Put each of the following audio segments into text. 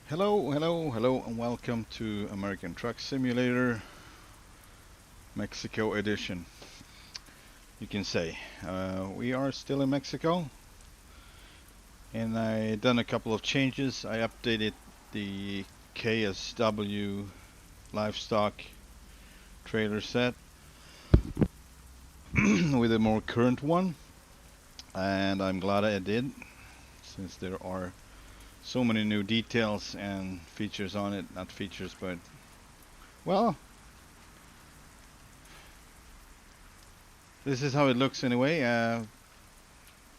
Hello, hello, hello, and welcome to American Truck Simulator Mexico edition. You can say we are still in Mexico, and I done a couple of changes. I updated the KSW livestock trailer set with a more current one, and I'm glad I did, since there are so many new details and features on it. Not features, but well, this is how it looks anyway.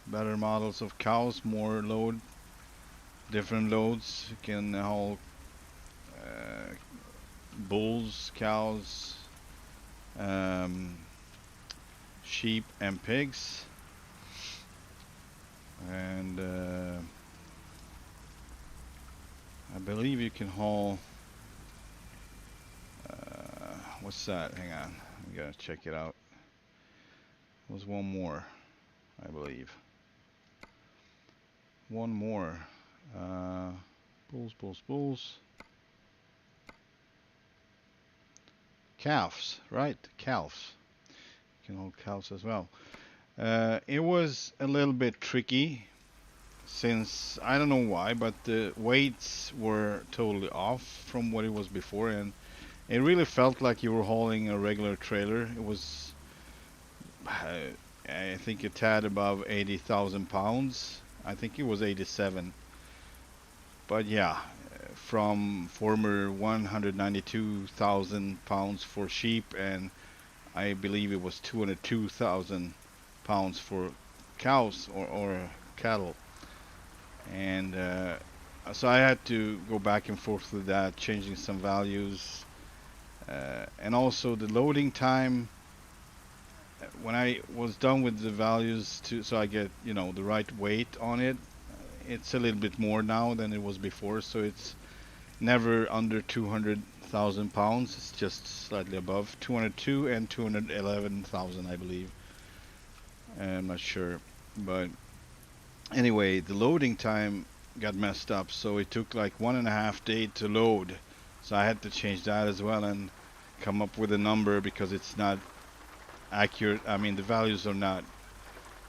Better models of cows, more load, different loads. You can haul uh, bulls, cows, um, sheep, and pigs. And I believe you can haul. What's that? Hang on, we gotta check it out. There's one more, I believe. One more. Uh, bulls, bulls, bulls. Calves, right? Calves. You can haul calves as well. It was a little bit tricky since I don't know why, but the weights were totally off from what it was before, and it really felt like you were hauling a regular trailer. It was, I think, a tad above 80,000 pounds. I think it was 87. But yeah, from former 192,000 pounds for sheep, and I believe it was 202,000 pounds for cows or cattle. And so I had to go back and forth with that, changing some values, and also the loading time. When I was done with the values, so I get the right weight on it, it's a little bit more now than it was before. So it's never under 200,000 pounds. It's just slightly above 202 and 211,000, I believe. I'm not sure, but anyway, the loading time got messed up, so it took like 1.5 days to load. So I had to change that as well and come up with a number because it's not accurate. I mean, the values are not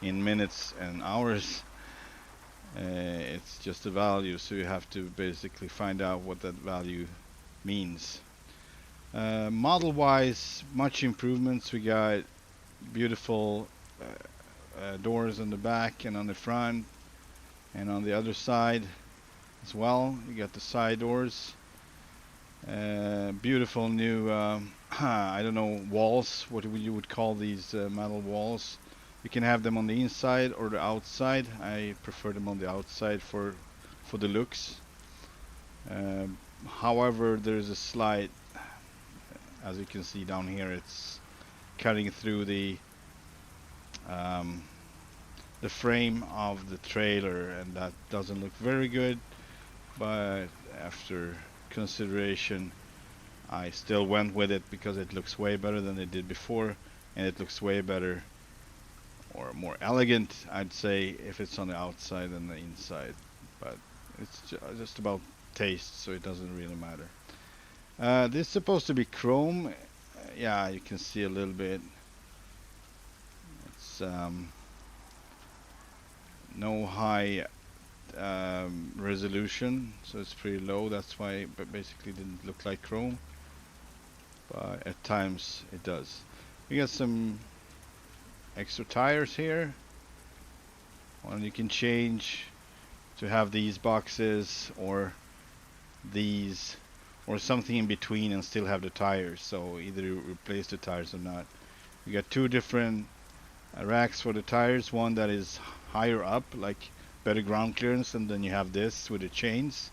in minutes and hours. It's just a value, so you have to basically find out what that value means. Model-wise, much improvements. We got beautiful doors on the back and on the front, and on the other side as well. You got the side doors. Beautiful new, I don't know, walls. What you would call these metal walls? You can have them on the inside or the outside. I prefer them on the outside for the looks. However, there's a slight, as you can see down here, it's cutting through um, the frame of the trailer, and that doesn't look very good. But after consideration, I still went with it because it looks way better than it did before, and it looks way better or more elegant, I'd say, if it's on the outside than the inside. But it's just about taste, so it doesn't really matter. This is supposed to be chrome. Yeah, you can see a little bit. It's no high resolution, so it's pretty low. That's why it basically didn't look like chrome, but at times it does. We got some extra tires here. One you can change to have these boxes or these or something in between and still have the tires. So either you replace the tires or not. We got two different racks for the tires. One that is higher up, like better ground clearance, and then you have this with the chains,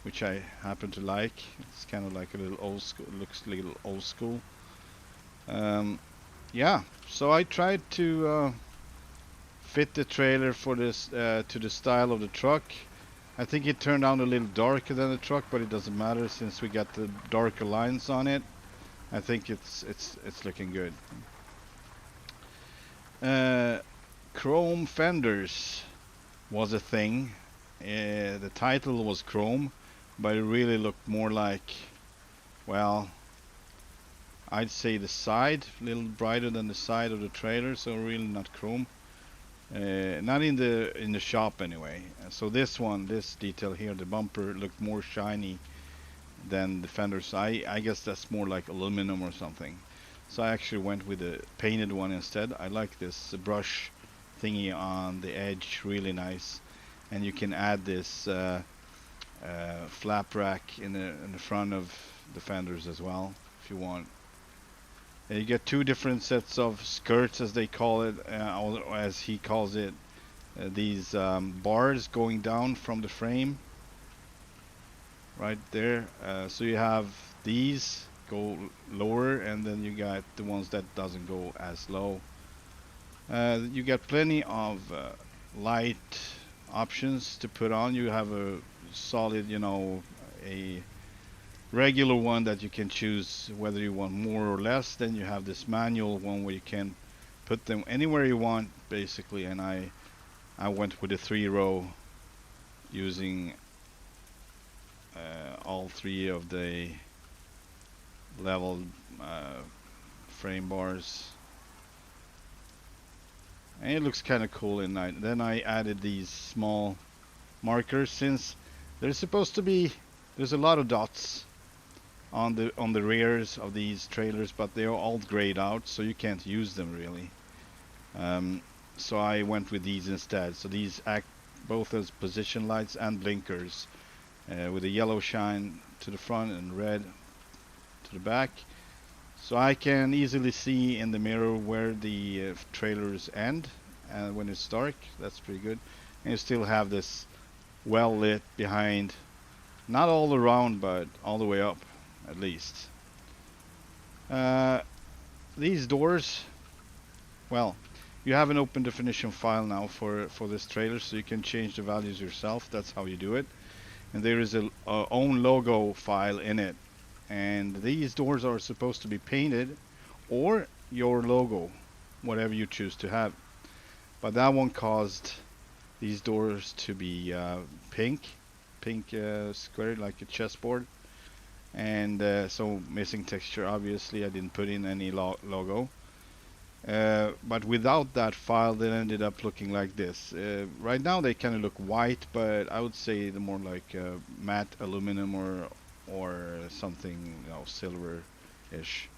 which I happen to like. It's kind of like a little old school. Looks a little old school. Yeah, so I tried to fit the trailer for this to the style of the truck. I think it turned out a little darker than the truck, but it doesn't matter since we got the darker lines on it. I think it's looking good. Chrome fenders was a thing. The title was chrome, but it really looked more like, well, I'd say the side, a little brighter than the side of the trailer, so really not chrome. Not in the shop anyway. So this detail here, the bumper looked more shiny than the fenders. I guess that's more like aluminum or something. So I actually went with a painted one instead. I like this brush thingy on the edge, really nice. And you can add this flap rack in the front of the fenders as well, if you want. You get two different sets of skirts, as they call it, or as he calls it, these bars going down from the frame, right there. So you have these go lower, and then you got the ones that doesn't go as low. You get plenty of light options to put on. You have a solid, a regular one that you can choose whether you want more or less. Then you have this manual one where you can put them anywhere you want, basically. And I went with a 3-row using all three of the level frame bars, and it looks kind of cool in night. Then I added these small markers, since there's a lot of dots on the rears of these trailers, but they are all grayed out, so you can't use them really. So I went with these instead. So these act both as position lights and blinkers, with a yellow shine to the front and red to the back. So I can easily see in the mirror where the trailers end, and when it's dark, that's pretty good. And you still have this well lit behind, not all around, but all the way up at least. These doors, well, you have an open definition file now for this trailer, so you can change the values yourself. That's how you do it. And there is a own logo file in it, and these doors are supposed to be painted, or your logo, whatever you choose to have. But that one caused these doors to be pink square, like a chessboard, and so missing texture. Obviously I didn't put in any logo, but without that file they ended up looking like this. Right now they kind of look white, but I would say they're more like matte aluminum or something, silver-ish.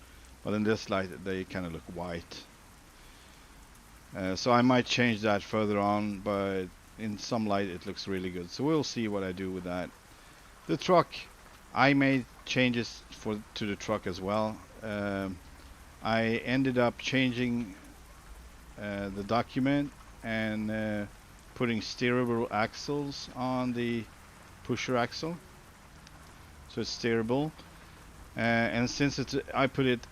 But in this light they kind of look white. So I might change that further on, but in some light it looks really good. So we'll see what I do with that. The truck, I made changes to the truck as well. I ended up changing the document and putting steerable axles on the pusher axle, so it's steerable. And since I put it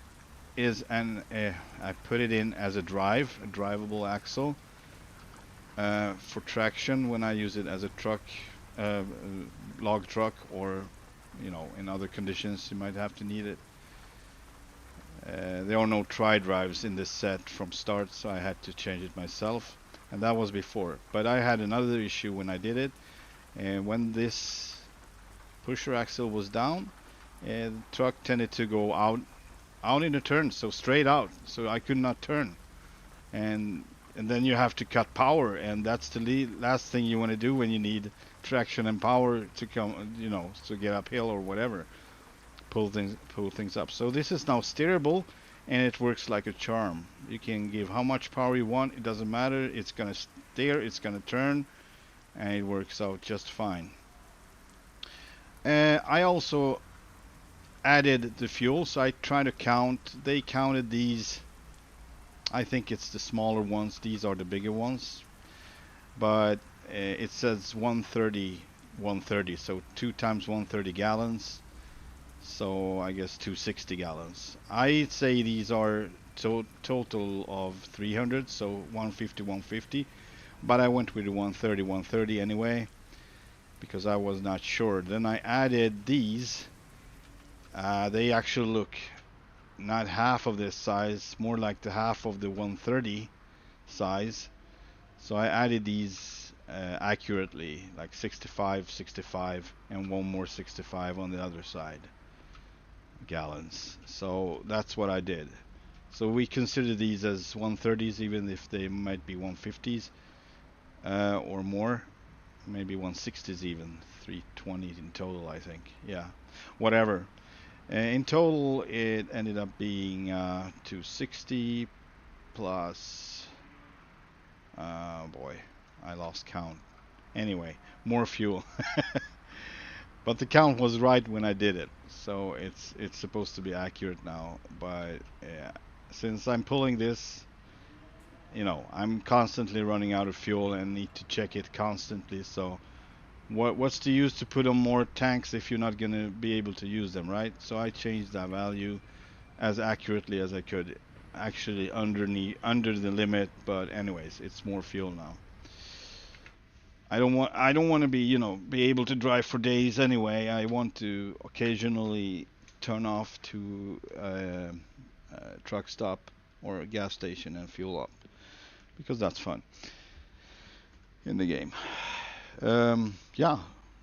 in as a drivable axle for traction when I use it as a truck, log truck, or in other conditions you might have to need it. There are no tri-drives in this set from start, so I had to change it myself, and that was before. But I had another issue when I did it, and when this pusher axle was down, the truck tended to go out in a turn, so straight out, so I could not turn, and then you have to cut power, and that's the last thing you want to do when you need traction and power to come, to get uphill or whatever, pull things up. So this is now steerable, and it works like a charm. You can give how much power you want, it doesn't matter, it's gonna steer, it's gonna turn, and it works out just fine. I also added the fuel, so I try to count. They counted these, I think it's the smaller ones, these are the bigger ones, but it says 130, so 2 times 130 gallons, so I guess 260 gallons. I'd say these are total of 300, so 150, but I went with the 130 anyway because I was not sure. Then I added these. They actually look not half of this size, more like the half of the 130 size. So I added these accurately, like 65, 65, and one more 65 on the other side gallons. So that's what I did. So we consider these as 130s, even if they might be 150s or more, maybe 160s even, 320 in total, I think. Yeah, whatever. In total, it ended up being 260 plus. Boy, I lost count. Anyway, more fuel. But the count was right when I did it, so it's supposed to be accurate now. But since I'm pulling this, you know, I'm constantly running out of fuel and need to check it constantly. So what's the use to put on more tanks if you're not gonna be able to use them, right? So I changed that value as accurately as I could, actually under the limit. But anyways, it's more fuel now. I don't want to be, you know, be able to drive for days anyway. I want to occasionally turn off to a truck stop or a gas station and fuel up, because that's fun in the game. Yeah,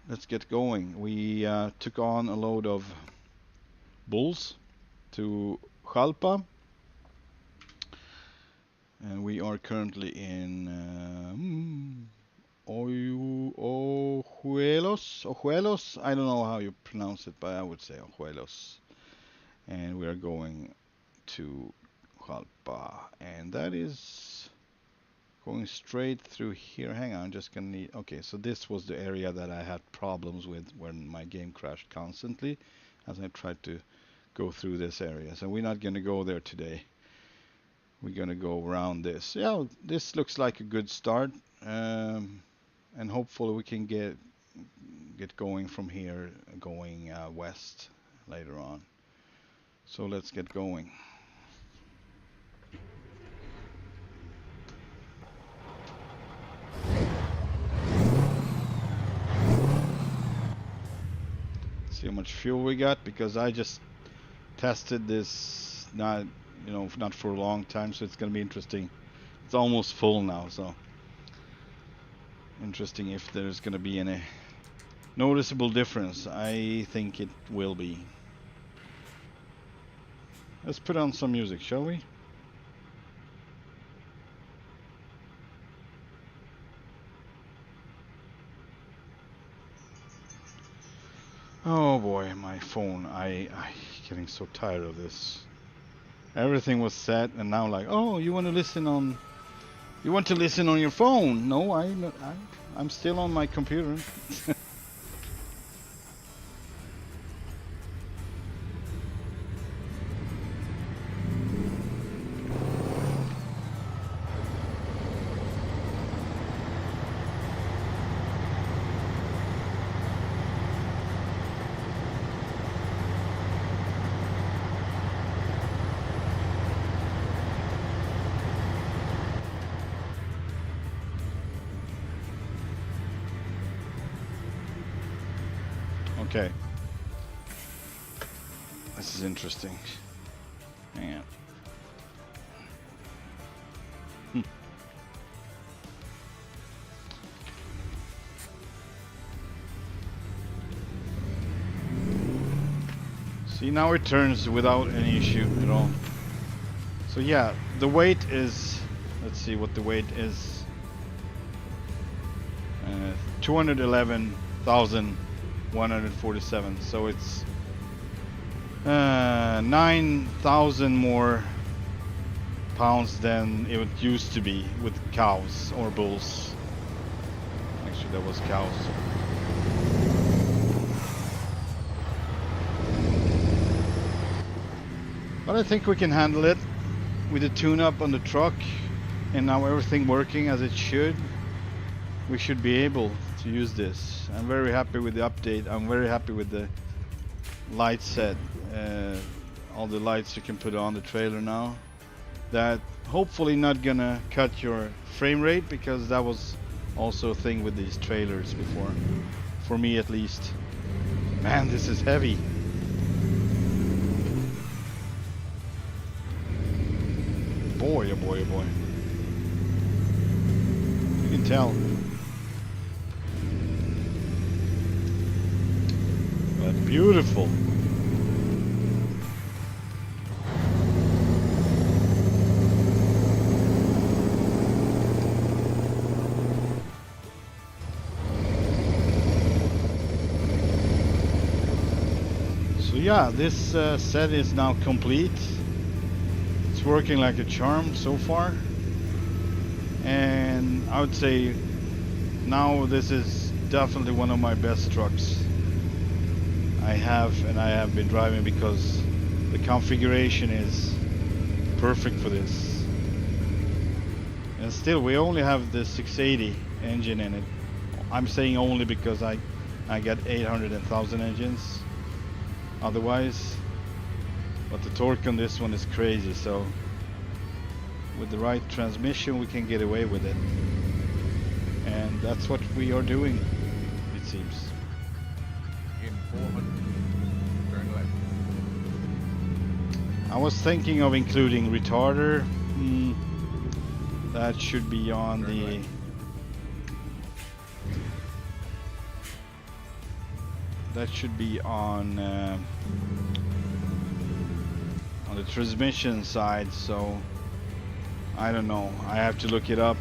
let's get going. We took on a load of bulls to Jalpa, and we are currently in Ojuelos. I don't know how you pronounce it, but I would say Ojuelos. And we are going to Jalpa, and that is going straight through here. Hang on, I'm just gonna need. Okay, so this was the area that I had problems with when my game crashed constantly, as I tried to go through this area. So we're not gonna go there today. We're gonna go around this. Yeah, this looks like a good start. And hopefully we can get going from here, going west later on. So let's get going. See how much fuel we got, because I just tested this not for a long time, so it's gonna be interesting. It's almost full now, so interesting if there's gonna be any noticeable difference. I think it will be. Let's put on some music, shall we? Oh boy, my phone. I getting so tired of this. Everything was set, and now like, oh, you want to listen on your phone? No, I'm still on my computer. Okay. This is interesting. Hang on. See, now it turns without any issue at all. So yeah, the weight is, let's see what the weight is. 211,147. So it's 9,000 more pounds than it used to be with cows or bulls. Actually, that was cows. But I think we can handle it with the tune-up on the truck, and now everything working as it should. We should be able to use this. I'm very happy with the update. I'm very happy with the light set. All the lights you can put on the trailer now. That hopefully not gonna cut your frame rate, because that was also a thing with these trailers before. For me at least. Man, this is heavy. Boy, oh boy, oh boy. You can tell. Beautiful. So yeah, this set is now complete. It's working like a charm so far. And I would say now this is definitely one of my best trucks I have been driving, because the configuration is perfect for this. And still, we only have the 680 engine in it. I'm saying only because I got 800 and 1000 engines otherwise, but the torque on this one is crazy. So with the right transmission we can get away with it, and that's what we are doing, it seems. In 400, turn left. I was thinking of including retarder. That should be on Turn the left. that should be on the transmission side, so I don't know. I have to look it up.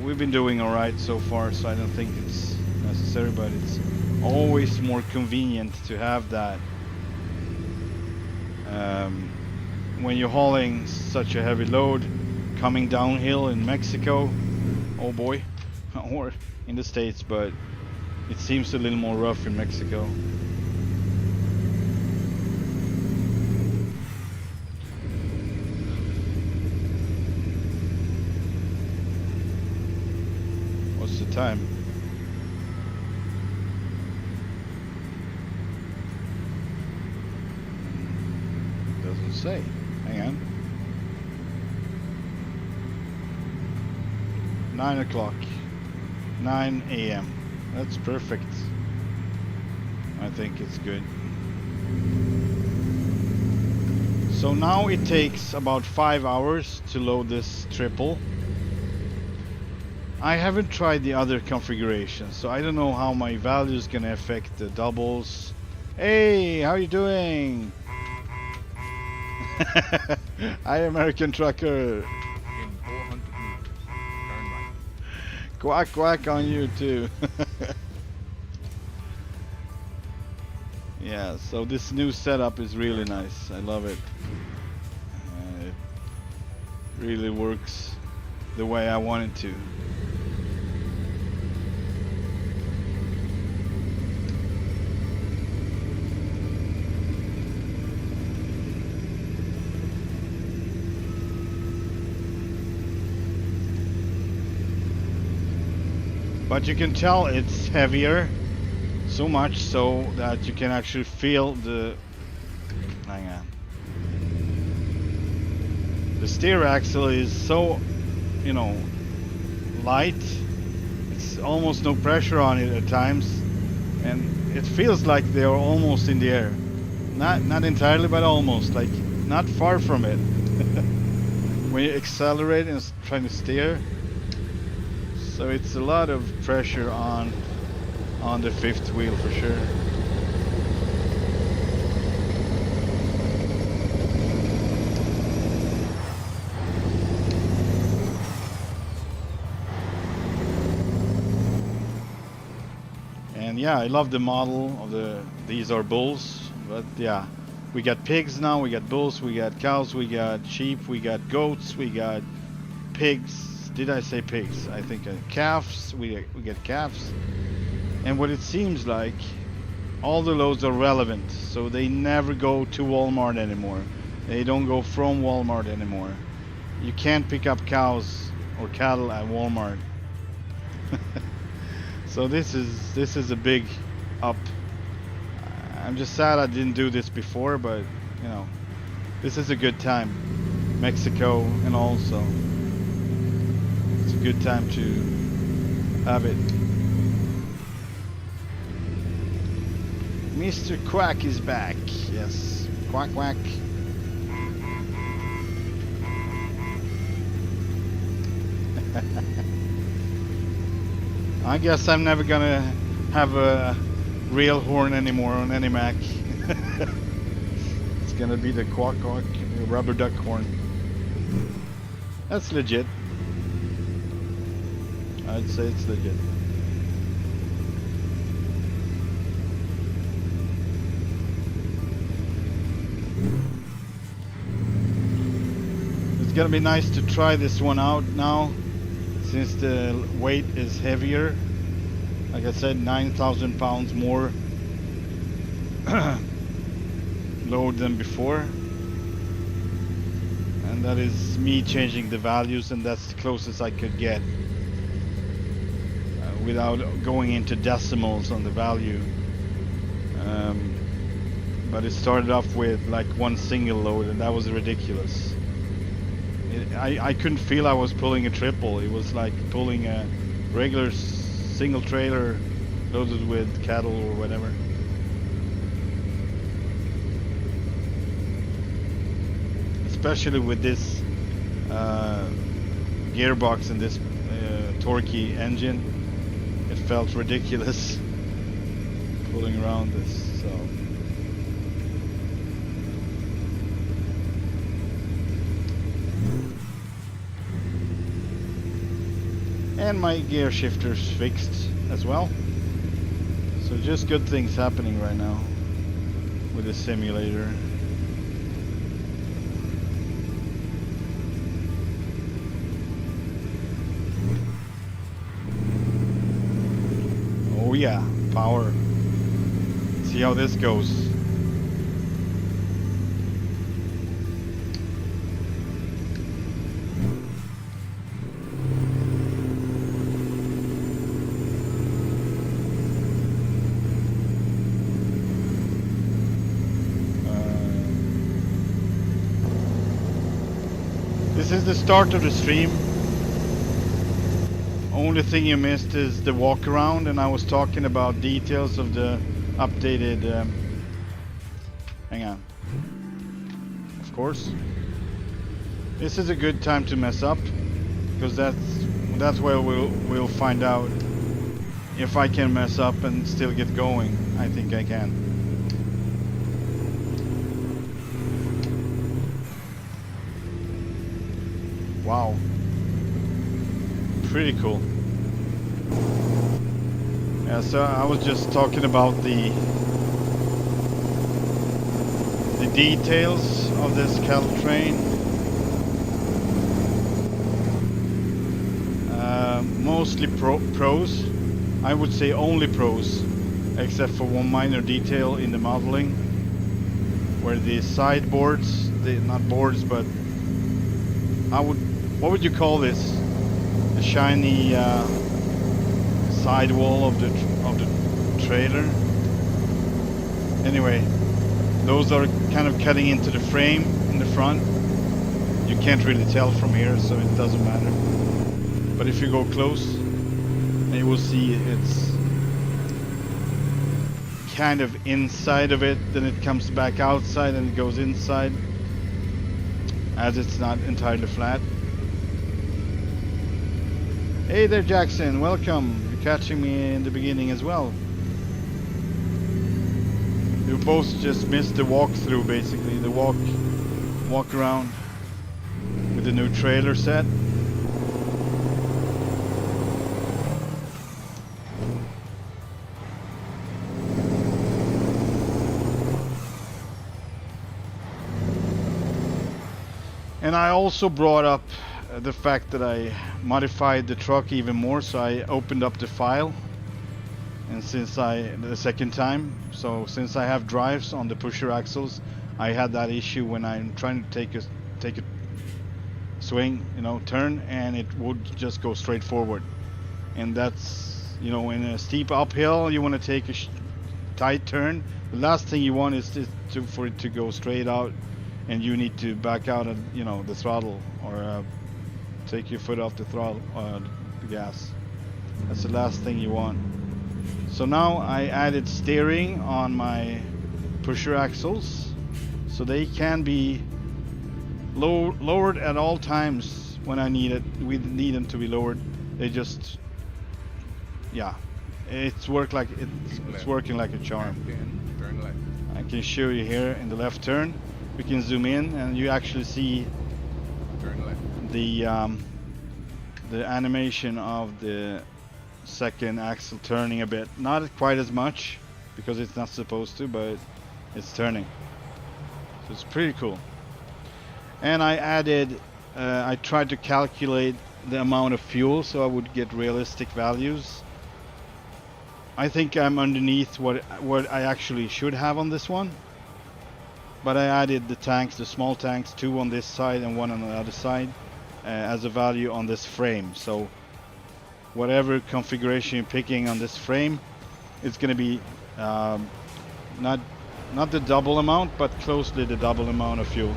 We've been doing all right so far, so I don't think it's necessary, but it's always more convenient to have that when you're hauling such a heavy load coming downhill in Mexico, oh boy, or in the States, but it seems a little more rough in Mexico. What's the time? Doesn't say. Hang on. 9 o'clock. 9 a.m. That's perfect. I think it's good. So now it takes about 5 hours to load this triple. I haven't tried the other configurations, so I don't know how my value is gonna affect the doubles. Hey, how you doing? Hi, American trucker. In 400 meters, turn right. Quack quack on you too. Yeah, so this new setup is really nice. I love it. It really works the way I want it to. But you can tell it's heavier, so much so that you can actually feel the, hang on, the steer axle is so, you know, light. It's almost no pressure on it at times, and it feels like they are almost in the air. Not entirely, but almost, like not far from it. When you accelerate and trying to steer. So it's a lot of pressure on the fifth wheel for sure. And yeah, I love the model of these are bulls, but yeah, we got pigs now, we got bulls, we got cows, we got sheep, we got goats, we got pigs. Did I say pigs? I think calves. We get calves. And what it seems like, all the loads are relevant, so they never go to Walmart anymore. They don't go from Walmart anymore. You can't pick up cows or cattle at Walmart. So this is a big up. I'm just sad I didn't do this before, but you know, this is a good time. Mexico, and also it's a good time to have it. Mr. Quack is back. Yes, quack quack. I guess I'm never gonna have a real horn anymore on any Mac. It's gonna be the quack quack rubber duck horn. That's legit. I'd say it's legit. It's gonna be nice to try this one out now, since the weight is heavier. Like I said, 9,000 pounds more load than before. And that is me changing the values, and that's the closest I could get without going into decimals on the value. But it started off with like one single load, and that was ridiculous. I couldn't feel I was pulling a triple. It was like pulling a regular single trailer loaded with cattle or whatever. Especially with this gearbox and this torquey engine, it felt ridiculous pulling around this. So and my gear shifter's fixed as well, so just good things happening right now with the simulator. Oh yeah, power. See how this goes. This is the start of the stream. Only thing you missed is the walk around, and I was talking about details of the updated hang on. Of course. This is a good time to mess up, because that's where we'll find out if I can mess up and still get going. I think I can. Wow. Pretty cool. Yeah, so I was just talking about the details of this cattle train. Mostly pros. I would say only pros, except for one minor detail in the modeling, where the sideboards, not boards, but what would you call this? The shiny sidewall of the trailer. Anyway, those are kind of cutting into the frame in the front. You can't really tell from here, so it doesn't matter. But if you go close, you will see it's kind of inside of it, then it comes back outside and it goes inside, as it's not entirely flat. Hey there, Jackson, welcome. You're catching me in the beginning as well. You both just missed the walkthrough, basically, the walk around with the new trailer set. And I also brought up the fact that I modified the truck even more, so I opened up the file, and the second time, so since I have drives on the pusher axles, I had that issue when I'm trying to take a swing, turn, and it would just go straight forward. And that's, in a steep uphill, you want to take a tight turn. The last thing you want is for it to go straight out, and you need to back out of the throttle, or take your foot off the throttle, the gas. That's the last thing you want. So now I added steering on my pusher axles, so they can be lowered at all times when I need it. We need them to be lowered. They just, it's working like a charm. Half 10, turn left. I can show you here in the left turn. We can zoom in and you actually see Turn left. the animation of the second axle turning a bit. Not quite as much because it's not supposed to, but it's turning. So it's pretty cool. And I added, I tried to calculate the amount of fuel so I would get realistic values. I think I'm underneath what I actually should have on this one. But I added the tanks, the small tanks, 2 on this side and 1 on the other side, as a value on this frame. So whatever configuration you're picking on this frame, it's going to be not the double amount, but closely the double amount of fuel.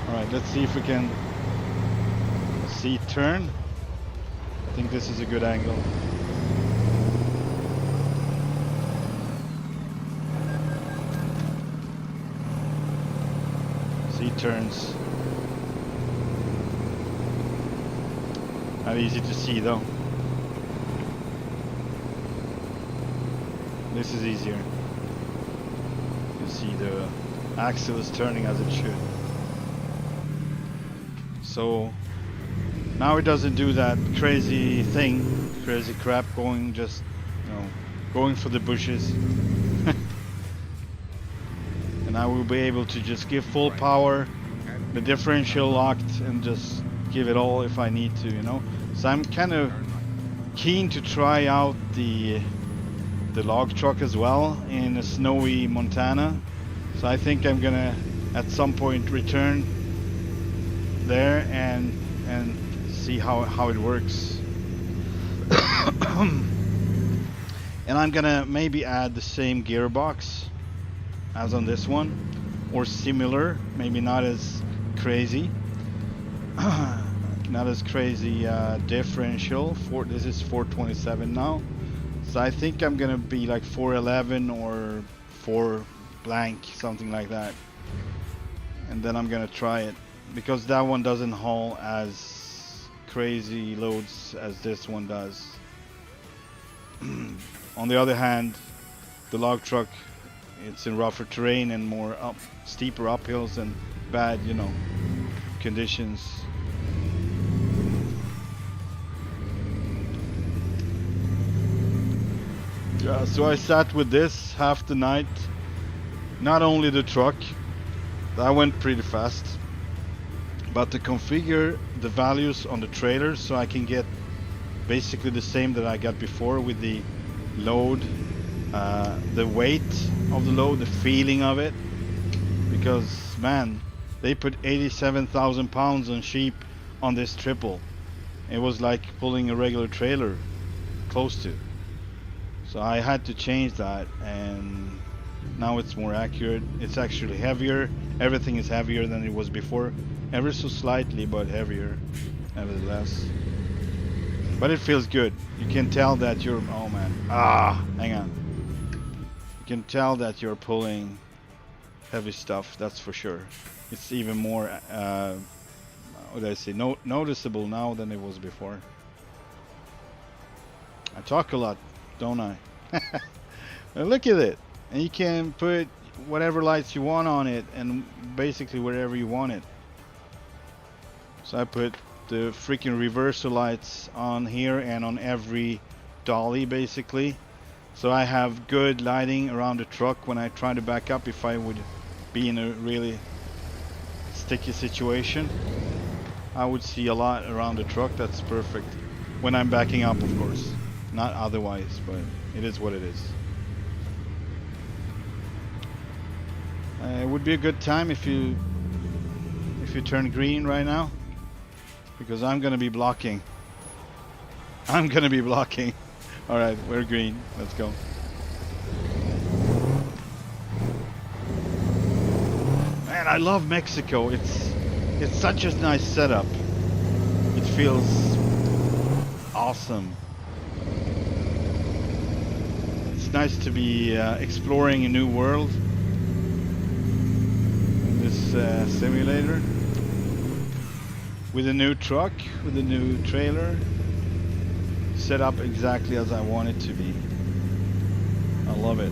All right, let's see if we can see turn. I think this is a good angle. See turns. Not easy to see though. This is easier. You can see the axle is turning as it should. So now it doesn't do that crazy crap, going just, going for the bushes. And I will be able to just give full power, the differential locked, and just give it all if I need to, So I'm kind of keen to try out the log truck as well in a snowy Montana. So I think I'm gonna at some point return there and see how it works. And I'm gonna maybe add the same gearbox as on this one, or similar, maybe not as crazy. Not as crazy differential. This is 427 now. So I think I'm gonna be like 411 or 4 blank, something like that. And then I'm gonna try it, because that one doesn't haul as crazy loads as this one does. On the other hand, the log truck, it's in rougher terrain and more steeper uphills and bad, conditions. Yeah, so I sat with this half the night. Not only the truck, that went pretty fast, but to configure the values on the trailer so I can get basically the same that I got before with the load, the weight of the load, the feeling of it. Because man, they put 87,000 pounds on sheep on this triple. It was like pulling a regular trailer, close to. So I had to change that, and now it's more accurate. It's actually heavier. Everything is heavier than it was before. Ever so slightly, but heavier, nevertheless. But it feels good. You can tell that you're... Oh man. Hang on. You can tell that you're pulling heavy stuff, that's for sure. It's even more, what did I say, noticeable now than it was before. I talk a lot, don't I? Look at it. And you can put whatever lights you want on it, and basically wherever you want it. So I put the freaking reversal lights on here and on every dolly basically. So I have good lighting around the truck when I try to back up if I would be in a really sticky situation. I would see a lot around the truck. That's perfect. When I'm backing up, of course. Not otherwise, but it is what it is. It would be a good time if you turn green right now, because I'm gonna be blocking. I'm gonna be blocking. All right, we're green. Let's go. Man, I love Mexico. It's such a nice setup. It feels awesome. It's nice to be exploring a new world. Simulator with a new truck, with a new trailer. set up exactly as I want it to be. I love it.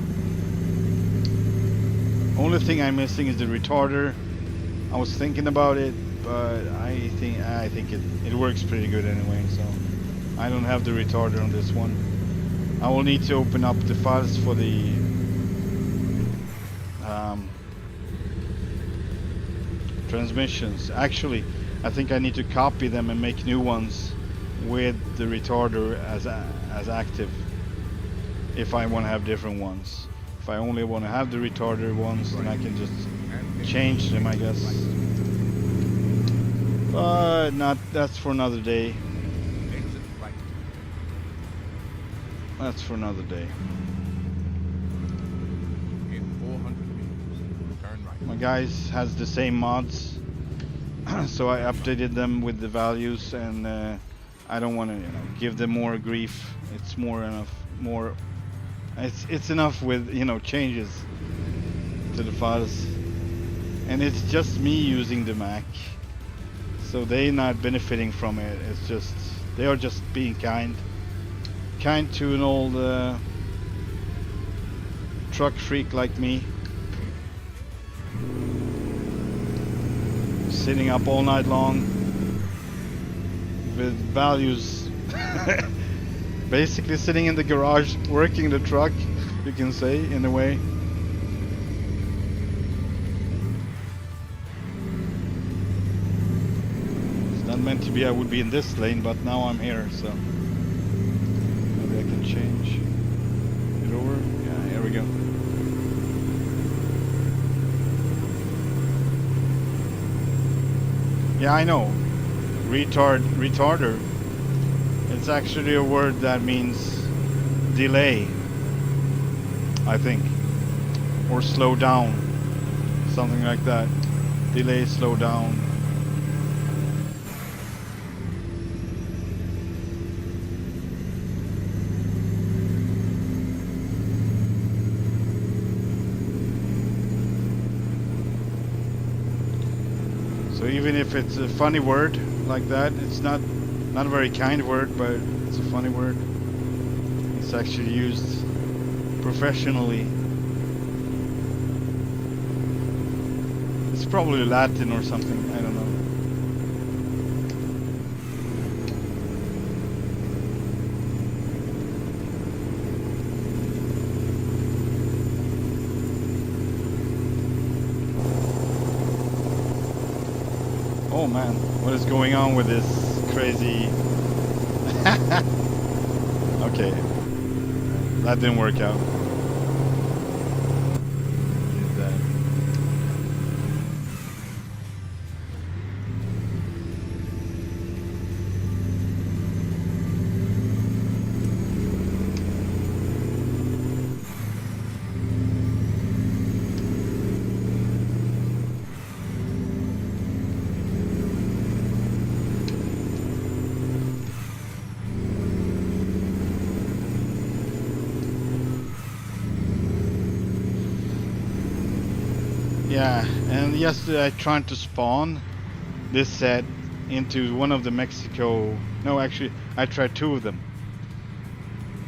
Only thing I'm missing is the retarder. I was thinking about it, but I think it works pretty good anyway, so I don't have the retarder on this one. I will need to open up the files for the transmissions. Actually, I think I need to copy them and make new ones with the retarder as active if I want to have different ones. If I only want to have the retarder ones, then I can just change them, I guess. But that's for another day. That's for another day. In 400 meters, turn right. My guys has the same mods, so I updated them with the values, and I don't want to, give them more grief. It's more enough. It's enough with changes to the files, and it's just me using the Mac, so they're not benefiting from it. It's just they are just being kind to an old truck freak like me, sitting up all night long with values. Basically sitting in the garage working the truck, you can say, in a way. It's not meant to be I would be in this lane, but now I'm here, so maybe I can change it over. Yeah, here we go. Yeah, I know. Retarder. It's actually a word that means delay, I think, or slow down, something like that. Delay, slow down. So even if it's a funny word like that, it's not a very kind word, but it's a funny word. It's actually used professionally. It's probably Latin or something, I don't know. Oh man, what is going on with this crazy... Okay, that didn't work out. Did that. Yeah, and yesterday I tried to spawn this set into one of the Mexico... No, actually, I tried two of them.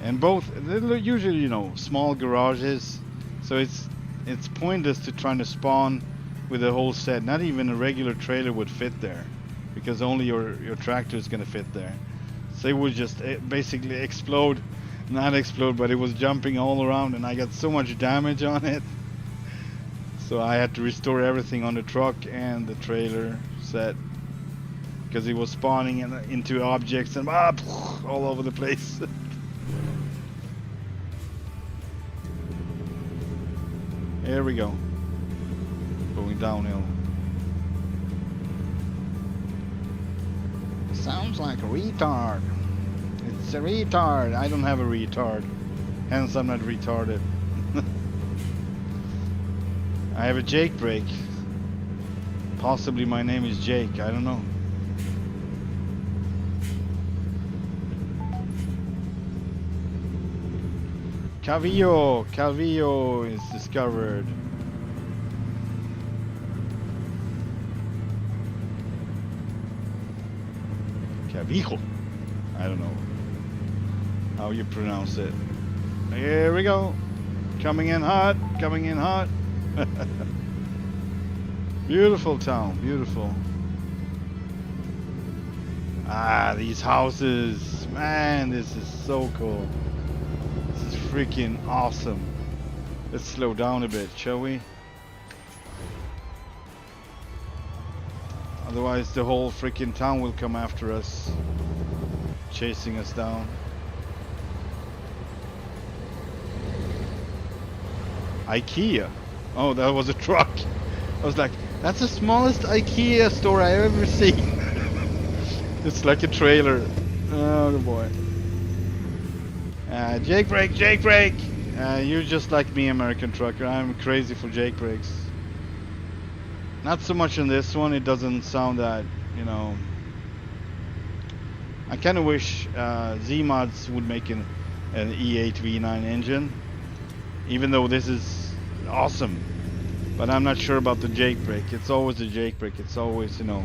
And both, they're usually, small garages. So it's pointless to try to spawn with a whole set. Not even a regular trailer would fit there, because only your tractor is going to fit there. So it would just basically explode. Not explode, but it was jumping all around, and I got so much damage on it. So I had to restore everything on the truck and the trailer set, because it was spawning into objects and all over the place. Here we go. Going downhill. Sounds like a retard. It's a retard. I don't have a retard. Hence I'm not retarded. I have a Jake brake. Possibly my name is Jake, I don't know. Calvillo is discovered. Calvillo. I don't know. how you pronounce it. Here we go. Coming in hot, coming in hot. Beautiful town, beautiful. Ah, these houses. Man, this is so cool. This is freaking awesome. Let's slow down a bit, shall we? Otherwise the whole freaking town will come after us, chasing us down. IKEA. Oh, that was a truck. I was like, that's the smallest IKEA store I've ever seen. It's like a trailer. Oh boy. Jake brake, Jake brake. You're just like me, American trucker. I'm crazy for Jake brakes. Not so much in this one. It doesn't sound that, you know. I kind of wish Z-Mods would make an E8 V9 engine, even though this is awesome. But I'm not sure about the Jake brake. It's always a Jake brake. It's always, you know,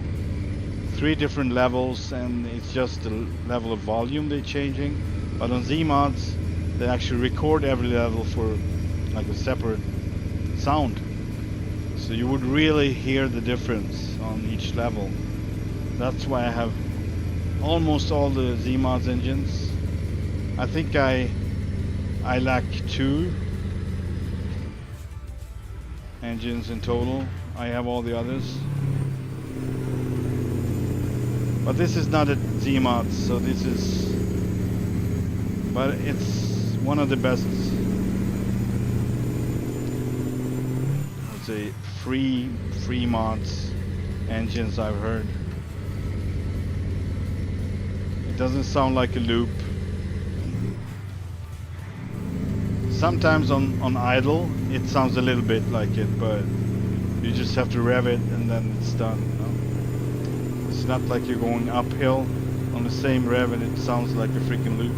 3 different levels, and it's just the level of volume they're changing. But on Z-Mods, they actually record every level for like a separate sound. So you would really hear the difference on each level. That's why I have almost all the Z-Mods engines. I think I lack 2 engines in total. I have all the others. But this is not a Z-Mod, so this is... But it's one of the best, I would say, free mods engines I've heard. It doesn't sound like a loop. Sometimes on idle it sounds a little bit like it, but you just have to rev it and then it's done, you know? It's not like you're going uphill on the same rev and it sounds like a freaking loop.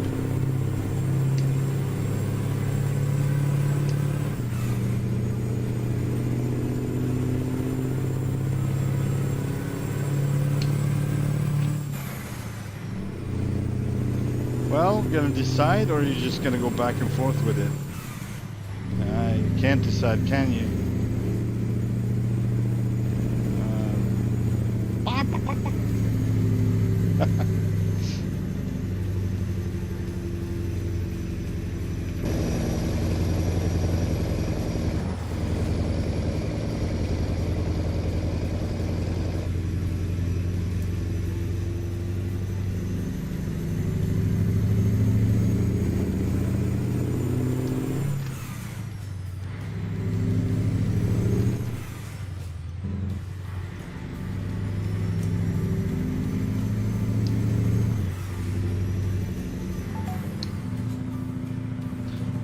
Well, gonna decide, or are you just gonna go back and forth with it? You can't decide, can you?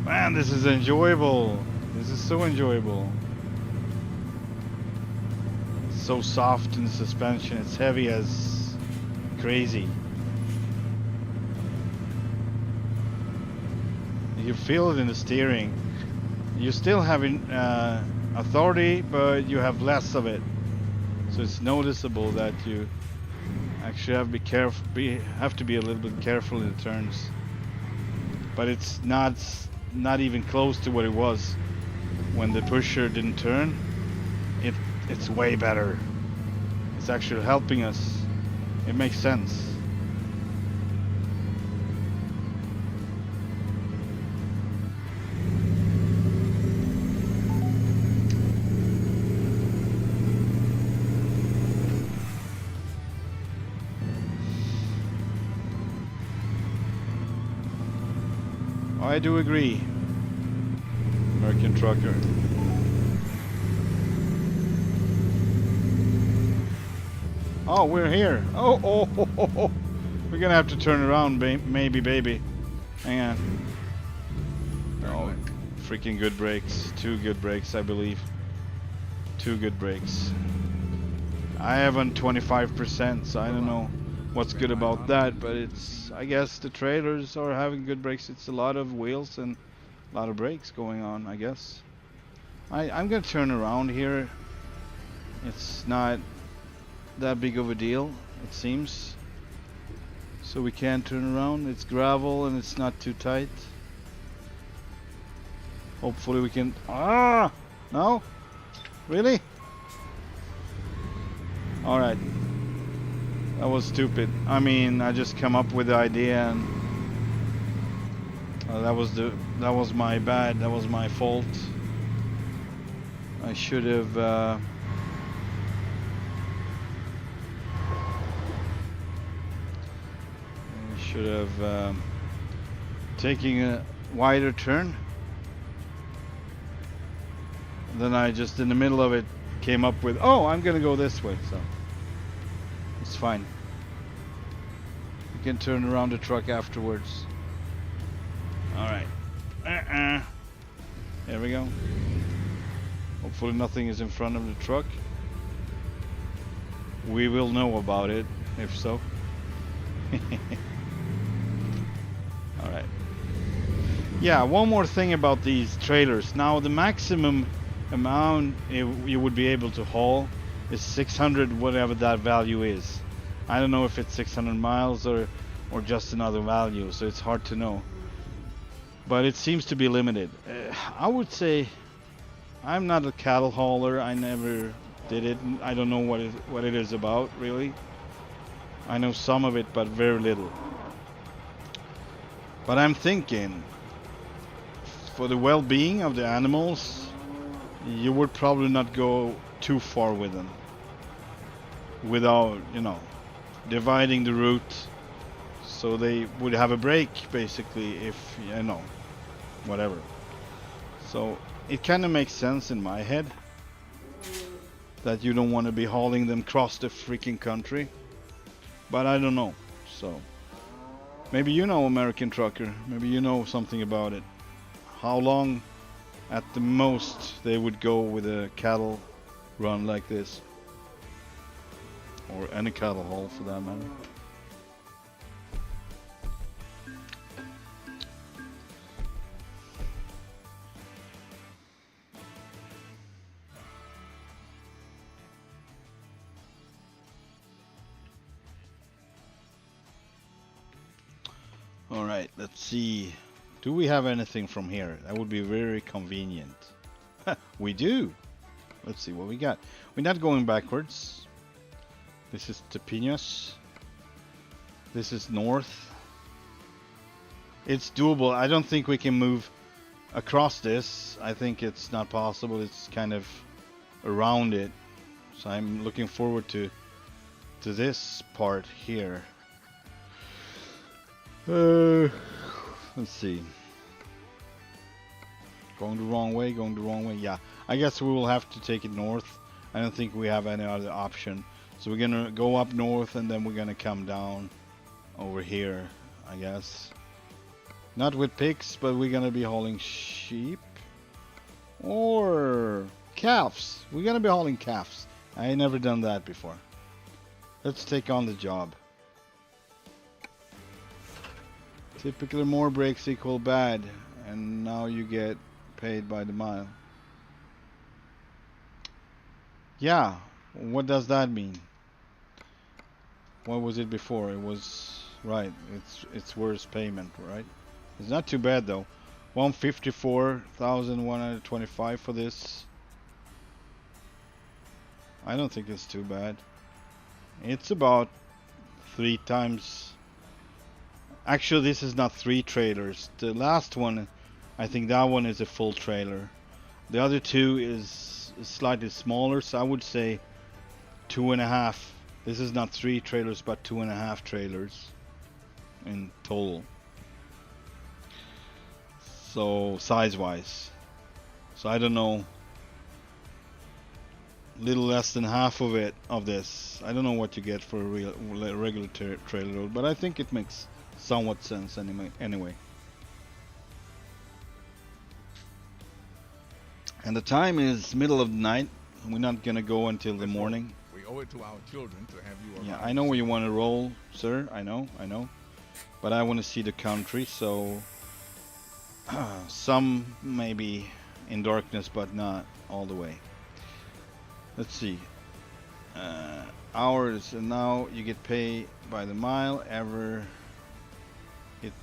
Man, this is enjoyable. This is so enjoyable. It's so soft in the suspension. It's heavy as crazy. You feel it in the steering. You still have authority, but you have less of it. So it's noticeable that you actually have to be a little bit careful in the turns. But it's not even close to what it was when the pusher didn't turn. It's way better. It's actually helping us. It makes sense. I do agree, American trucker. Oh, we're here. Oh. We're gonna have to turn around, maybe, baby. Hang on. Oh, freaking good brakes. 2 good brakes, I believe. 2 good brakes. I have on 25%, so I don't know what's good about that, but it's, I guess the trailers are having good brakes. It's a lot of wheels and a lot of brakes going on, I guess. I'm gonna turn around here. It's not that big of a deal, it seems. So we can turn around. It's gravel and it's not too tight. Hopefully we can... Ah! No? Really? Alright. That was stupid. I mean, I just come up with the idea and... that was my bad. That was my fault. I should have... I should have taken a wider turn. Then I just, in the middle of it, came up with, oh, I'm gonna go this way, so it's fine. You can turn around the truck afterwards. Alright. There we go. Hopefully nothing is in front of the truck. We will know about it, if so. Alright. Yeah, one more thing about these trailers. Now, the maximum amount you would be able to haul is 600, whatever that value is. I don't know if it's 600 miles or just another value, so it's hard to know. But it seems to be limited. I would say I'm not a cattle hauler. I never did it. I don't know what it is about, really. I know some of it, but very little. But I'm thinking, for the well-being of the animals, you would probably not go too far with them without, you know, dividing the route so they would have a break, basically, if, you know, whatever. So it kind of makes sense in my head that you don't want to be hauling them across the freaking country, but I don't know. So maybe you know, American trucker, maybe you know something about it. How long at the most they would go with a cattle run like this, or any cattle haul for that matter. All right, let's see. Do we have anything from here? That would be very convenient. We do. Let's see what we got. We're not going backwards. This is Tepinos. This is north. It's doable. I don't think we can move across this. I think it's not possible. It's kind of around it. So I'm looking forward to this part here. Let's see. Going the wrong way, going the wrong way. Yeah, I guess we will have to take it north. I don't think we have any other option. So we're gonna go up north and then we're gonna come down over here, I guess. Not with pigs, but we're gonna be hauling sheep or calves. We're gonna be hauling calves. I ain't never done that before. Let's take on the job. Typically more breaks equal bad, and now you get paid by the mile. Yeah, what does that mean? What was it before? It was right. It's worse payment, right? It's not too bad though. 154,125 for this. I don't think it's too bad. It's about 3 times. Actually, this is not 3 trailers. The last one, I think that one is a full trailer. The other 2 is slightly smaller, so I would say 2.5. This is not 3 trailers, but 2.5 trailers in total. So size-wise, so I don't know. Little less than half of it of this. I don't know what you get for a regular trailer load, but I think it makes somewhat sense anyway. And the time is middle of the night. We're not gonna go until the morning. We owe it to our children to have you around. Yeah, I know where you want to roll, sir. I know. But I want to see the country, so some maybe in darkness, but not all the way. Let's see. Hours, and now you get paid by the mile. hit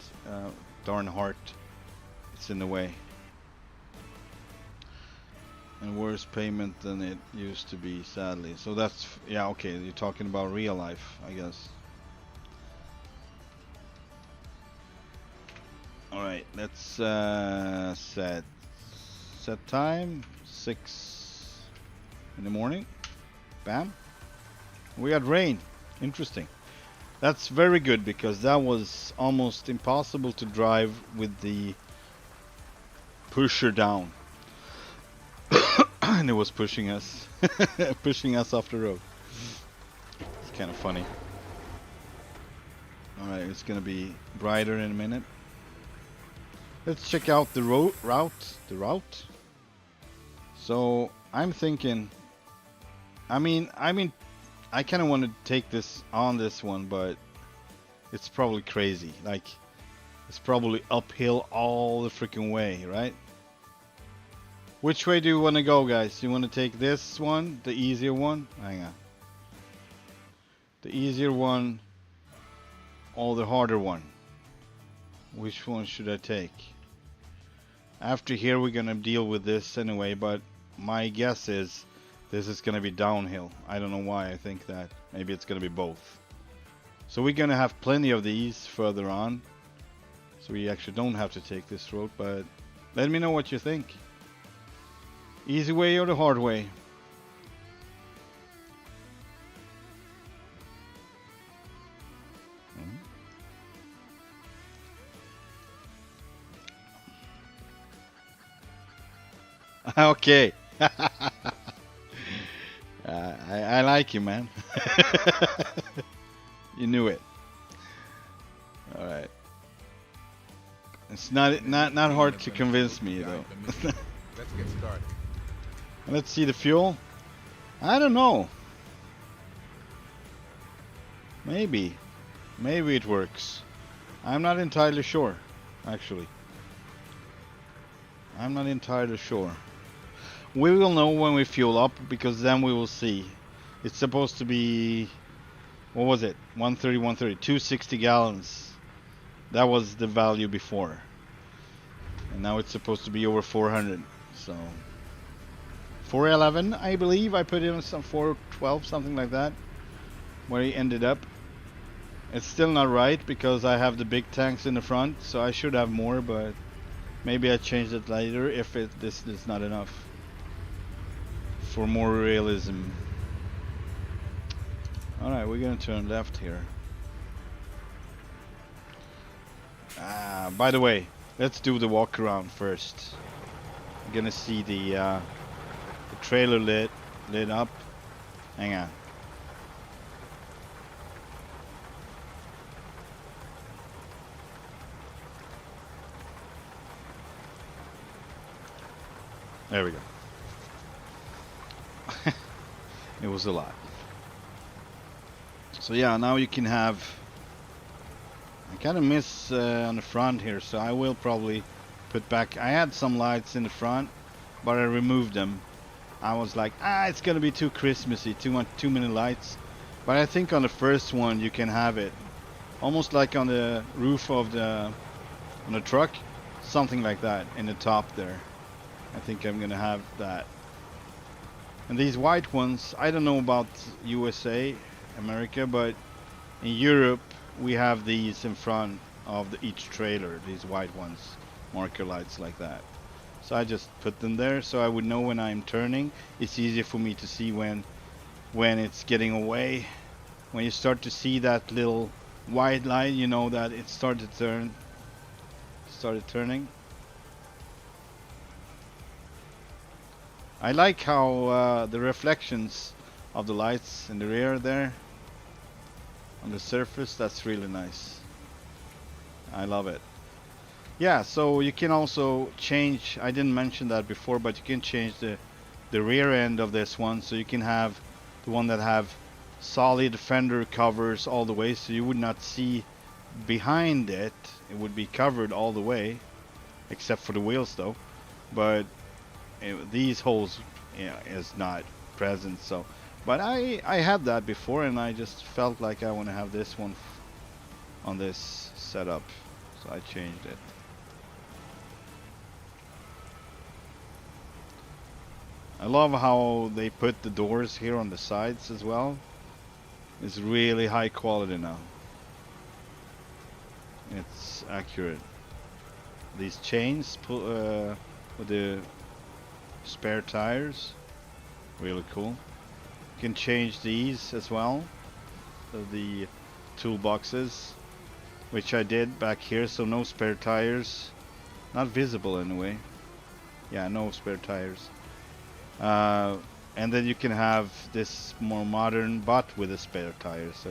darn hard. It's in the way. And worse payment than it used to be, sadly. So that's, yeah, okay, you're talking about real life, I guess. Alright, let's set time, 6 in the morning. Bam. We got rain. Interesting. That's very good because that was almost impossible to drive with the pusher down. And it was pushing us pushing us off the road. It's kind of funny. Alright, it's gonna be brighter in a minute. Let's check out the route. So I'm thinking, I mean I kind of want to take this on this one, but it's probably crazy. Like, it's probably uphill all the freaking way, right? Which way do you want to go, guys? You want to take this one, the easier one? Hang on. The easier one or the harder one? Which one should I take? After here we're gonna deal with this anyway, but my guess is this is gonna be downhill. I don't know why I think that. Maybe it's gonna be both. So we're gonna have plenty of these further on. So we actually don't have to take this road, but let me know what you think. Easy way or the hard way? Okay. I like you, man. You knew it. All right. It's not hard to convince me though. Let's get started. Let's see the fuel. I don't know. Maybe it works. I'm not entirely sure, actually. I'm not entirely sure. We will know when we fuel up, because then we will see. It's supposed to be, what was it? 130, 260 gallons. That was the value before. And now it's supposed to be over 400. So 411, I believe. I put in some 412, something like that, where he ended up. It's still not right because I have the big tanks in the front, so I should have more, but maybe I change it later if this is not enough for more realism. Alright, we're gonna turn left here. By the way, let's do the walk around first. I'm gonna see the trailer lit up. Hang on. There we go. It was a lot. So yeah, now you can have. I kind of miss on the front here, so I will probably put back. I had some lights in the front, but I removed them. I was like, it's gonna be too Christmassy, too many lights. But I think on the first one you can have it, almost like on the roof of the truck, something like that in the top there. I think I'm gonna have that. And these white ones, I don't know about USA, America, but in Europe we have these in front of each trailer, these white ones, marker lights like that. So I just put them there so I would know when I'm turning. It's easier for me to see when it's getting away. When you start to see that little white light, you know that it started turning. I like how the reflections of the lights in the rear there on the surface, that's really nice. I love it. Yeah, so you can also change, I didn't mention that before, but you can change the rear end of this one, so you can have the one that have solid fender covers all the way, so you would not see behind it. It would be covered all the way, except for the wheels though. But these holes, is not present. So, but I had that before, and I just felt like I want to have this one on this setup. So I changed it. I love how they put the doors here on the sides as well. It's really high quality now. It's accurate. These chains with the spare tires, really cool. You can change these as well, so the toolboxes, which I did back here, so no spare tires, not visible anyway. Yeah, no spare tires. And then you can have this more modern but with a spare tire, so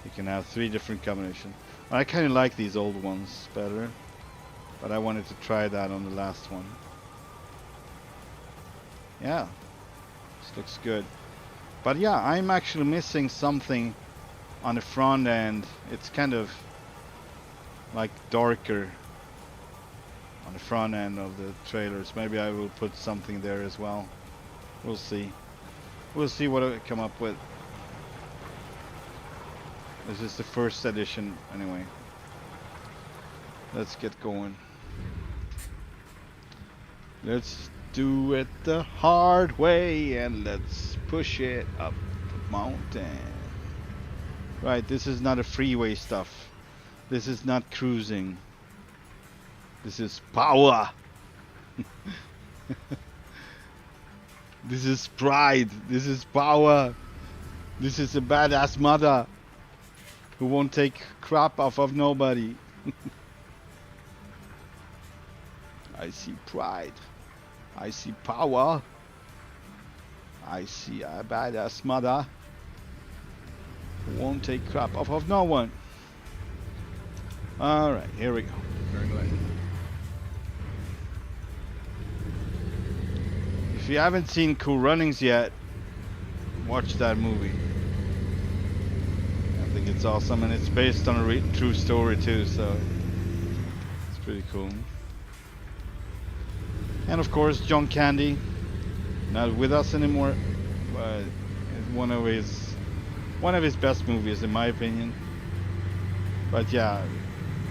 you can have 3 different combinations. I kind of like these old ones better, but I wanted to try that on the last one. Yeah, this looks good. But yeah, I'm actually missing something on the front end. It's kind of like darker on the front end of the trailers. Maybe I will put something there as well. We'll see. We'll see what I come up with. This is the first edition anyway. Let's get going. Let's do it the hard way and let's push it up the mountain. Right, this is not a freeway stuff. This is not cruising. This is power. This is pride. This is power. This is a badass mother who won't take crap off of nobody. I see pride. I see power. I see a badass mother who won't take crap off of no one. Alright, here we go. Turn left. If you haven't seen Cool Runnings yet, watch that movie. I think it's awesome, and it's based on a true story too, so it's pretty cool. And of course, John Candy, not with us anymore, but it's one of his best movies in my opinion. But yeah,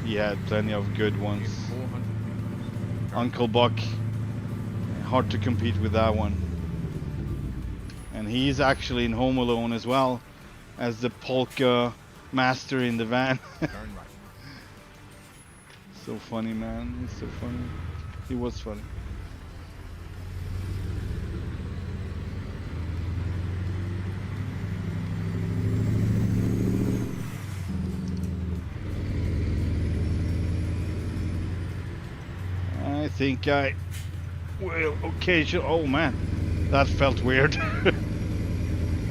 he had plenty of good ones. Uncle Buck, hard to compete with that one. And he's actually in Home Alone as well, as the polka master in the van. Turn right. So funny, man. He's so funny. He was funny. I think I will occasionally... Oh man, that felt weird.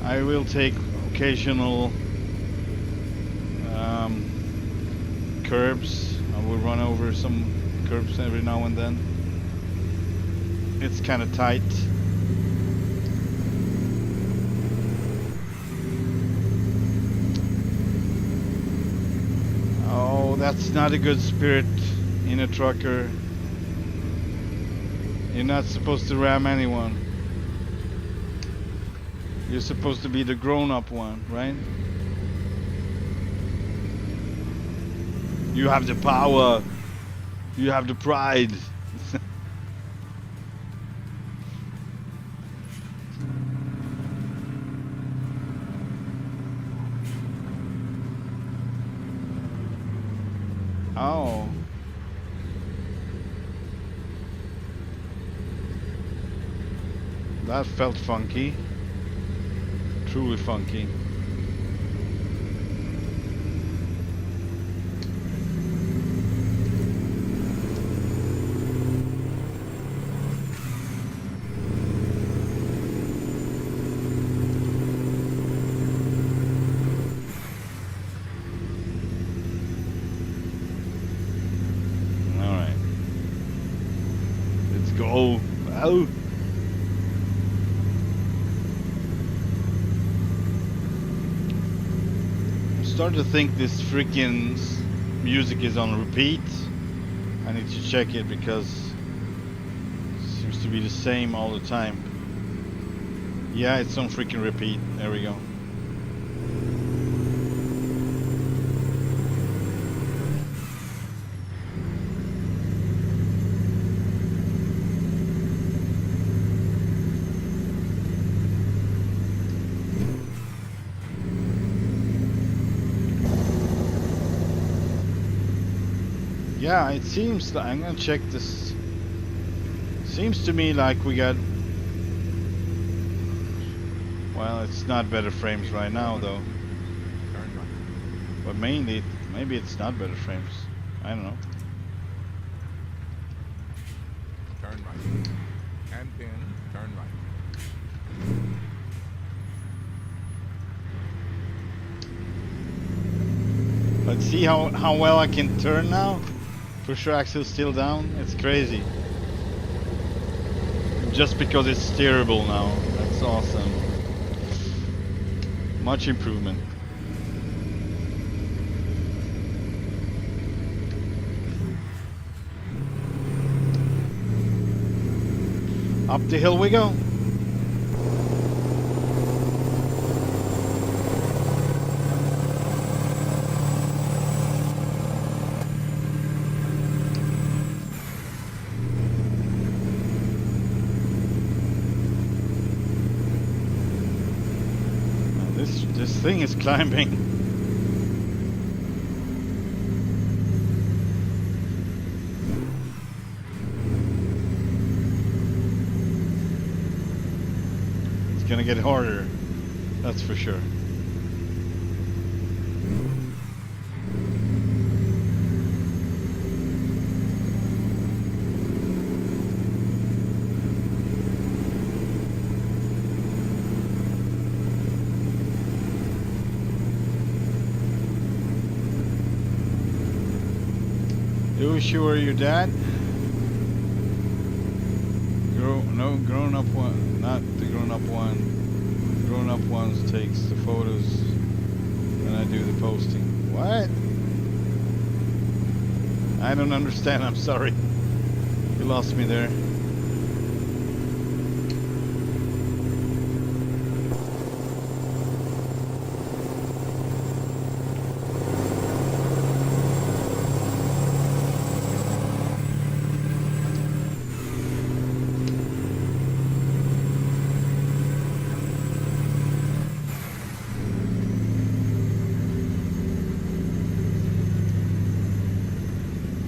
I will take occasional curbs. I will run over some curbs every now and then. It's kind of tight. Oh, that's not a good spirit in a trucker. You're not supposed to ram anyone. You're supposed to be the grown-up one, right? You have the power. You have the pride. Oh. That felt funky. Truly funky. Alright. Let's go. Oh. Starting to think this freaking music is on repeat. I need to check it because it seems to be the same all the time. Yeah, it's on freaking repeat. There we go. Yeah, it seems like I'm gonna check this. Seems to me like we got. Well, it's not better frames right now though. Turn right. But mainly, maybe it's not better frames. I don't know. Turn right. And then turn right. Let's see how well I can turn now. Pusher axle still down. It's crazy. Just because it's steerable now. That's awesome. Much improvement. Up the hill we go. This thing is climbing. It's gonna get harder, that's for sure. You sure your dad? Grown up one, not the grown up one. Grown up ones takes the photos and I do the posting. What? I don't understand, I'm sorry. You lost me there.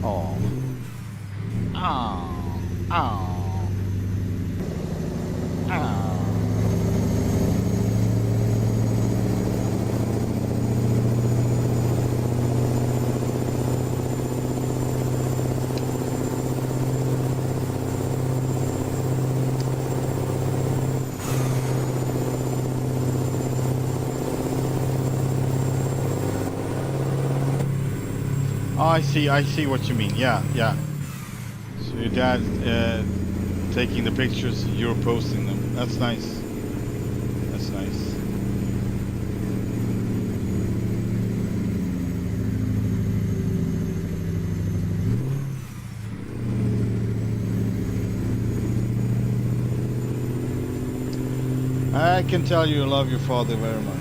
Oh. Oh. Oh. Oh. Oh, I see what you mean. Yeah, yeah. So your dad taking the pictures, you're posting them. That's nice. That's nice. I can tell you love your father very much.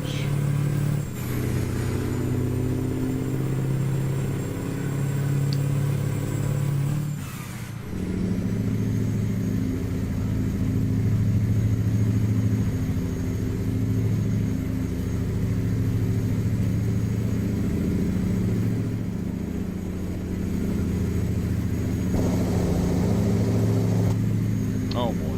Oh boy.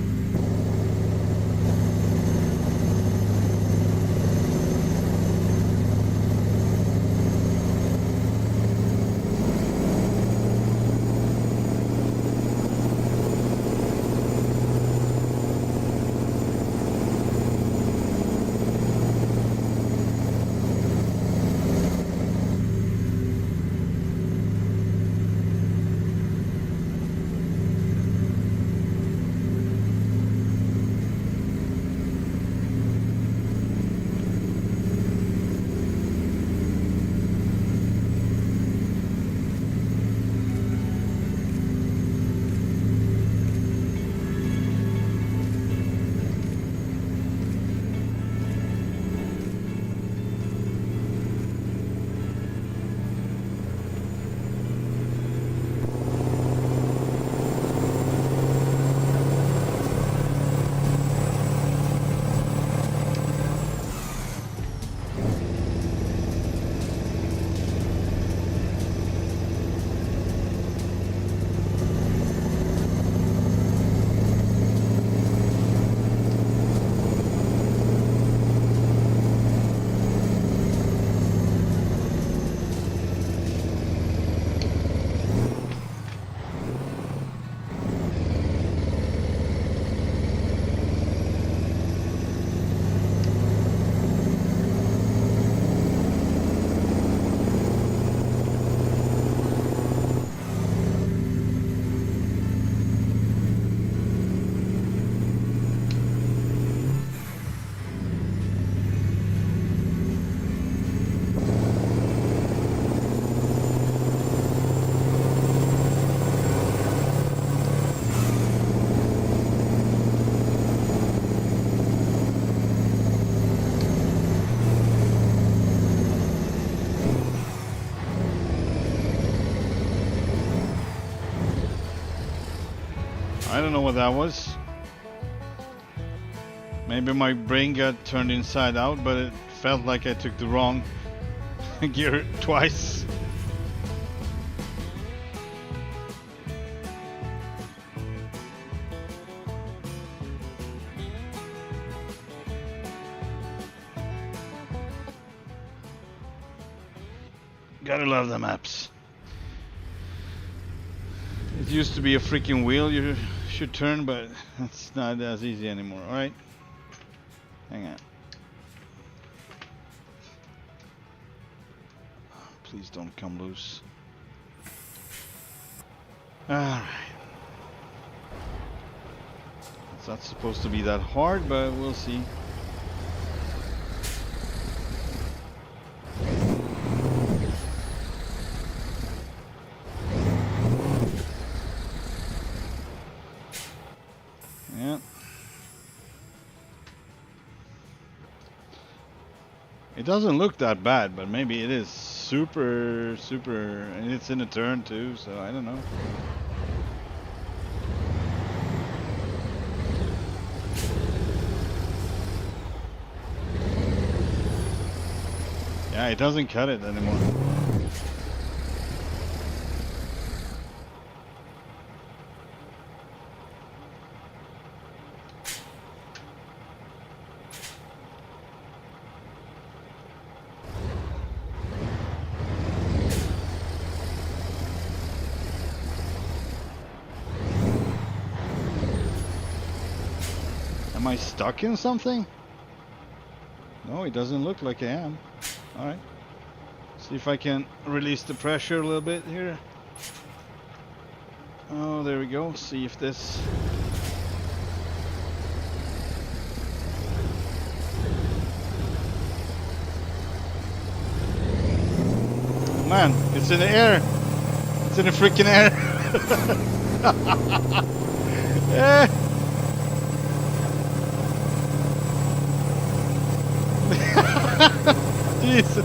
know what that was. Maybe my brain got turned inside out, but it felt like I took the wrong gear twice. Gotta love the maps. It used to be a freaking wheel you should turn, but it's not as easy anymore. Alright. Hang on. Please don't come loose. Alright. It's not supposed to be that hard, but we'll see. Yeah. It doesn't look that bad, but maybe it is super, and it's in a turn too, so I don't know. Yeah, it doesn't cut it anymore. Am I stuck in something? No, it doesn't look like I am. Alright. See if I can release the pressure a little bit here. Oh, there we go. See if this... Man, it's in the air. It's in the freaking air. Yeah. Jesus.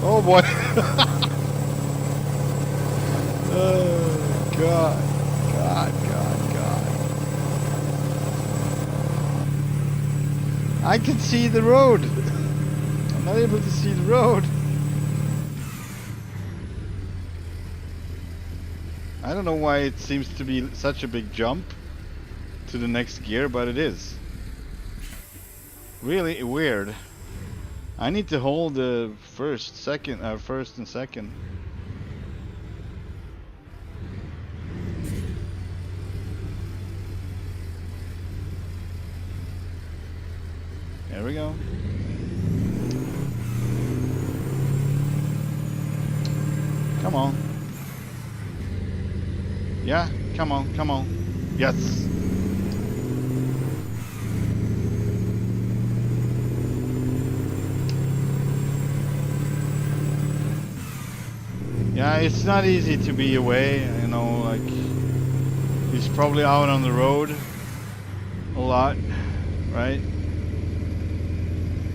Oh boy. Oh God. I can see the road. I'm not able to see the road. I don't know why it seems to be such a big jump to the next gear, but it is. Really weird. I need to hold the first and second. There we go. Come on. Yeah, come on. Yes. Yeah, it's not easy to be away, you know, like he's probably out on the road a lot, right?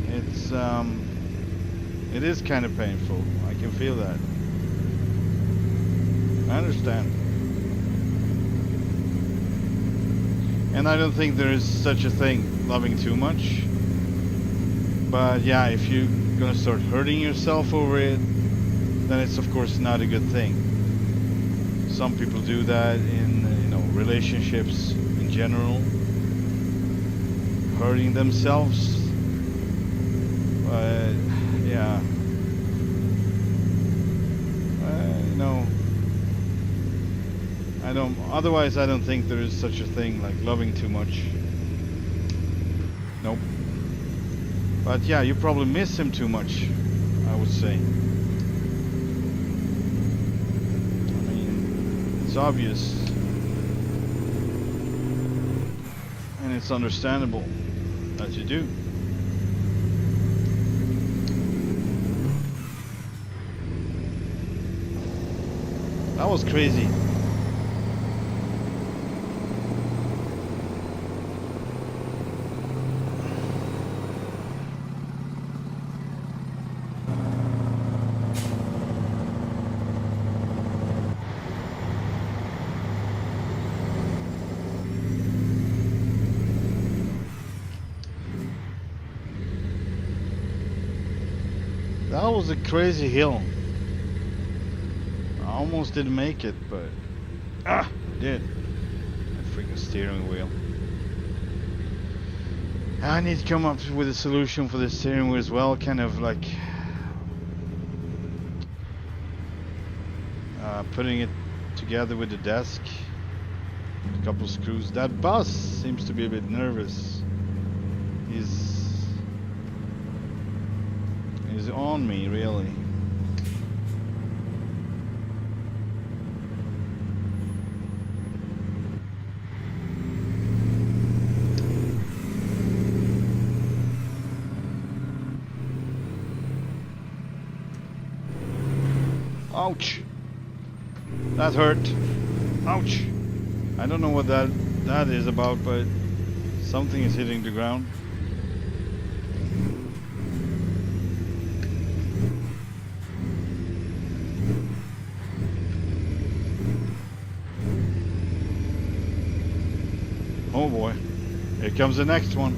It's it is kind of painful. I can feel that. I understand. And I don't think there is such a thing, loving too much. But yeah, if you're gonna start hurting yourself over it, then it's of course not a good thing. Some people do that in, you know, relationships in general, hurting themselves. But yeah, you know, otherwise I don't think there is such a thing like loving too much. Nope. But yeah, you probably miss him too much, I would say. It's obvious, and it's understandable that you do. That was crazy. That was a crazy hill. I almost didn't make it, but I did. That freaking steering wheel. I need to come up with a solution for the steering wheel as well, kind of like putting it together with the desk. A couple screws. That bus seems to be a bit nervous. He's on me, really. Ouch! That hurt. Ouch! I don't know what that is about, but something is hitting the ground. Oh boy, here comes the next one.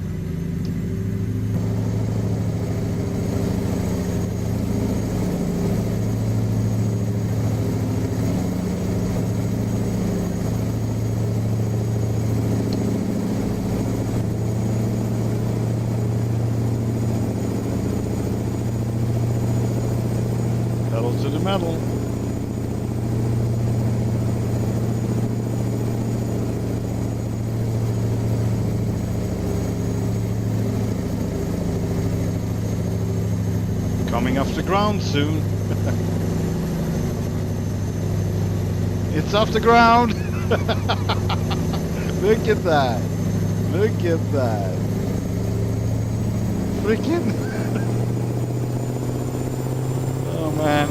Pedal to the metal. Coming off the ground soon. It's off the ground. Look at that. Look at that. Freaking. Oh man.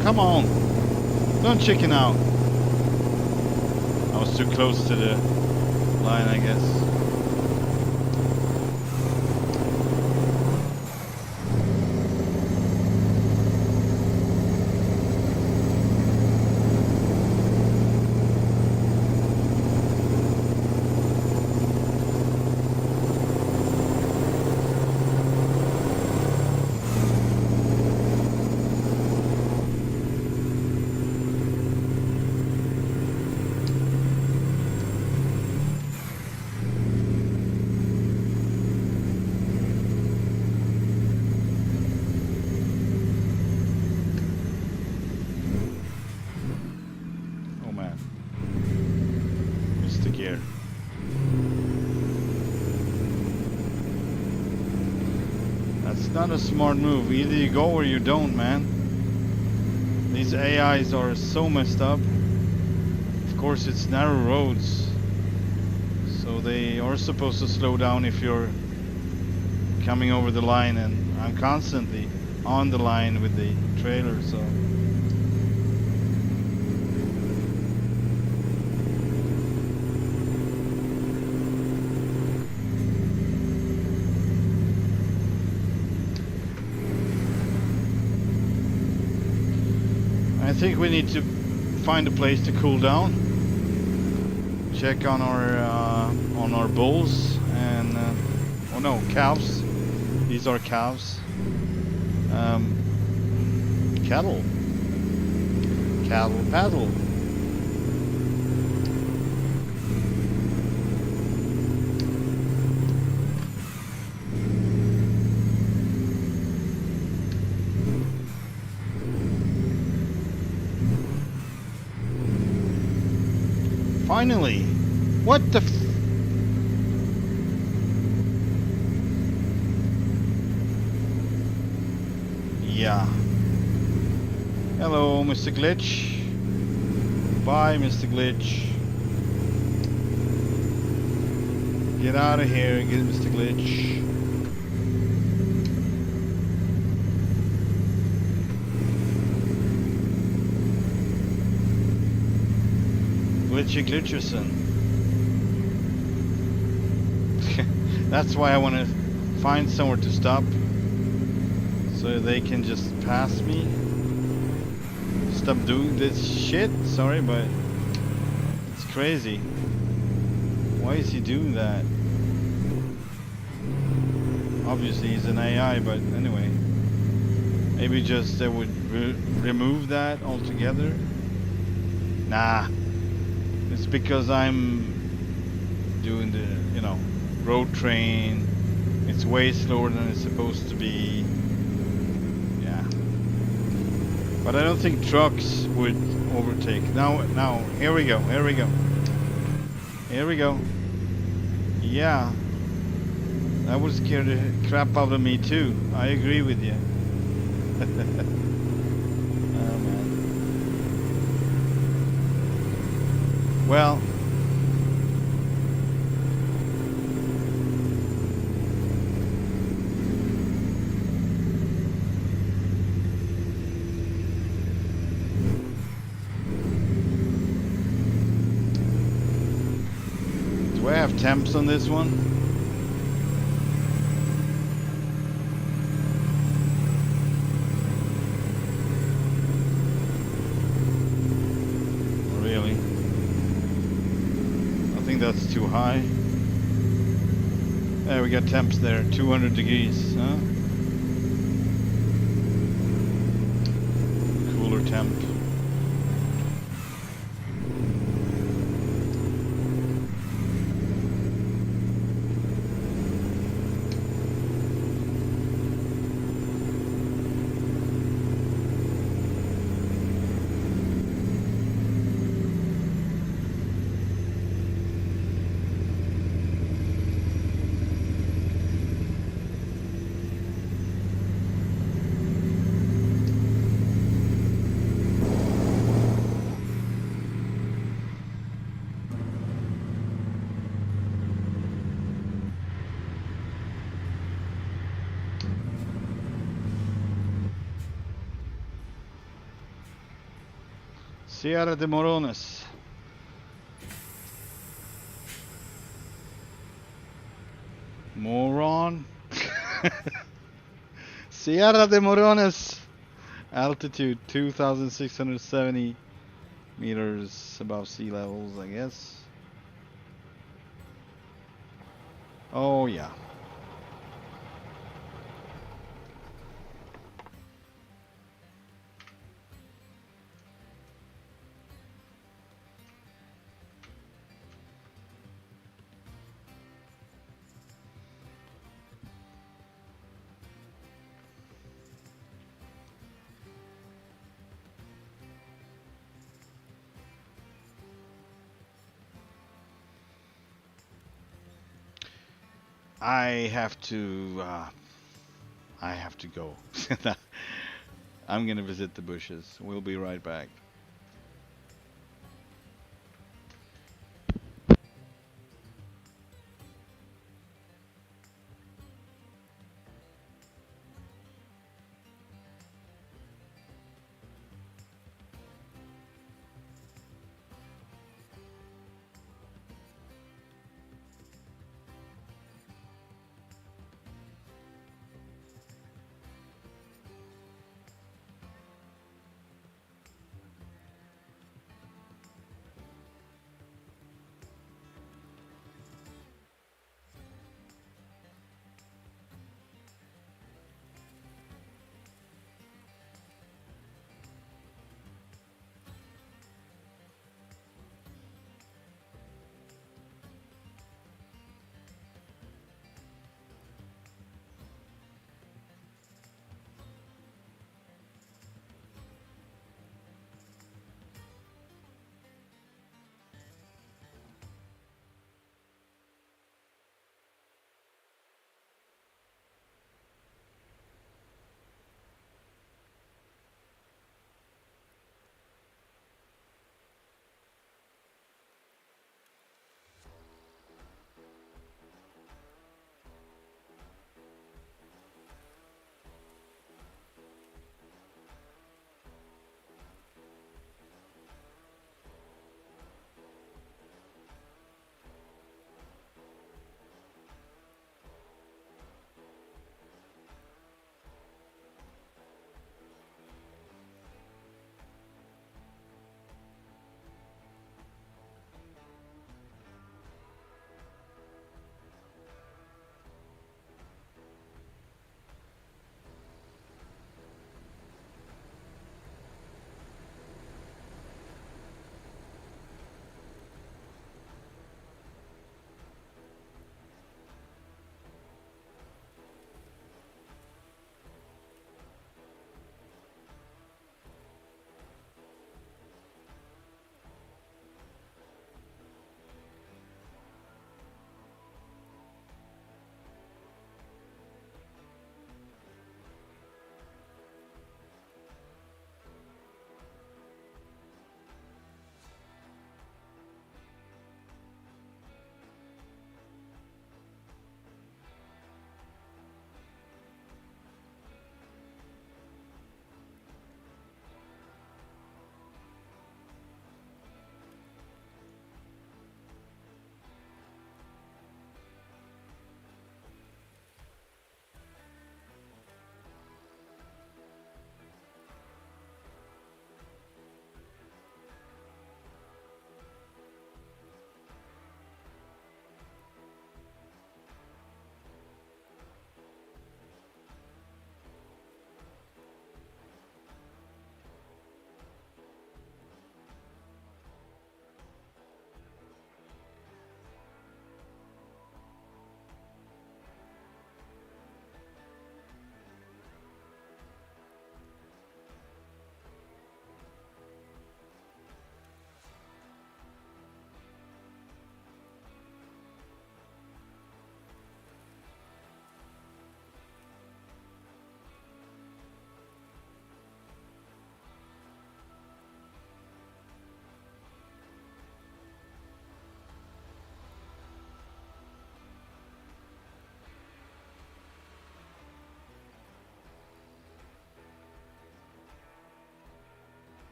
Come on, don't chicken out. I was too close to the line, I guess. Gear. That's not a smart move. Either you go or you don't, man. These AIs are so messed up. Of course, it's narrow roads, so they are supposed to slow down if you're coming over the line, and I'm constantly on the line with the trailer, so I think we need to find a place to cool down. Check on our bulls and oh no, calves. These are calves. Cattle. Cattle paddle. Finally! What the f... yeah. Hello, Mr. Glitch. Bye, Mr. Glitch. Get out of here, get Mr. Glitch. Glitchy Glitcherson. That's why I want to find somewhere to stop, so they can just pass me. Stop doing this shit. Sorry, but it's crazy. Why is he doing that? Obviously he's an AI, but anyway. Maybe just they would remove that altogether. Nah. It's because I'm doing the, you know, road train. It's way slower than it's supposed to be. Yeah. But I don't think trucks would overtake. Now, here we go. Here we go. Here we go. Yeah. That would scare the crap out of me too. I agree with you. Oh man. Well. Do I have temps on this one? Really? I think that's too high. There, we got temps there, 200 degrees, huh? Cooler temp. Sierra de Morones. Moron. Sierra de Morones. Altitude 2,670 meters above sea levels, I guess. Oh yeah. I have to go. I'm gonna visit the bushes. We'll be right back.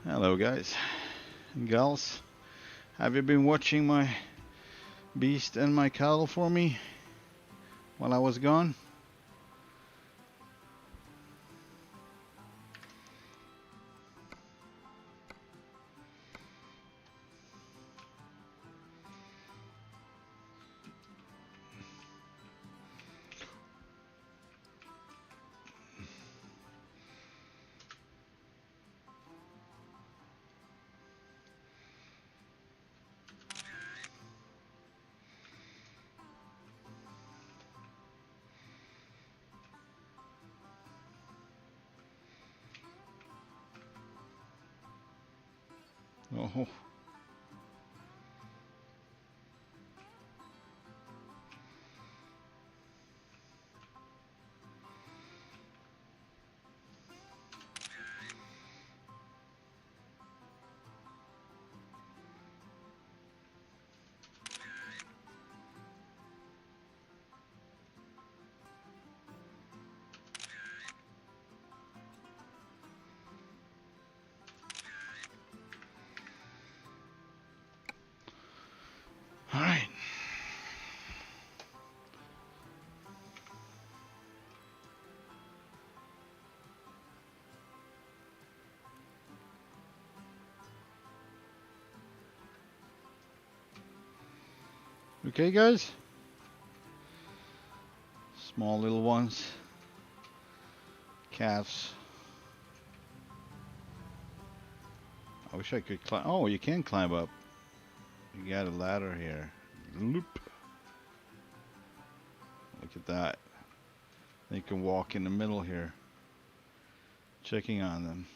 Hello guys and gals. Have you been watching my beast and my cattle for me while I was gone? Oh, all right. Okay, guys. Small little ones. Calves. I wish I could climb. Oh, you can climb up. You got a ladder here. Loop. Look at that. You can walk in the middle here. Checking on them.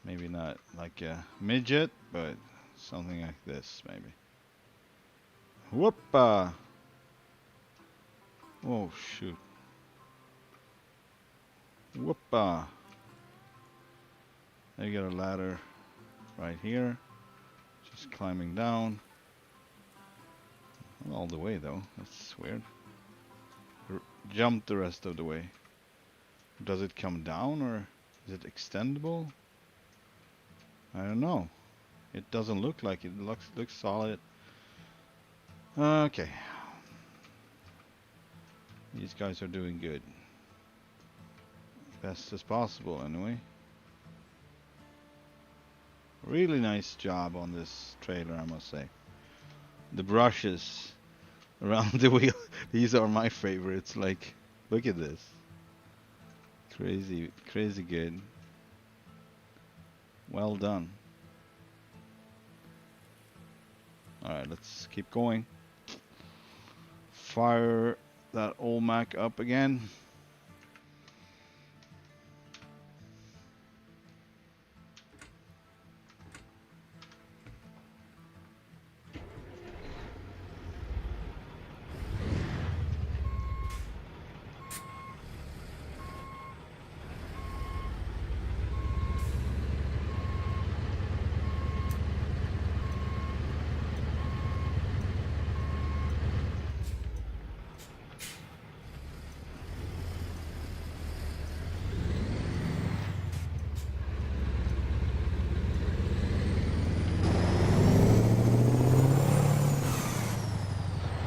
Maybe not like a midget, but something like this, maybe. Whoopa! Oh, shoot. Whoopa! Now you got a ladder right here. Just climbing down. Not all the way, though. That's weird. Jump the rest of the way. Does it come down, or is it extendable? I don't know. It doesn't look like it. It looks solid. Okay. These guys are doing good. Best as possible, anyway. Really nice job on this trailer, I must say. The brushes around the wheel, these are my favorites. Like, look at this. Crazy, crazy good. Well done. Alright, let's keep going. Fire that old Mac up again.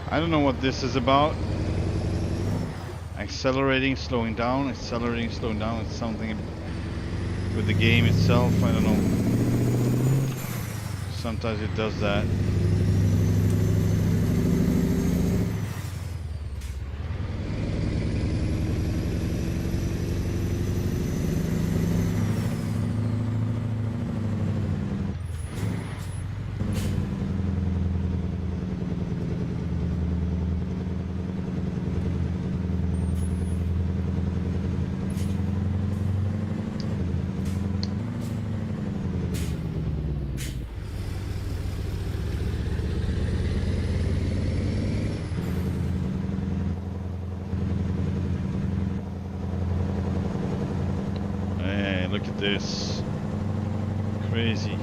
I don't know what this is about. Accelerating, slowing down, accelerating, slowing down. It's something with the game itself. I don't know. Sometimes it does that. Look at this. Crazy.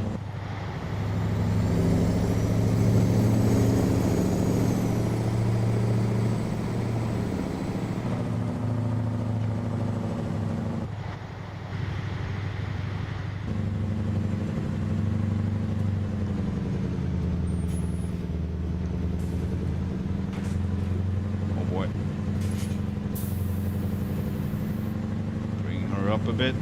up a bit.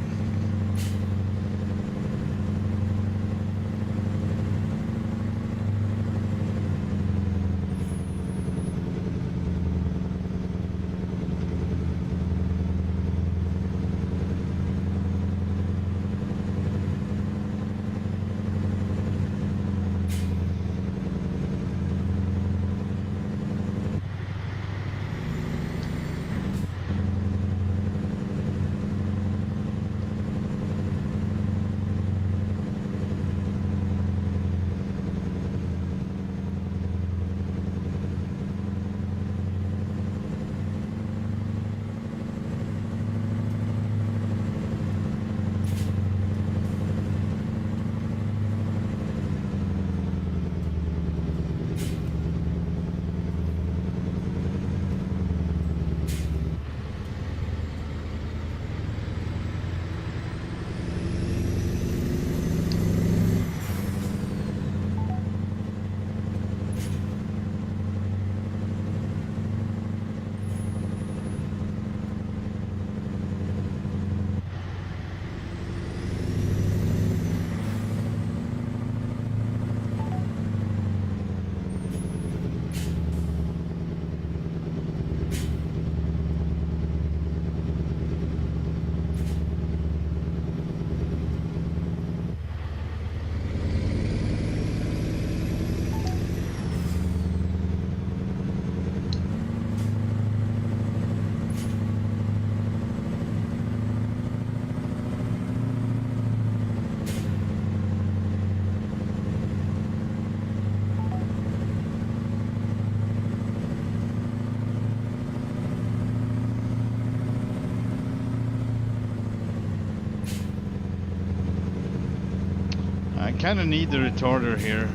I kind of need the retarder here,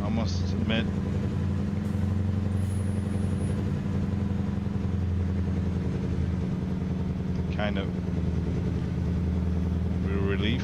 I must admit. Kind of a relief.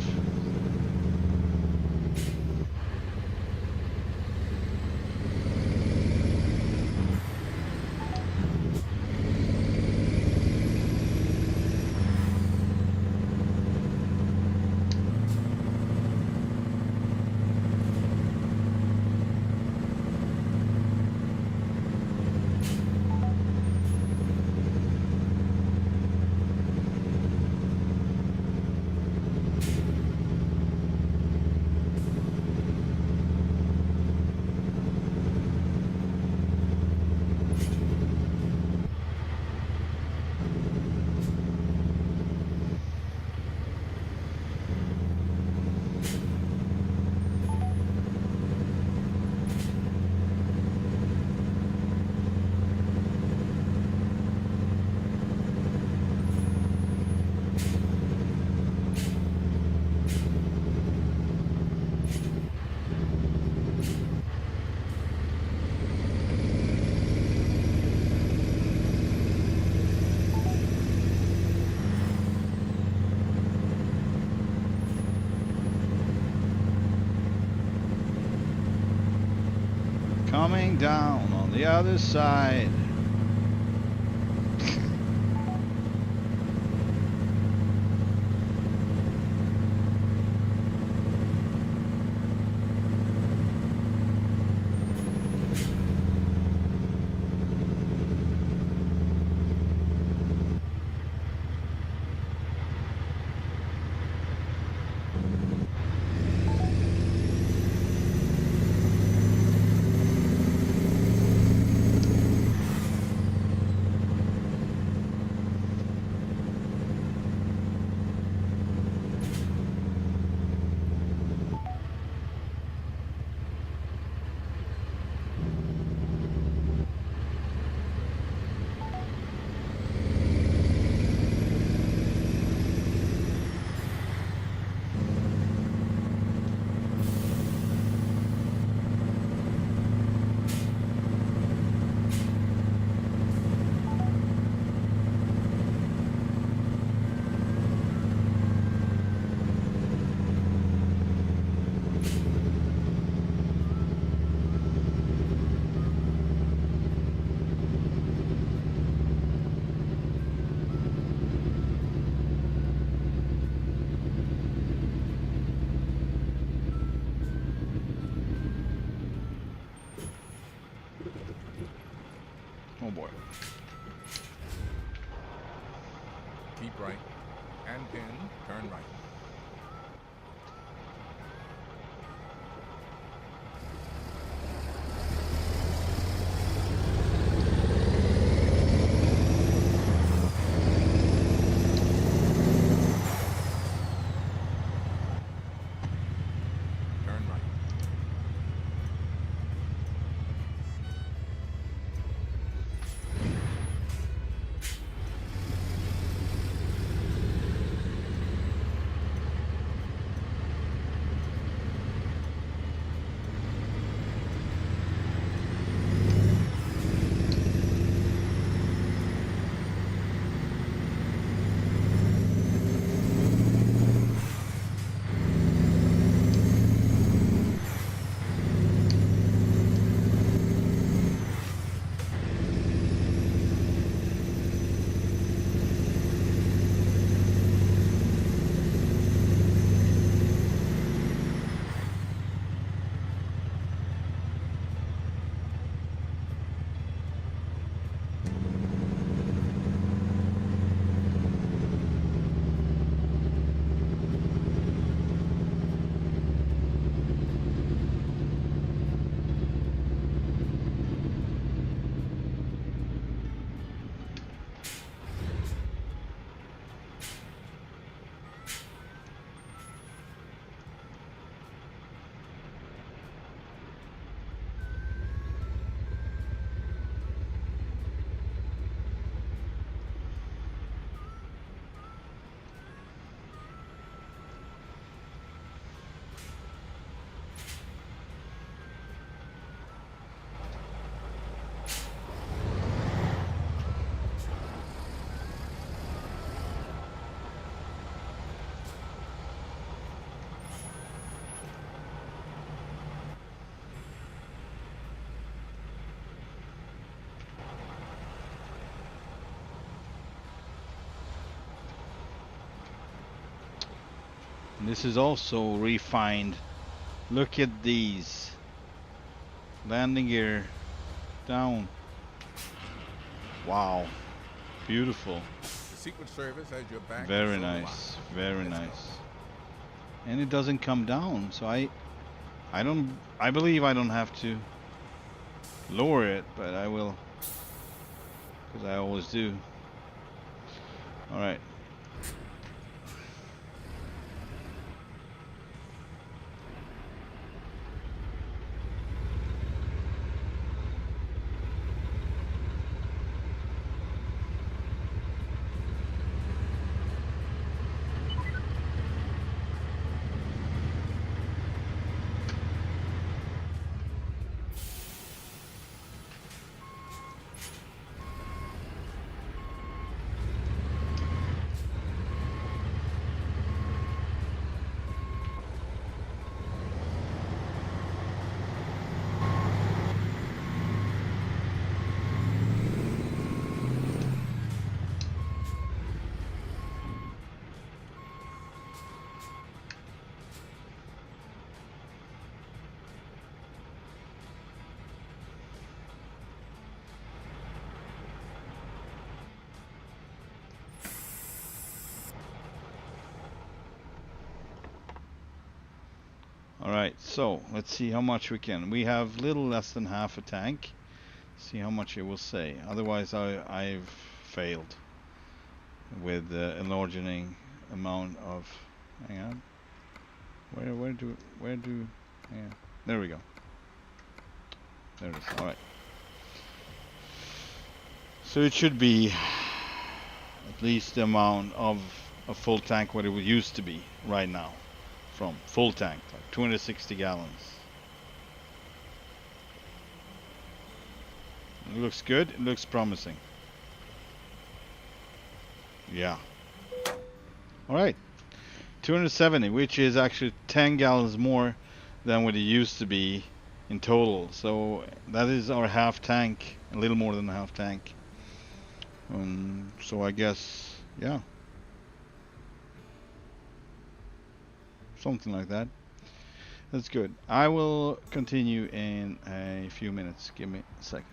Coming down on the other side. keep right, and then turn right. Turn right. This is also refined. Look at these. Landing gear down. Wow. Beautiful. The Secret Service has your back. Very nice. Very nice. And it doesn't come down, so I believe I don't have to lower it, but I will, because I always do. All right. Alright, so let's see how much we can. We have little less than half a tank. See how much it will say. Otherwise I've failed with enlarging amount of, hang on. Where do yeah, there we go. There it is. Alright. So it should be at least the amount of a full tank what it used to be right now. From full tank, like 260 gallons. It looks good, it looks promising. Yeah. Alright. 270, which is actually 10 gallons more than what it used to be in total. So that is our half tank, a little more than a half tank. So I guess, yeah. Something like that. That's good. I will continue in a few minutes. Give me a second.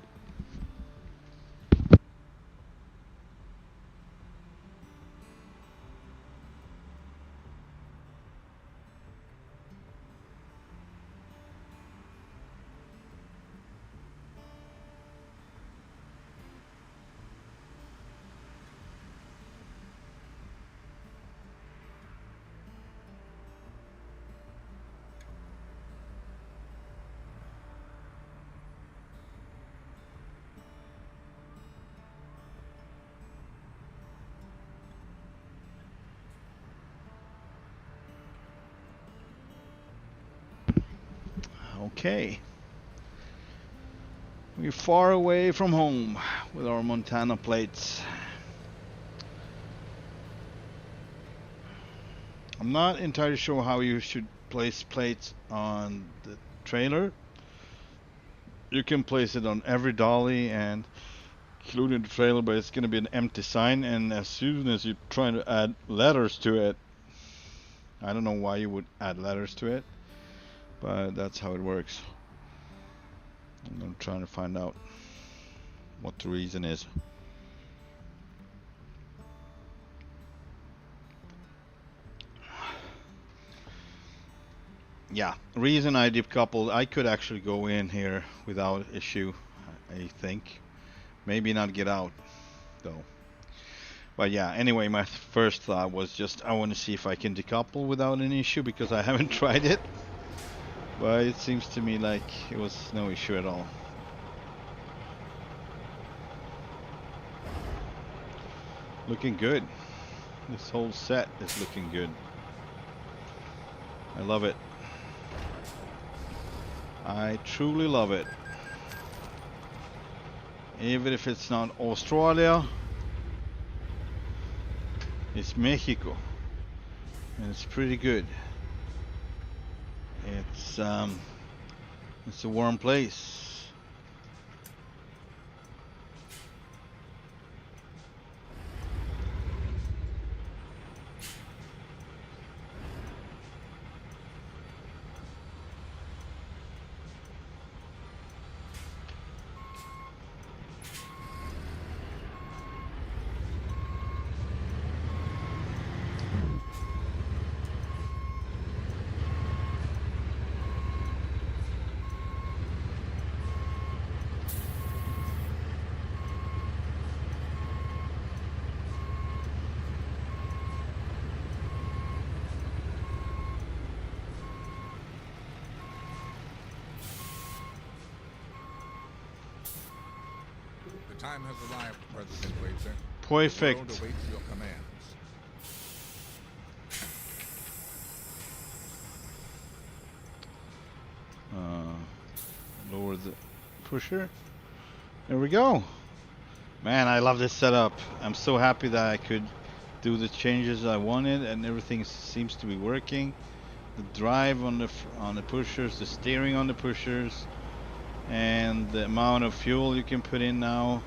Okay. We're far away from home with our Montana plates. I'm not entirely sure how you should place plates on the trailer. You can place it on every dolly and including the trailer, but it's going to be an empty sign, and as soon as you're trying to add letters to it, I don't know why you would add letters to it, but that's how it works. I'm trying to find out what the reason is. Yeah, reason I dip coupled, I could actually go in here without issue, I think. Maybe not get out, though. But yeah, anyway, my first thought was just I want to see if I can decouple without an issue because I haven't tried it. But it seems to me like it was no issue at all. Looking good. This whole set is looking good. I love it. I truly love it. Even if it's not Australia, it's Mexico. And it's pretty good. It's a warm place. The time has arrived, President Wazer. Perfect. The world awaits your commands. Lower the pusher. There we go. Man, I love this setup. I'm so happy that I could do the changes I wanted, and everything seems to be working. The drive on the pushers, the steering on the pushers, and the amount of fuel you can put in now,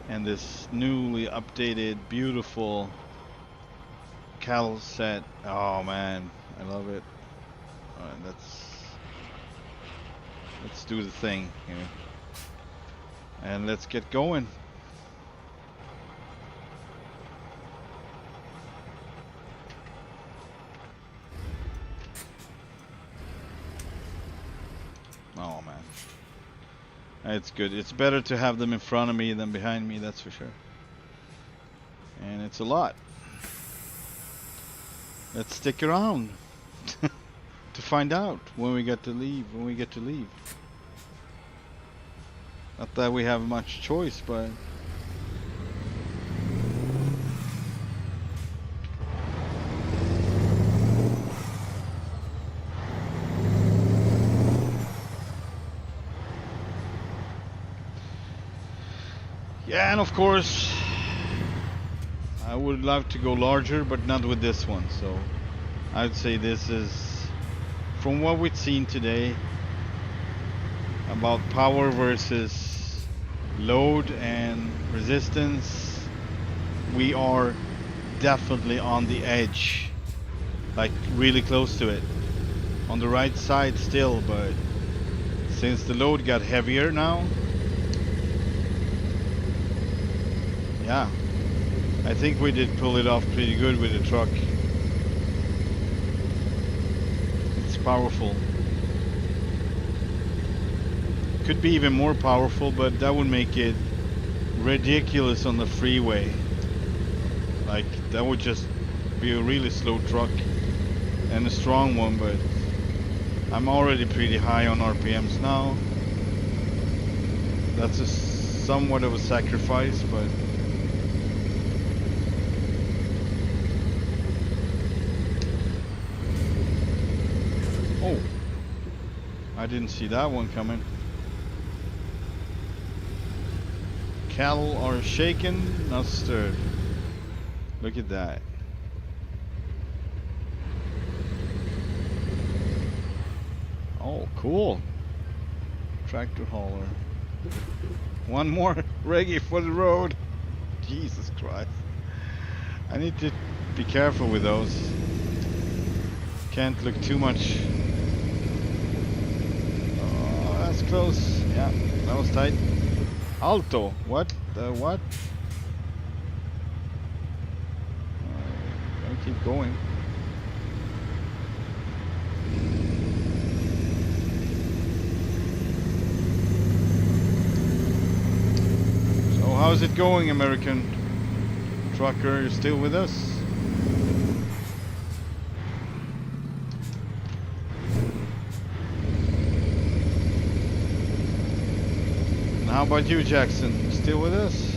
and this newly updated, beautiful cattle set. Oh man, I love it. Alright, let's do the thing here. And let's get going. Oh man. It's good. It's better to have them in front of me than behind me, that's for sure. And it's a lot. Let's stick around to find out when we get to leave. Not that we have much choice, but yeah, and of course I would love to go larger, but not with this one. So I'd say this is, from what we've seen today about power versus load and resistance, we are definitely on the edge, like really close to it, on the right side still, but since the load got heavier now, yeah, I think we did pull it off pretty good with the truck. It's powerful. Could be even more powerful, but that would make it ridiculous on the freeway. Like, that would just be a really slow truck and a strong one, but I'm already pretty high on RPMs now. That's a somewhat of a sacrifice, but oh, I didn't see that one coming. Cattle are shaken, not stirred. Look at that. Oh, cool. Tractor hauler. One more reggae for the road. Jesus Christ. I need to be careful with those. Can't look too much. Oh, that's close. Yeah, that was tight. Alto. What? The what? I'll keep going. So how's it going, American trucker? You still with us? How about you, Jackson? Still with us?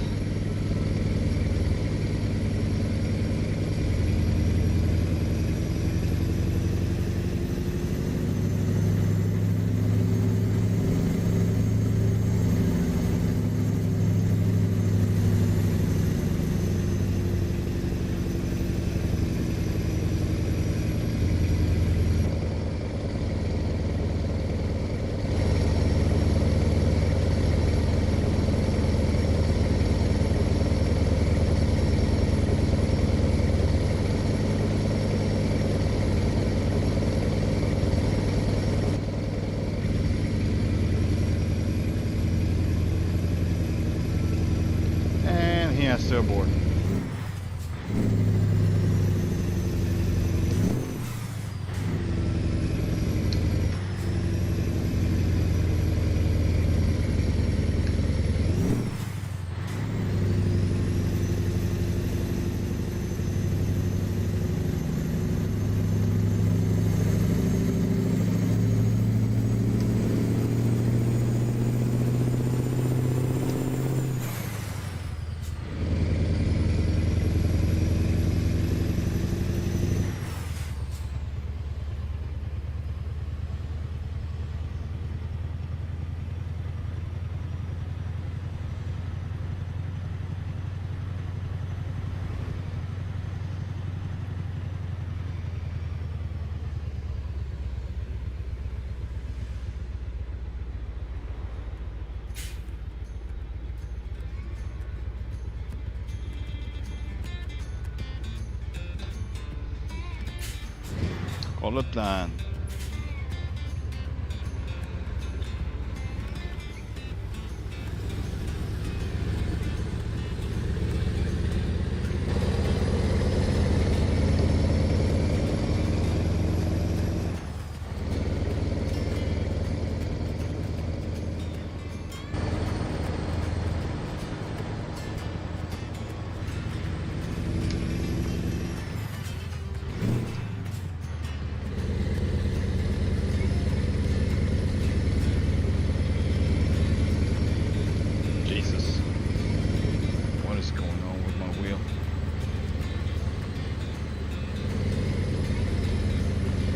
Yes, to aboard. Kolla plan.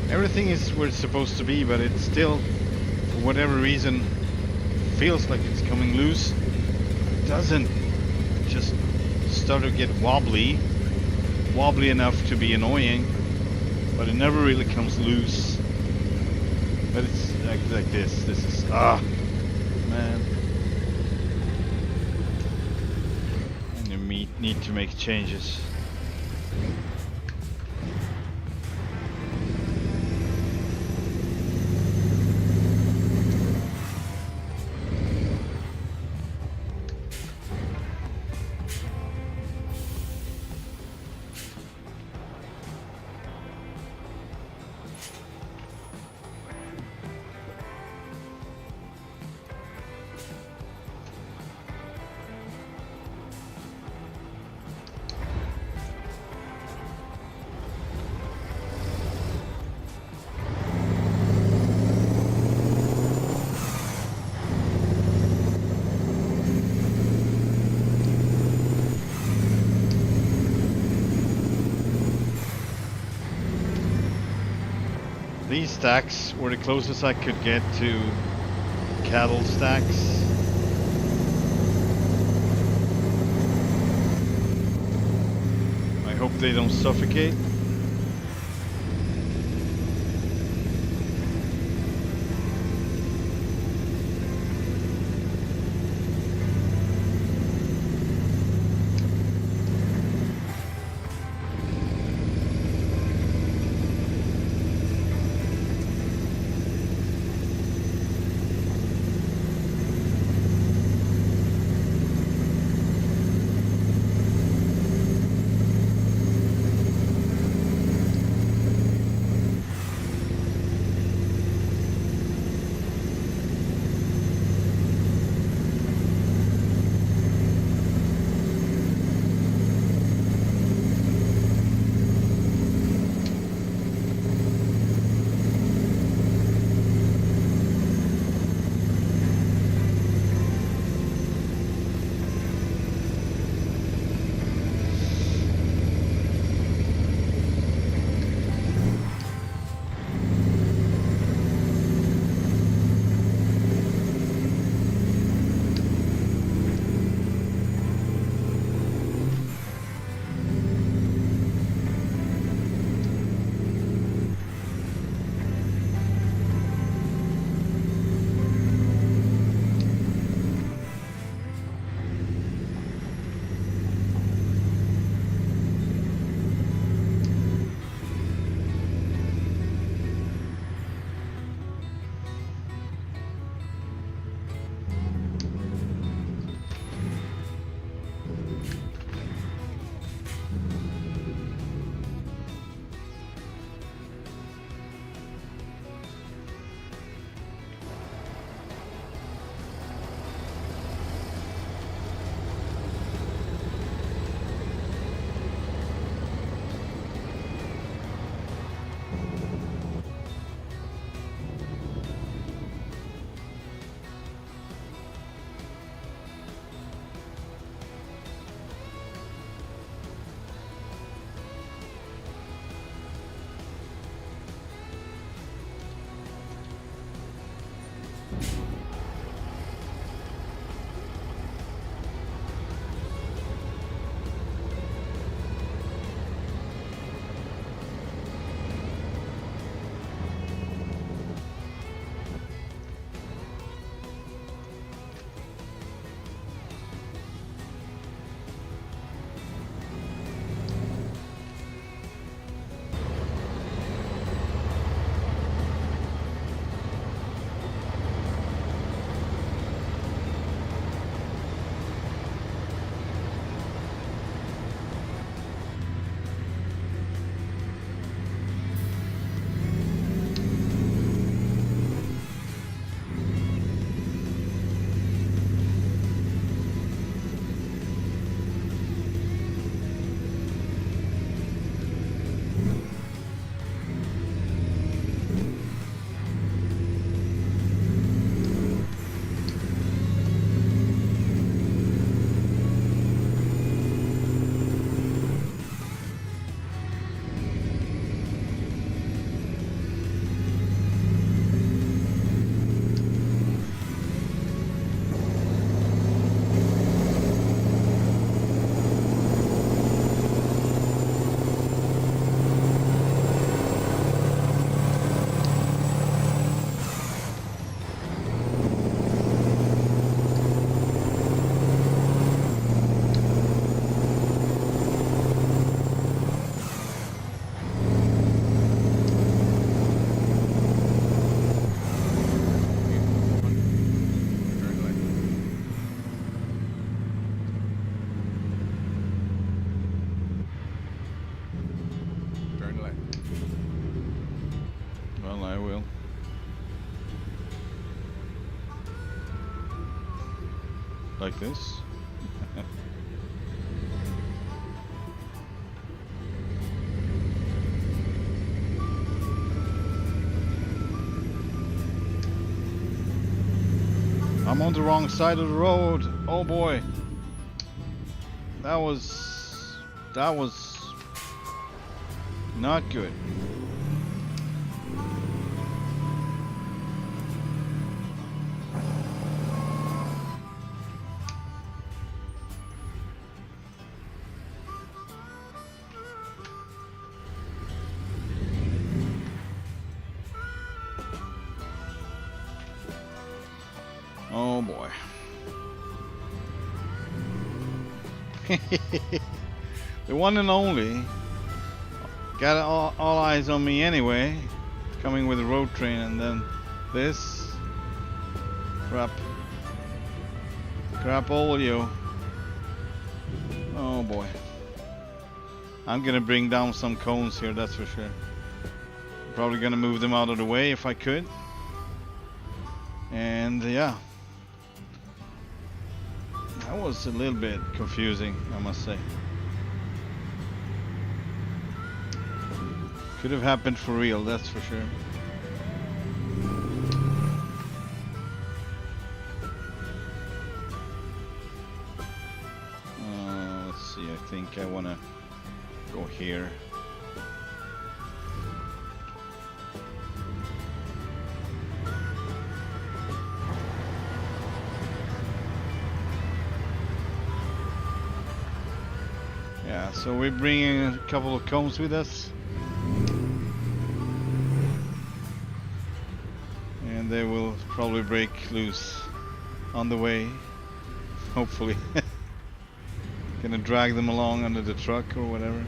Everything is where it's supposed to be, but it still, for whatever reason, feels like it's coming loose. It doesn't. It just start to get wobbly enough to be annoying, but it never really comes loose. But it's like this. This is man. And you need to make changes. these stacks were the closest I could get to cattle stacks. I hope they don't suffocate. Like this. I'm on the wrong side of the road. Oh boy. That was not good. boy. The one and only. Got all eyes on me anyway. Coming with a road train, and then this. Crap all you. Oh boy. I'm gonna bring down some cones here, that's for sure. Probably gonna move them out of the way if I could. And yeah. That was a little bit confusing, I must say. Could have happened for real, that's for sure. Let's see, I think I want to go here. Yeah, so we're bringing a couple of cones with us. And they will probably break loose on the way, hopefully. Gonna drag them along under the truck or whatever.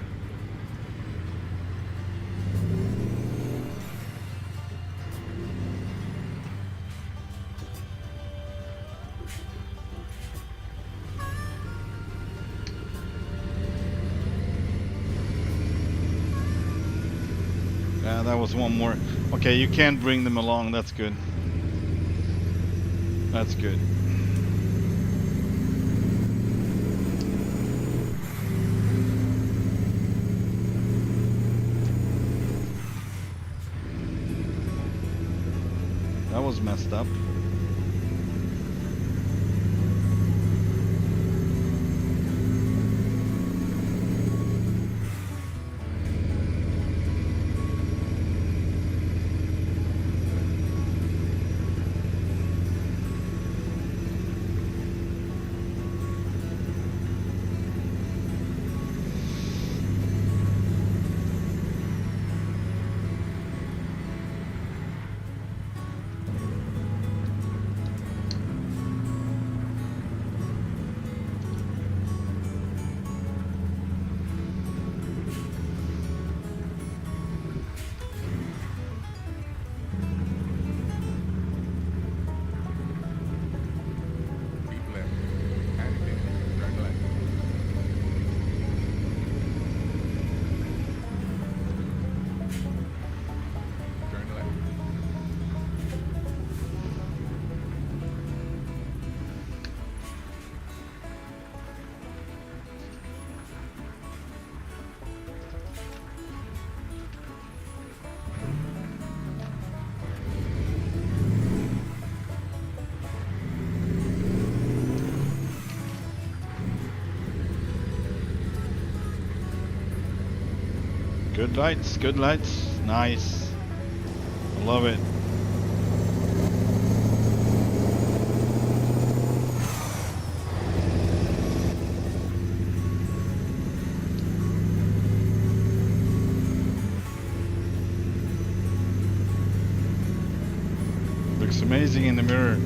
Yeah, that was one more. Okay, you can't bring them along, that's good. That's good. That was messed up. Good lights, good lights. Nice. I love it. Looks amazing in the mirror.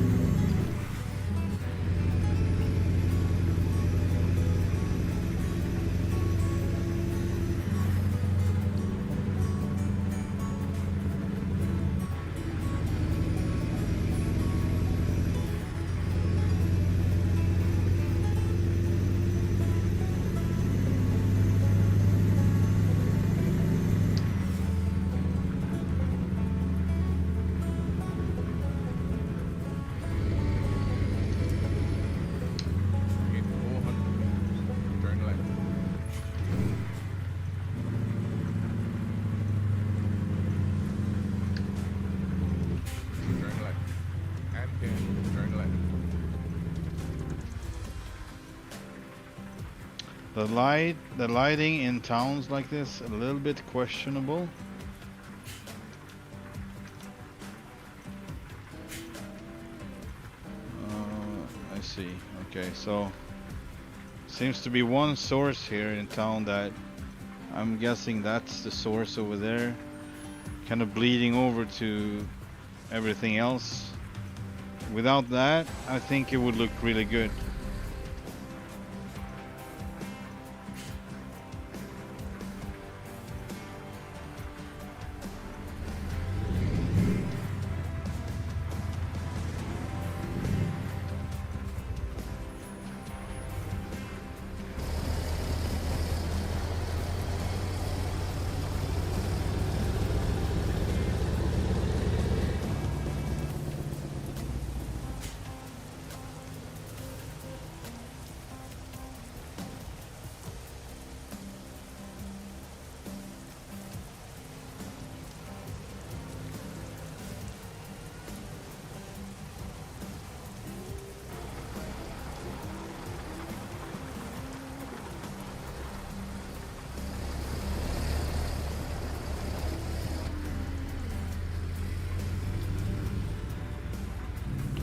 The lighting in towns like this a little bit questionable. I see. Okay, so seems to be one source here in town that I'm guessing that's the source over there, kind of bleeding over to everything else. Without that, I think it would look really good.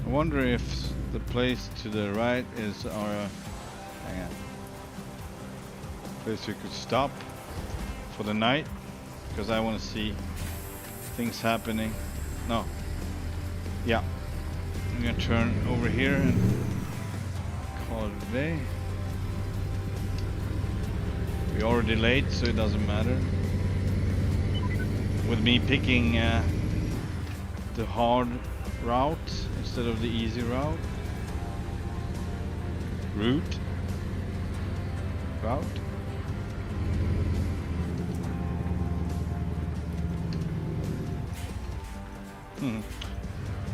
I wonder if the place to the right is our hang on, place we could stop for the night, because I want to see things happening. No. Yeah. I'm gonna turn over here and call it a day. We're already late, so it doesn't matter. With me picking the hard route instead of the easy route. Route.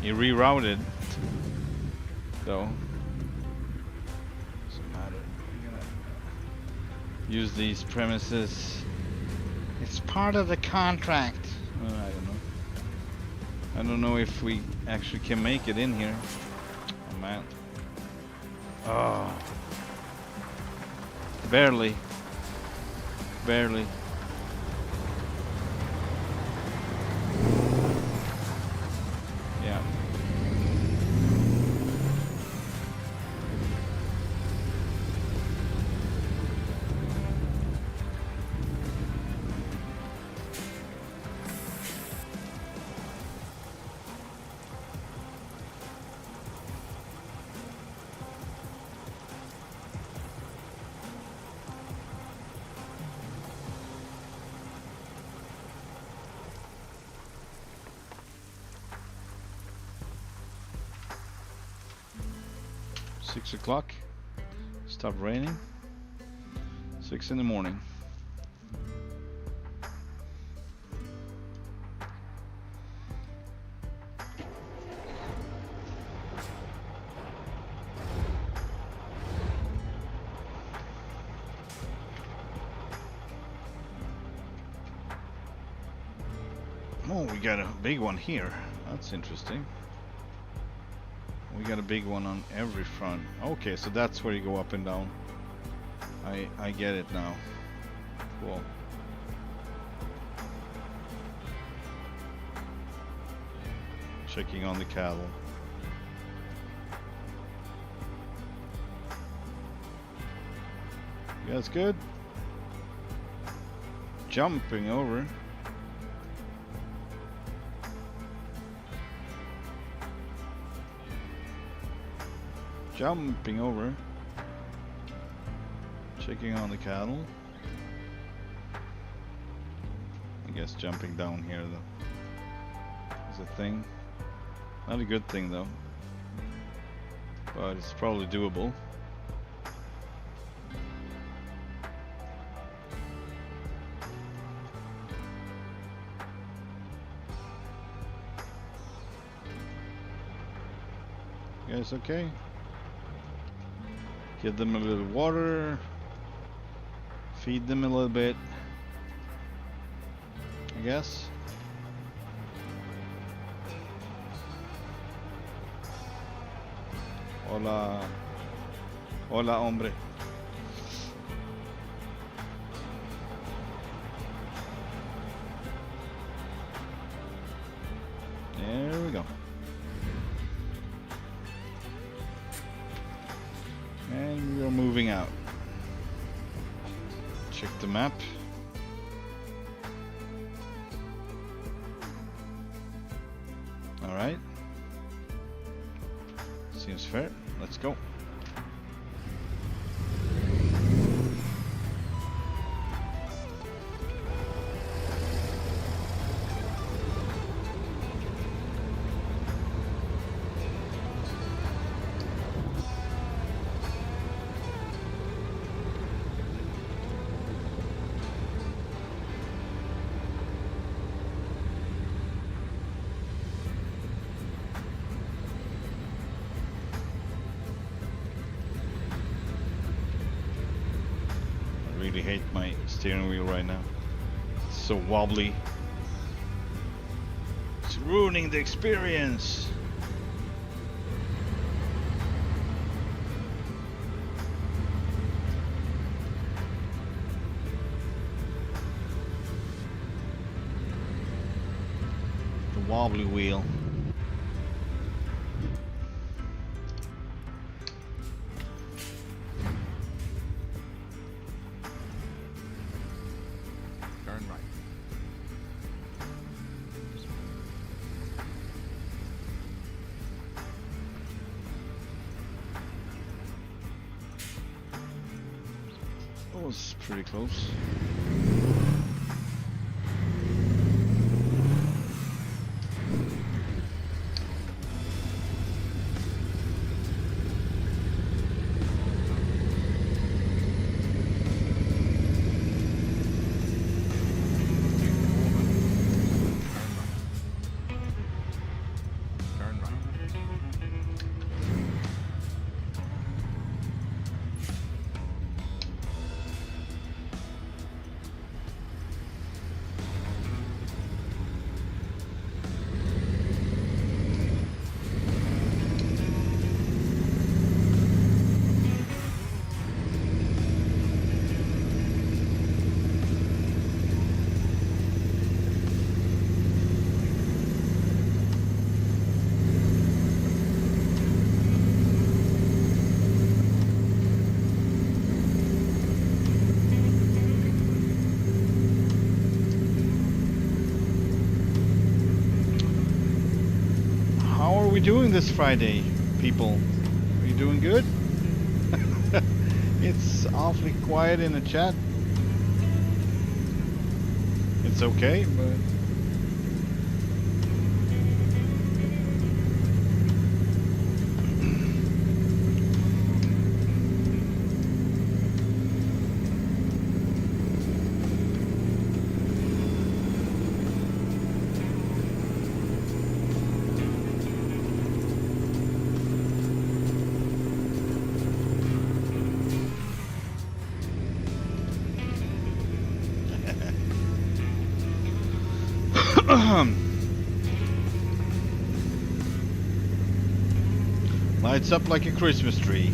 He rerouted, though. Doesn't matter. We're gonna use these premises. It's part of the contract. I don't know. I don't know if we actually can make it in here. Oh man. Oh. Barely. Barely. Yeah. Six o'clock. Stopped raining. 6 in the morning. Oh, we got a big one here. That's interesting. We got a big one on every front. Okay, so that's where you go up and down. I get it now. Cool. Checking on the cattle. Yeah, that's good. Jumping over. Jumping over. Checking on the cattle. I guess jumping down here though is a thing. Not a good thing though, but it's probably doable. You guys okay? Give them a little water, feed them a little bit, I guess. Hola, hola, hombre. There we go. And we are moving out. Check the map. All right. fair. Let's go. I really hate my steering wheel right now. It's so wobbly. It's ruining the experience. The wobbly wheel. Turn right. That was pretty close. Turn right. How are we doing this Friday, people? Are you doing good? It's awfully quiet in the chat. It's okay, but lights up like a Christmas tree.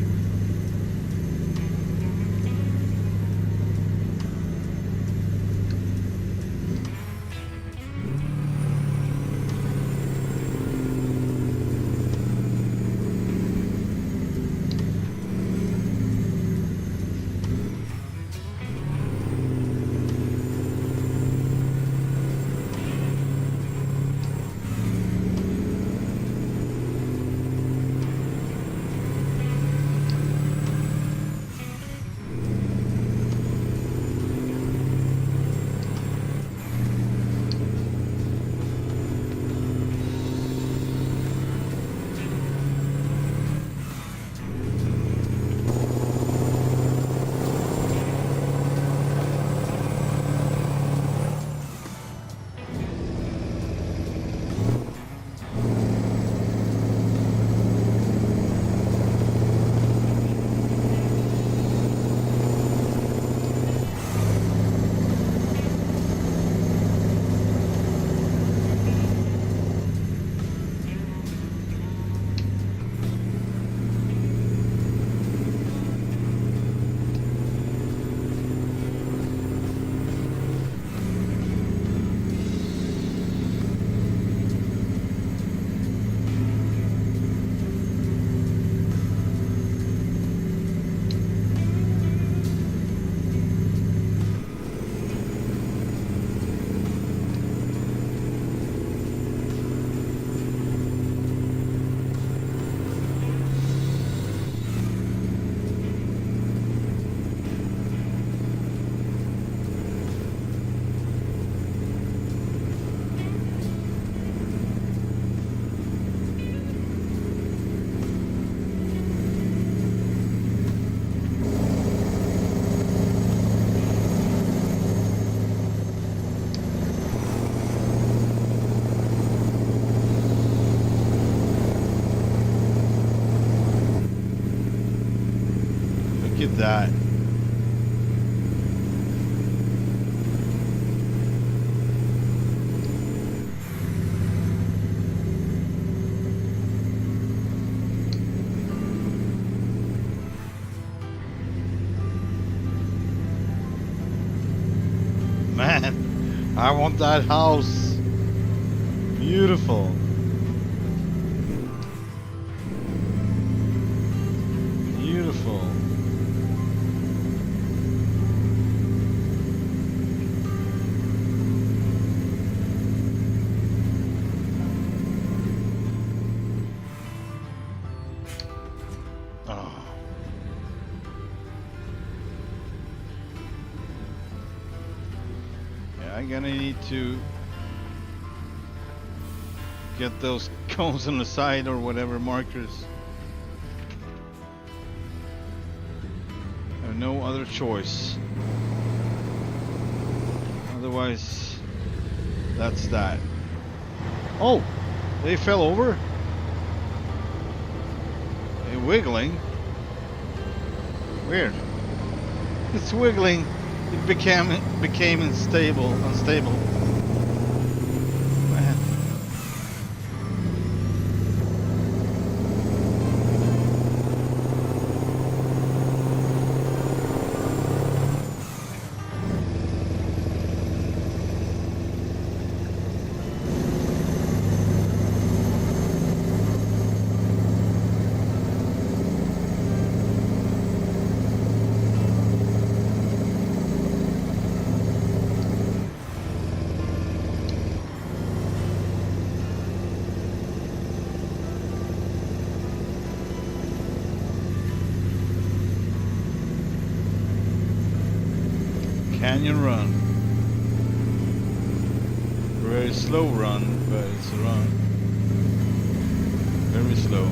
at that. Man, I want that house. Beautiful. Beautiful. Oh. Yeah, I'm gonna need to get those cones on the side or whatever markers. I have no other choice. Otherwise, that's that. Oh, they fell over? They're wiggling. Weird. It's wiggling. It became unstable. Man. Canyon run. Very slow run, but it's a run. Very slow.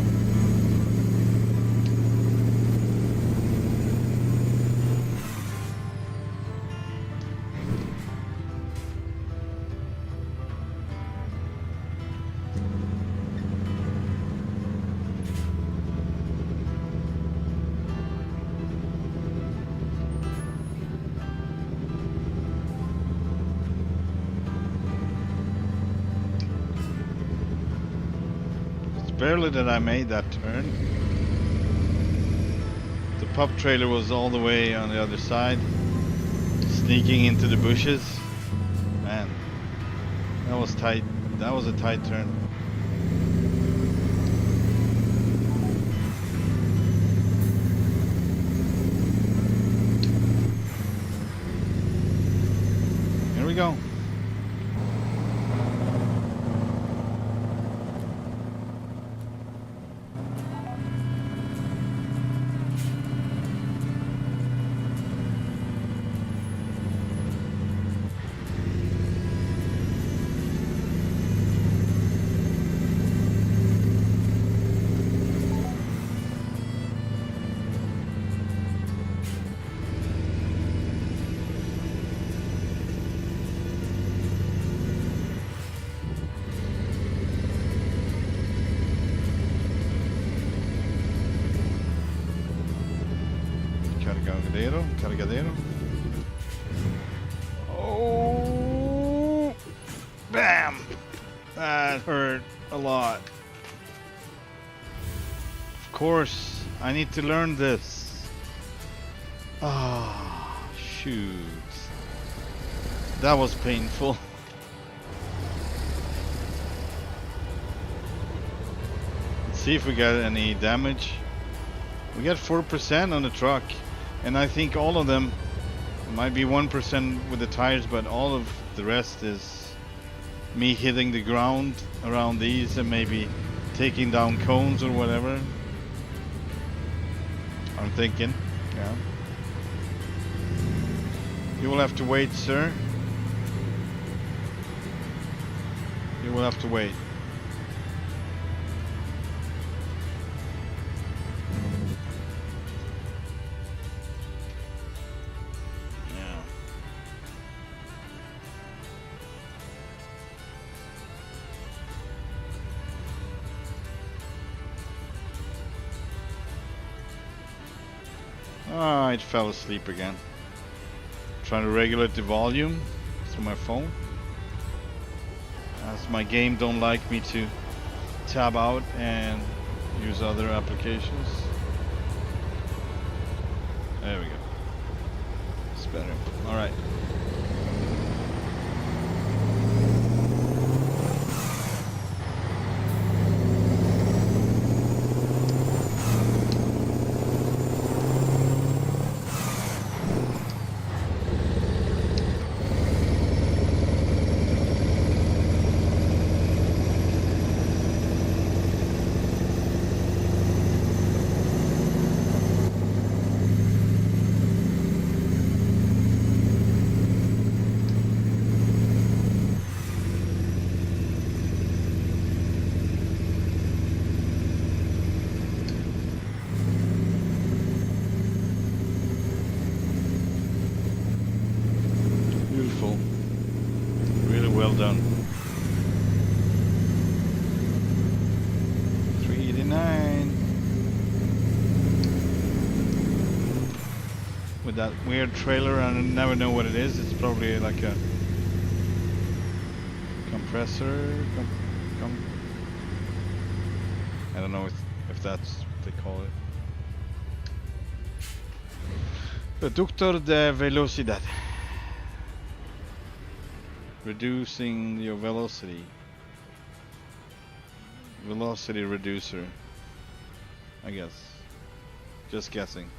Barely that I made that turn. The pup trailer was all the way on the other side, sneaking into the bushes. Man, that was tight. That was a tight turn. Here we go. Cargadero. Oh, bam! That hurt a lot. Of course, I need to learn this. Ah, shoot. That was painful. Let's see if we got any damage. We got 4% on the truck. And I think all of them might be 1% with the tires, but all of the rest is me hitting the ground around these and maybe taking down cones or whatever. I'm thinking, yeah. You will have to wait, sir. You will have to wait. Ah, it fell asleep again. Trying to regulate the volume through my phone. As my game don't like me to tab out and use other applications. There we go. It's better. Alright. Beautiful. Really well done. 389. With that weird trailer, and I never know what it is. It's probably like a compressor. I don't know if that's what they call it. Reductor de velocidad. Reducing your velocity. Velocity reducer. I guess. Just guessing.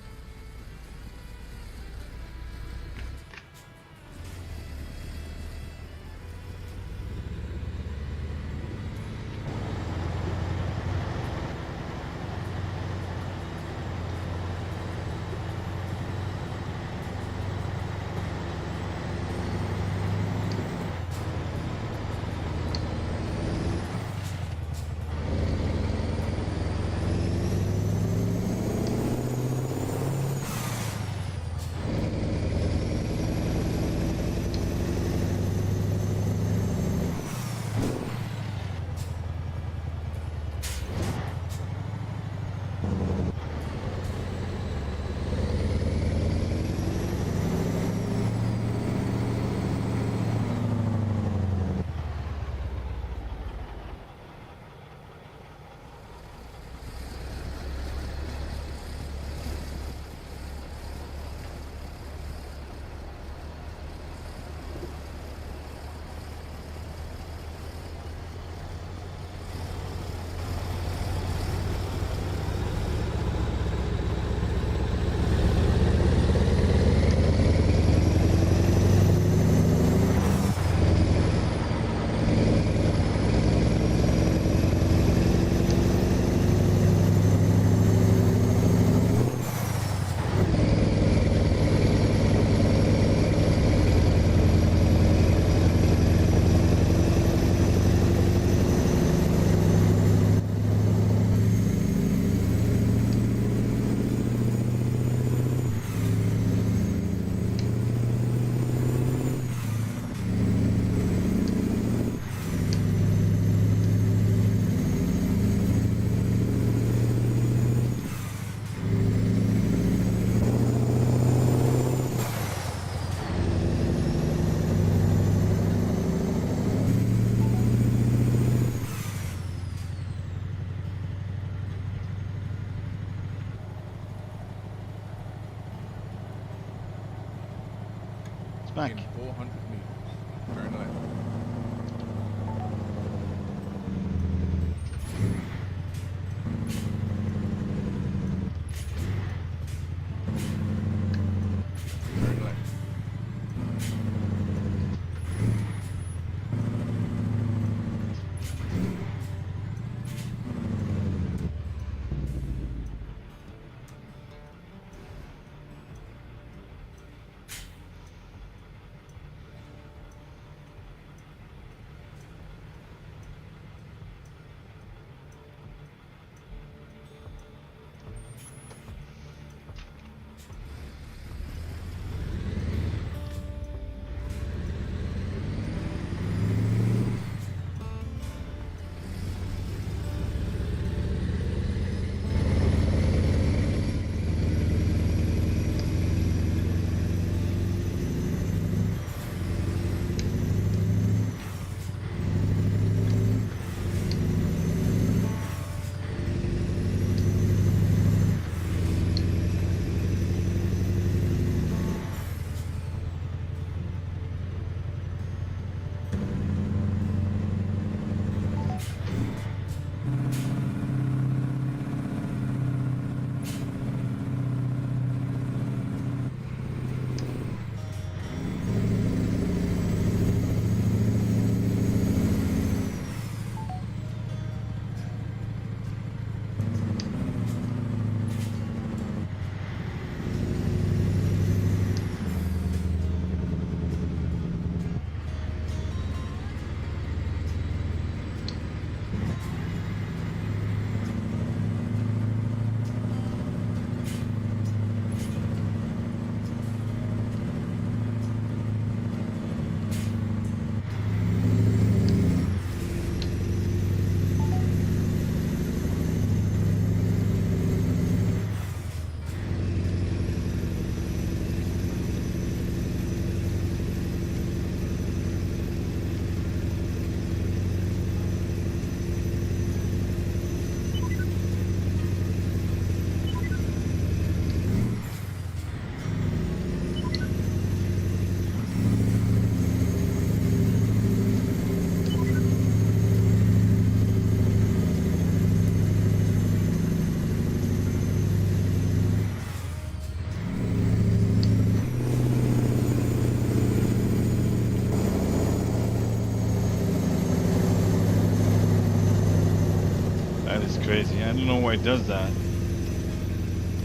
Back. In 400 meters. Turn left. Turn left. crazy. I don't know why it does that.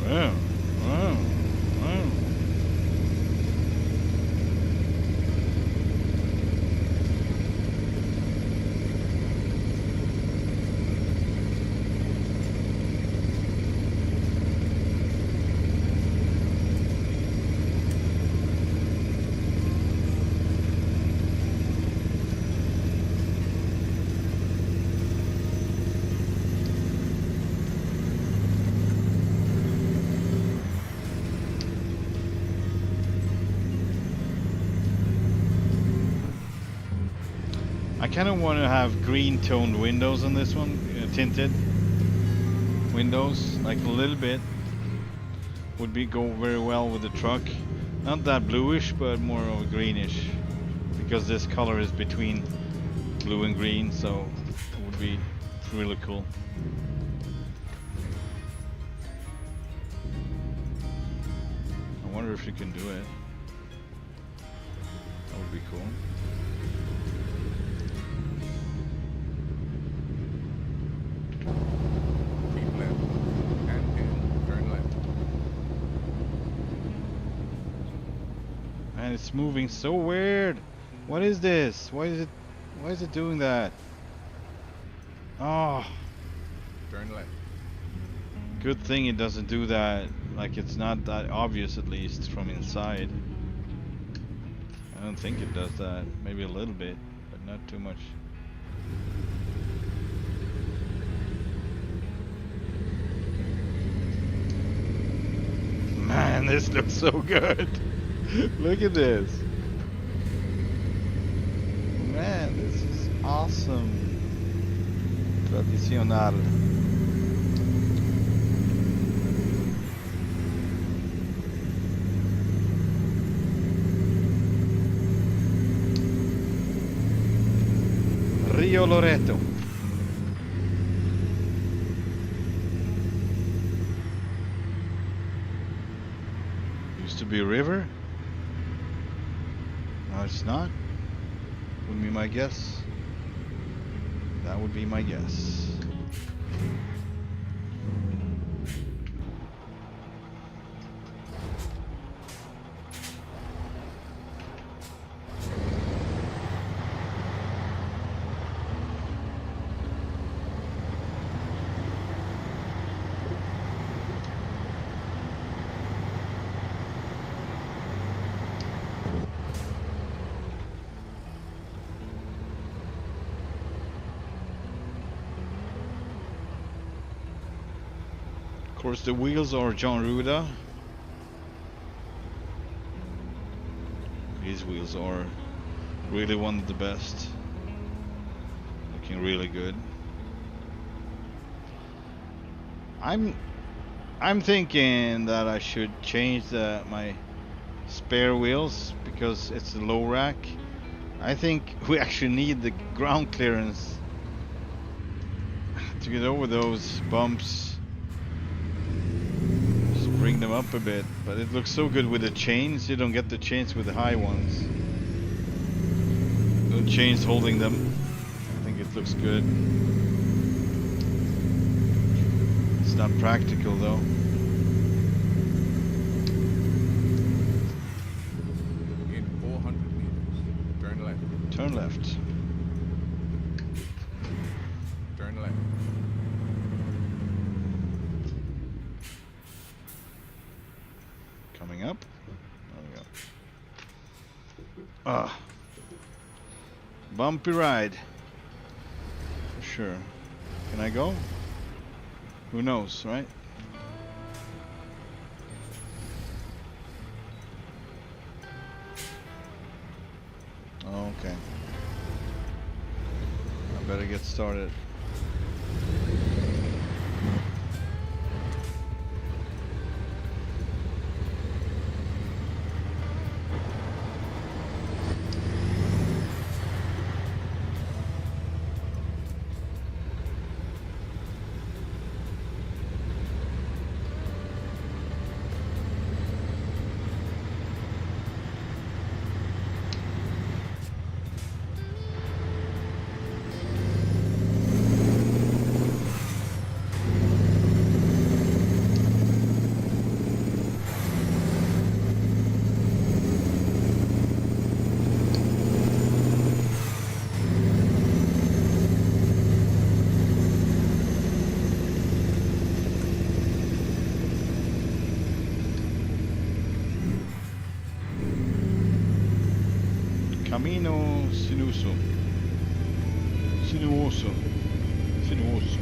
Wow. Wow. Wow. I kind of want to have green toned windows on this one, tinted windows, like a little bit. Would be go very well with the truck. Not that bluish, but more of a greenish, because this color is between blue and green, so it would be really cool. I wonder if you can do it. That would be cool. And it's moving so weird. What is this? Why is it doing that? Oh. Turn left. Good thing it doesn't do that. Like, it's not that obvious, at least from inside. I don't think it does that. Maybe a little bit, but not too much. Man, this looks so good. Look at this. Man, this is awesome. Tradicional. Rio Loreto. Used to be a river. No, it's not. Would be my guess. That would be my guess. Of course, the wheels are John Ruda. These wheels are really one of the best. Looking really good. I'm thinking that I should change my spare wheels because it's a low rack. I think we actually need the ground clearance to get over those bumps. Bring them up a bit, but it looks so good with the chains. You don't get the chains with the high ones. No chains holding them. I think it looks good. It's not practical though. In 400 meters, turn left. Turn left. Turn left. Coming up. There we go. Ah. Bumpy ride. For sure. Can I go? Who knows, right? Oh, okay. I better get started. Camino sinuoso. Sinuoso. Sinuoso.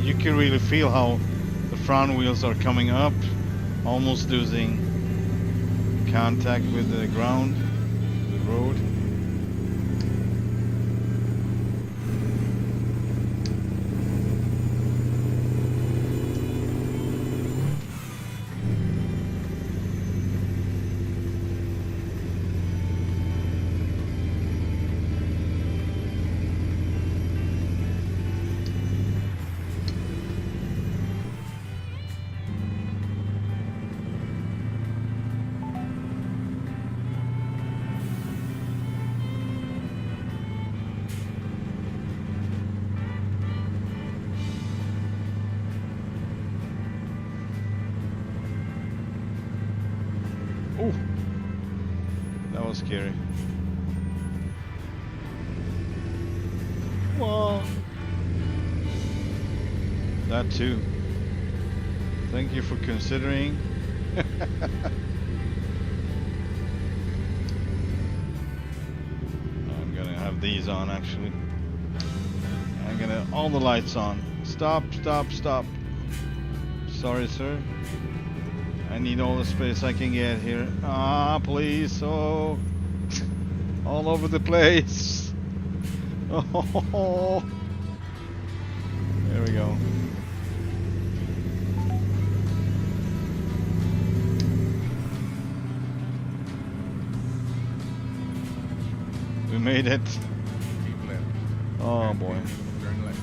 You can really feel how the front wheels are coming up, almost losing contact with the ground, the road. Oh, that was scary. Whoa. That too. Thank you for considering. I'm gonna have these on actually. I'm gonna all the lights on. Stop, stop, stop. Sorry, sir. I need all the space I can get here. Ah, please. Oh, all over the place. Oh, there we go. We made it. Keep left. Oh Turn boy. Turn left.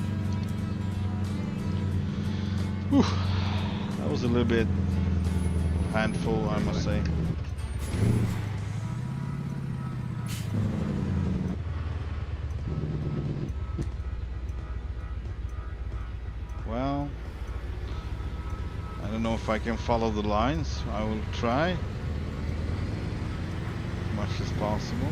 Whew. That was a little bit handful, I must say. Well, I don't know if I can follow the lines. I will try as much as possible.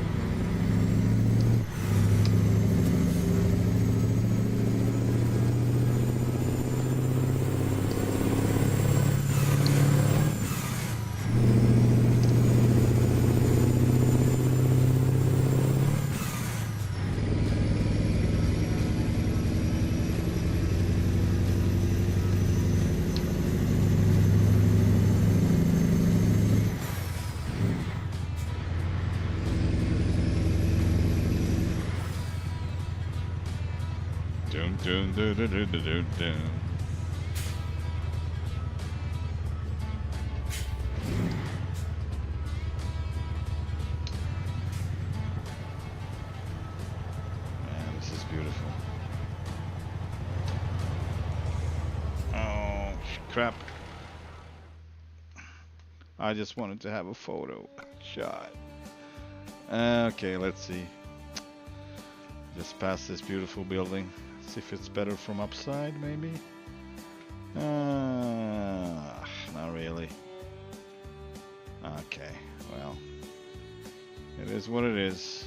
Dun, dun, dun, dun, dun, dun, dun, dun. Man, this is beautiful. Oh, crap. I just wanted to have a photo shot. Okay, let's see. Just past this beautiful building. See if it's better from upside, maybe? Not really. Okay, well. It is what it is.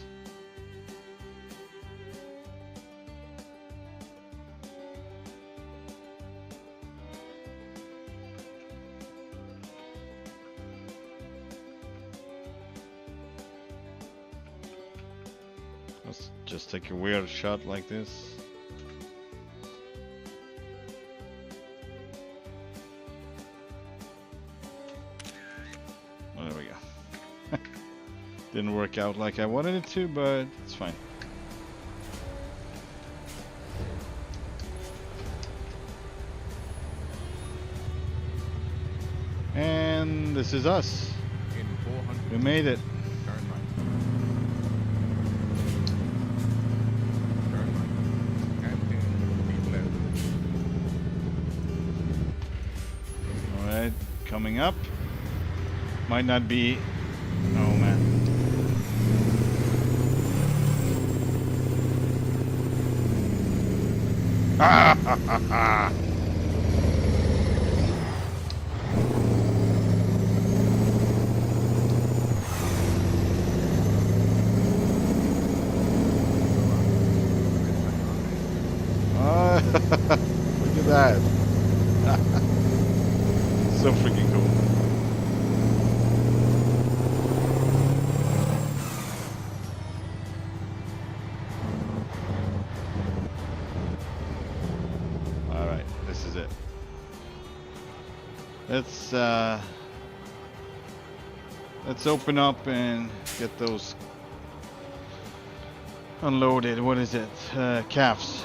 Let's just take a weird shot like this. There we go. Didn't work out like I wanted it to, but it's fine. And this is us. In 400. We made it. Turn right. up. Might not be. Oh man. Ah, ha, ha, ha. Look at that. So freaking cool. Alright, this is it. Let's open up and get those unloaded. What is it? Calves.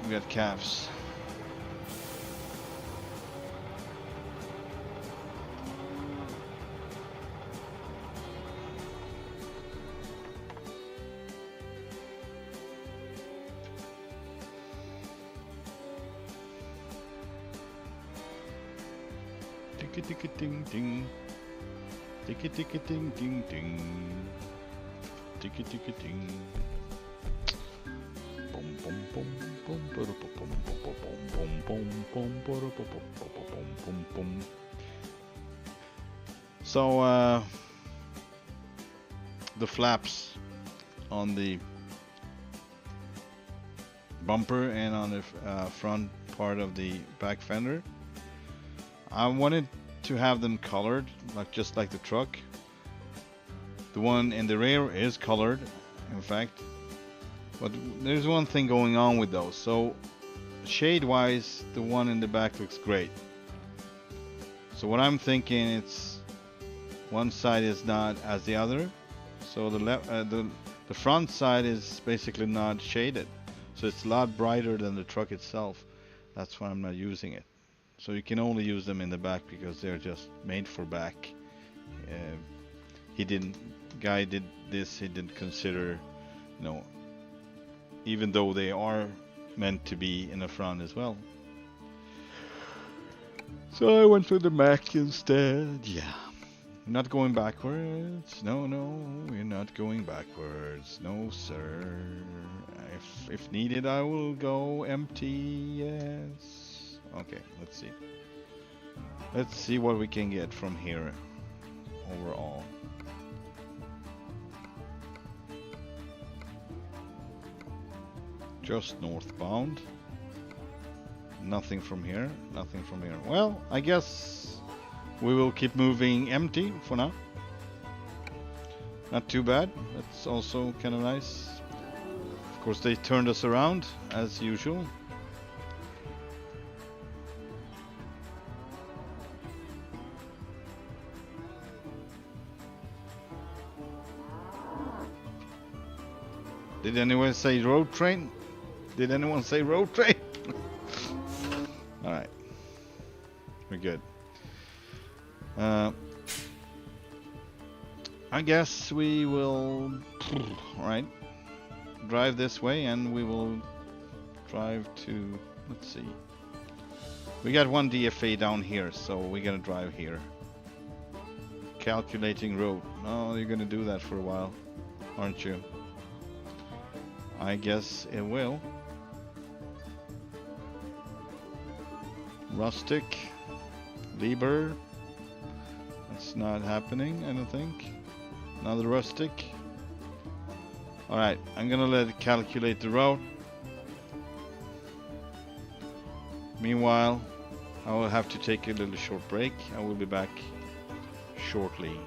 We got calves. Ticka ding ding. Ticka ding ding ding. Ticka ding. Boom boom boom boom boom boom boom boom boom boom. So the flaps on the bumper and on the front part of the back fender, I wanted to have them colored, just like the truck. The one in the rear is colored, in fact, but there's one thing going on with those. So shade wise, the one in the back looks great. So what I'm thinking, it's one side is not as the other. So the front side is basically not shaded, so it's a lot brighter than the truck itself. That's why I'm not using it. So you can only use them in the back because they're just made for back. Guy did this, he didn't consider, even though they are meant to be in the front as well. So I went with the Mack instead. Yeah. Not going backwards. No, we're not going backwards. No, sir. If needed, I will go empty. Yes. Okay, let's see. Let's see what we can get from here overall. Just northbound. Nothing from here. Nothing from here. Well, I guess we will keep moving empty for now. Not too bad. That's also kind of nice. Of course, they turned us around as usual. Did anyone say road train? Did anyone say road train? Alright. We're good. I guess we will, alright, drive this way and we will drive to, let's see. We got one DFA down here, so we're gonna drive here. Calculating road. Oh, you're gonna do that for a while, aren't you? I guess it will. Rustic. Lieber. That's not happening, I don't think. Another rustic. Alright, I'm gonna let it calculate the route. Meanwhile, I will have to take a little short break. I will be back shortly.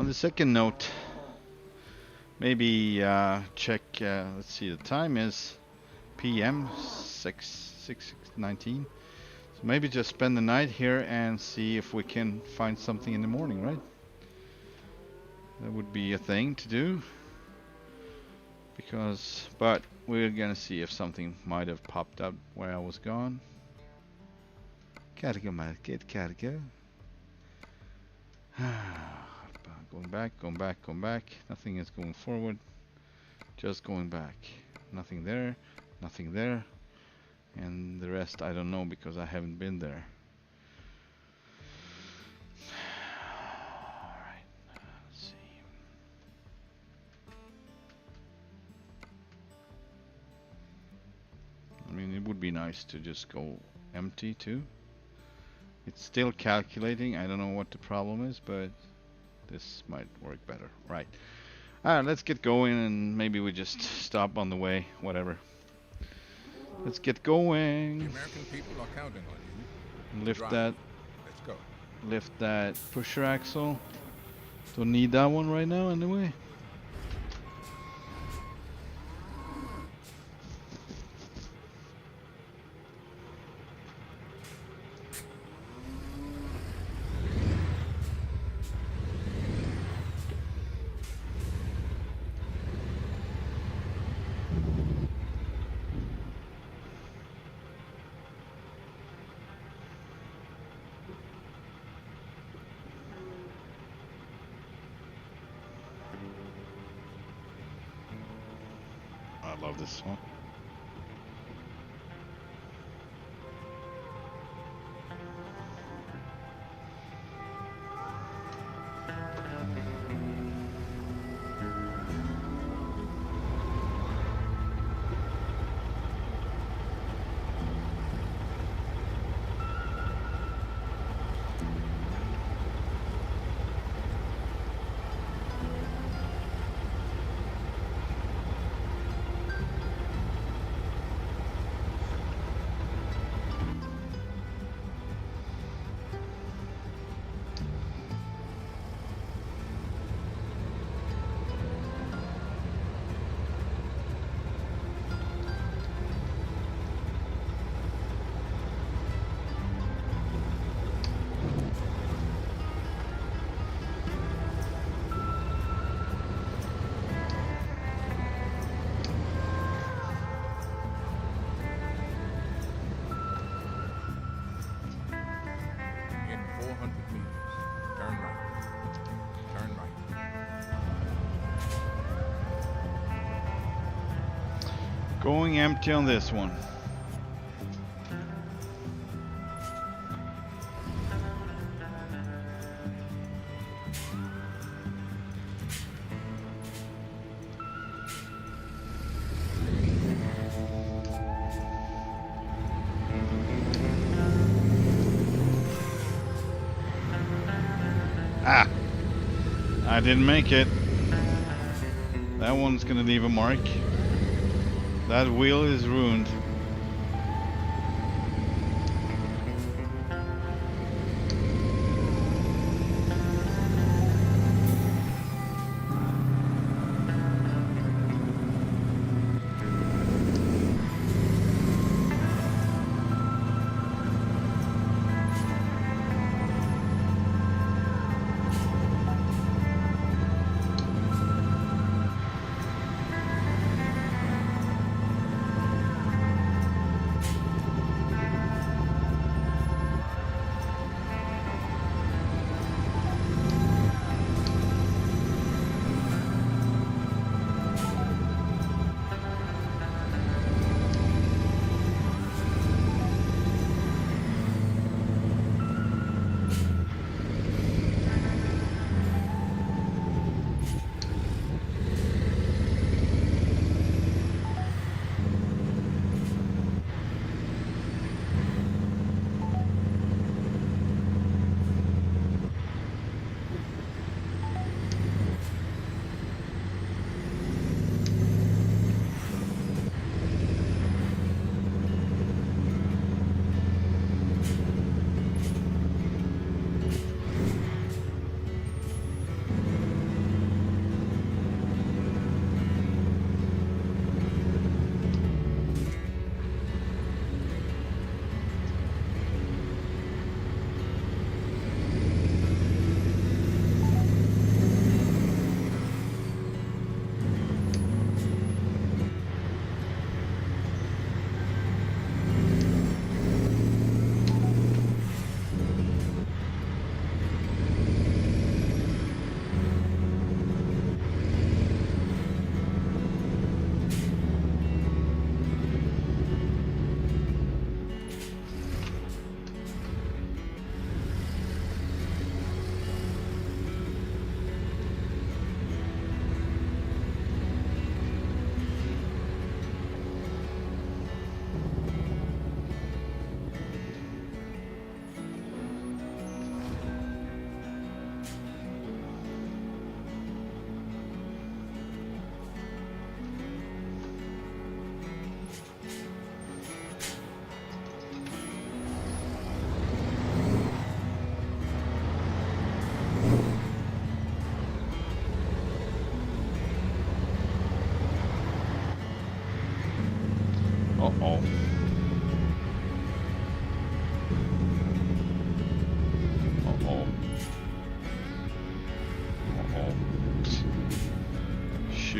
On the second note, maybe check. Let's see. The time is p.m. 6:19. So maybe just spend the night here and see if we can find something in the morning, right? That would be a thing to do. But we're gonna see if something might have popped up where I was gone. Gotta go, man. Gotta go. Going back, going back, going back. Nothing is going forward. Just going back. Nothing there. Nothing there. And the rest I don't know because I haven't been there. Alright. Let's see. I mean, it would be nice to just go empty too. It's still calculating. I don't know what the problem is, but this might work better. Right. Alright, let's get going and maybe we just stop on the way. Whatever. Let's get going. The American people are counting on you. Lift Drive. that. Let's go. Lift that pusher axle. Don't need that one right now anyway. I love this song. In 400 meters. Turn right. Turn right. Going empty on this one. Ah! I didn't make it. That one's gonna leave a mark. That wheel is ruined.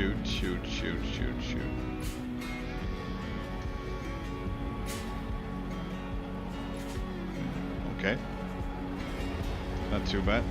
shoot, shoot, shoot, shoot, shoot. Okay. Not too bad.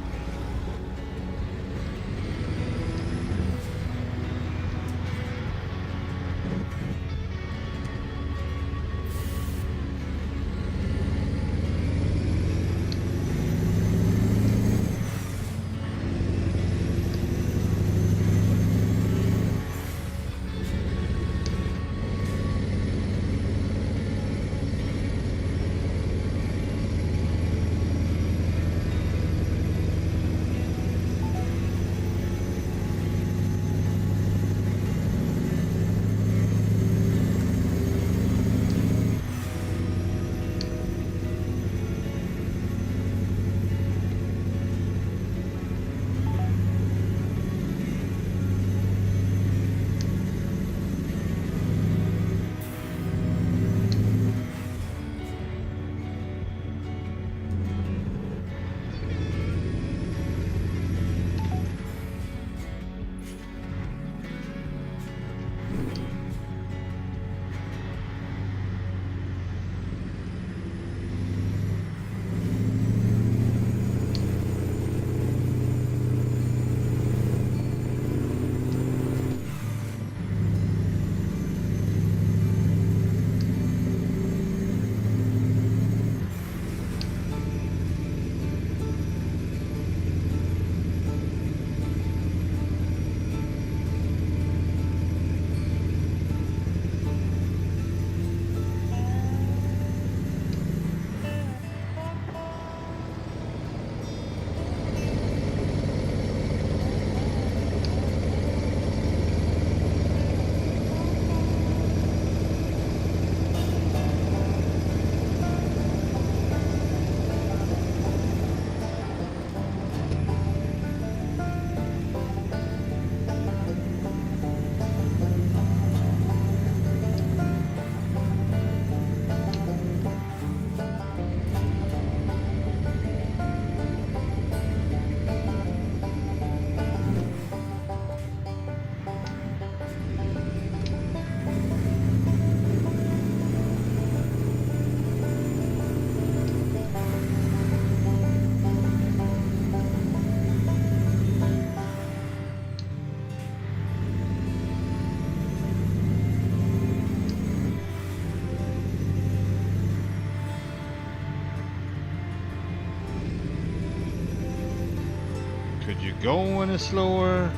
Could you go any slower?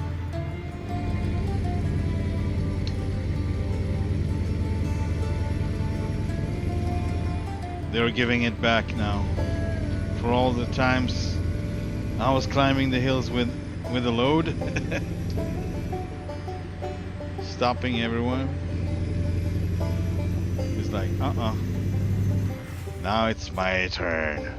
They're giving it back now. For all the times I was climbing the hills with a load. Stopping everyone. It's like, now it's my turn.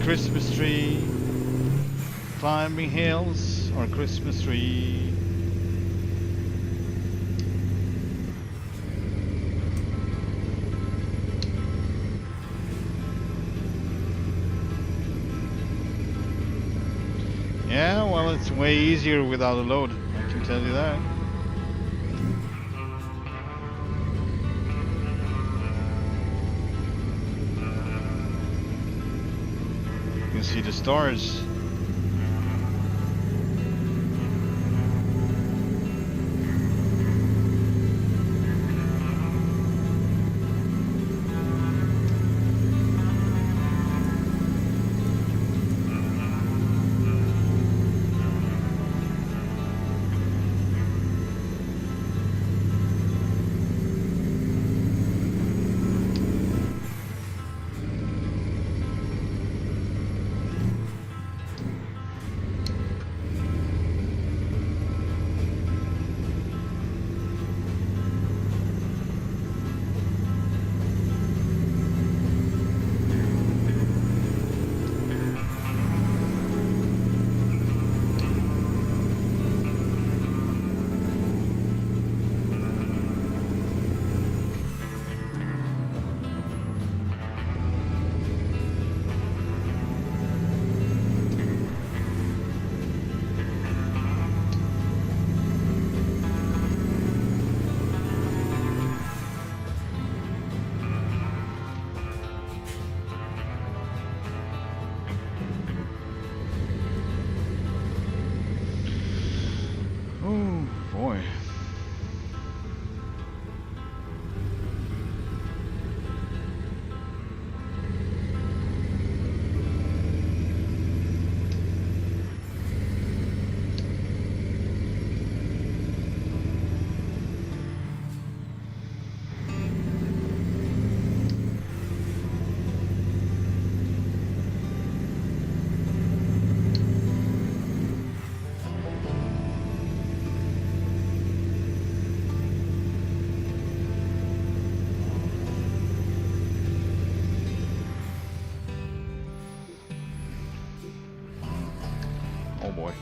Christmas tree, climbing hills, our Christmas tree. Yeah, well, it's way easier without a load, I can tell you that. You can see the stars. Oh boy. Oh boy.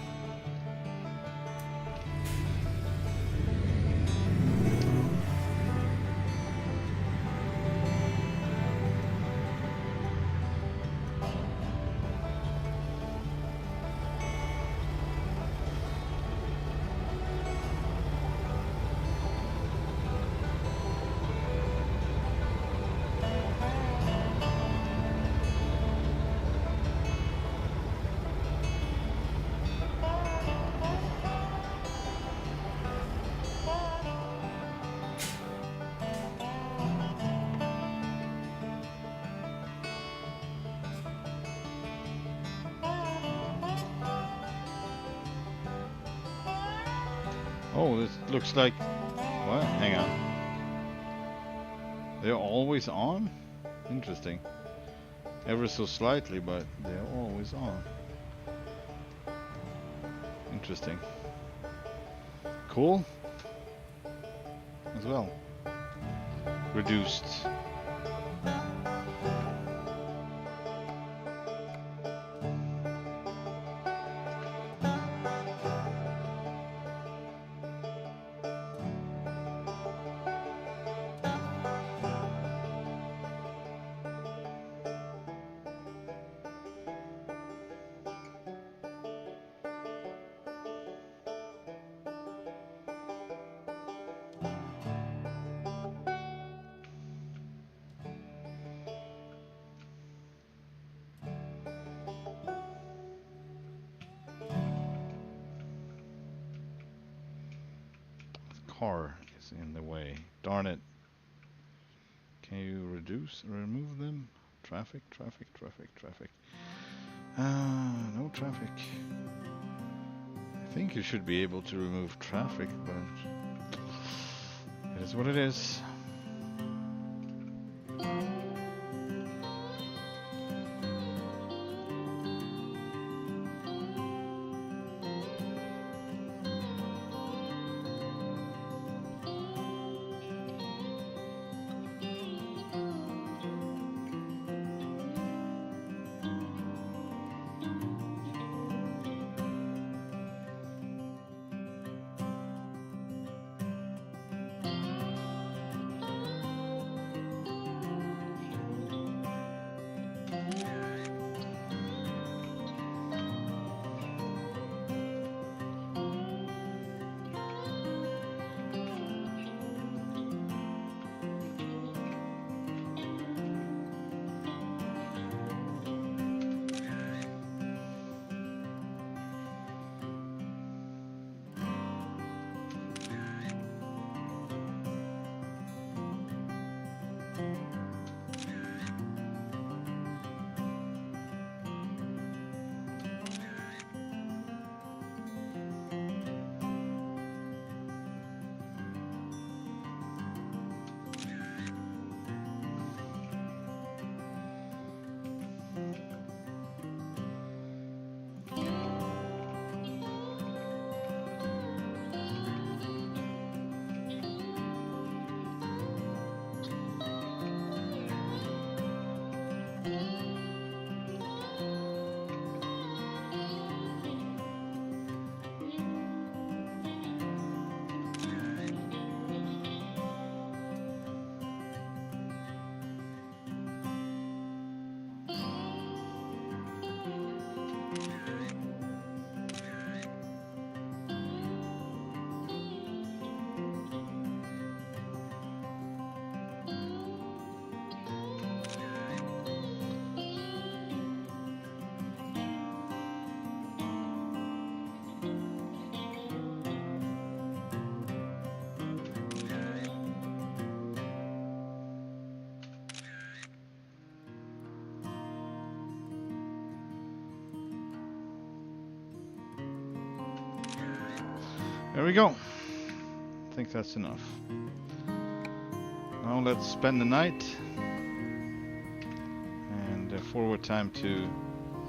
Oh, this looks like... What? Hang on. They're always on? Interesting. Ever so slightly, but they're always on. Interesting. Cool. As well. Reduced. Car is in the way. Darn it. Can you remove them? Traffic. No traffic. I think you should be able to remove traffic, but it is what it is. There we go. I think that's enough. Now let's spend the night. And forward time to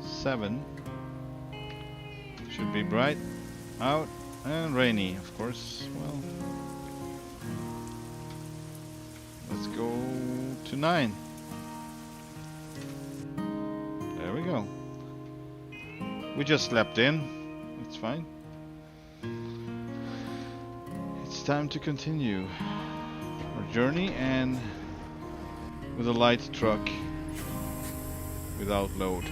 7. Should be bright out and rainy, of course. Well, let's go to 9. There we go. We just slept in. It's fine. It's time to continue our journey, and with a light truck without load.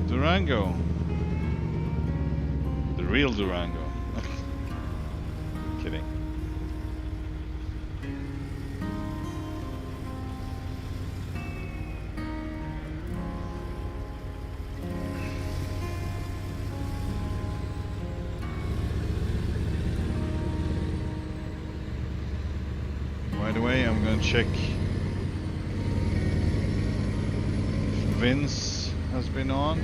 Durango. The real Durango. Kidding. By the way, I'm gonna check if Vince has been on.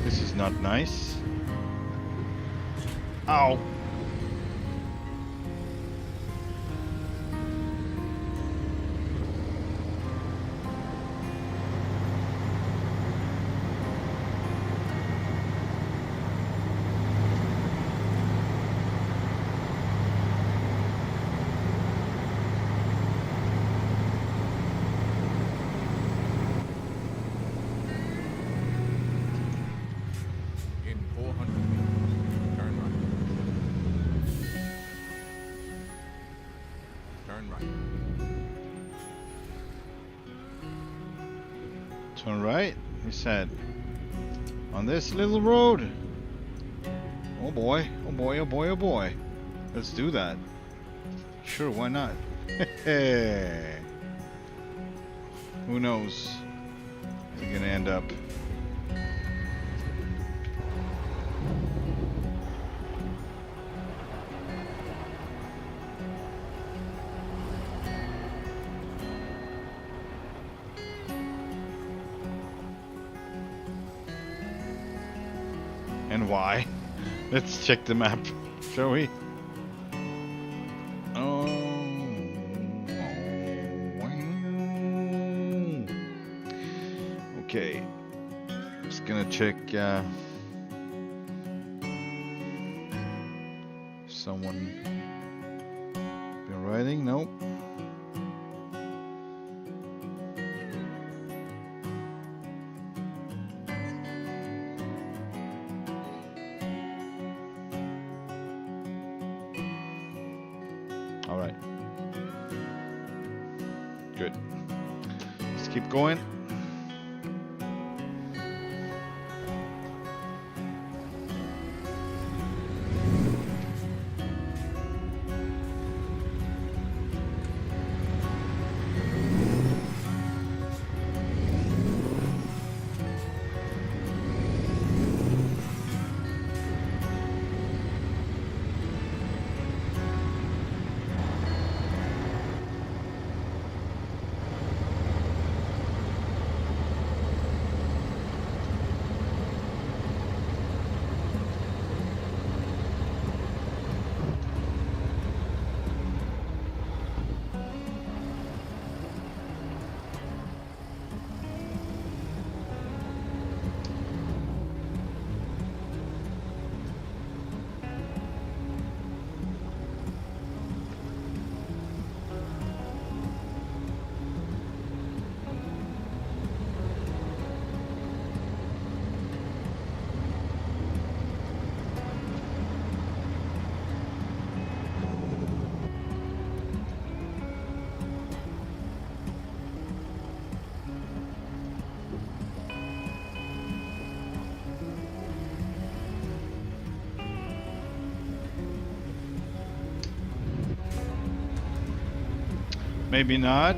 This is not nice. Ow! In 400 meters, turn right. Turn right. Turn right, he said. On this little road. Oh boy, oh boy, oh boy, oh boy. Let's do that. Sure, why not? Who knows? We're gonna end up. And why? Let's check the map, shall we? Oh, okay. Just gonna check someone been riding. Nope. All right. Good. Let's keep going. Maybe not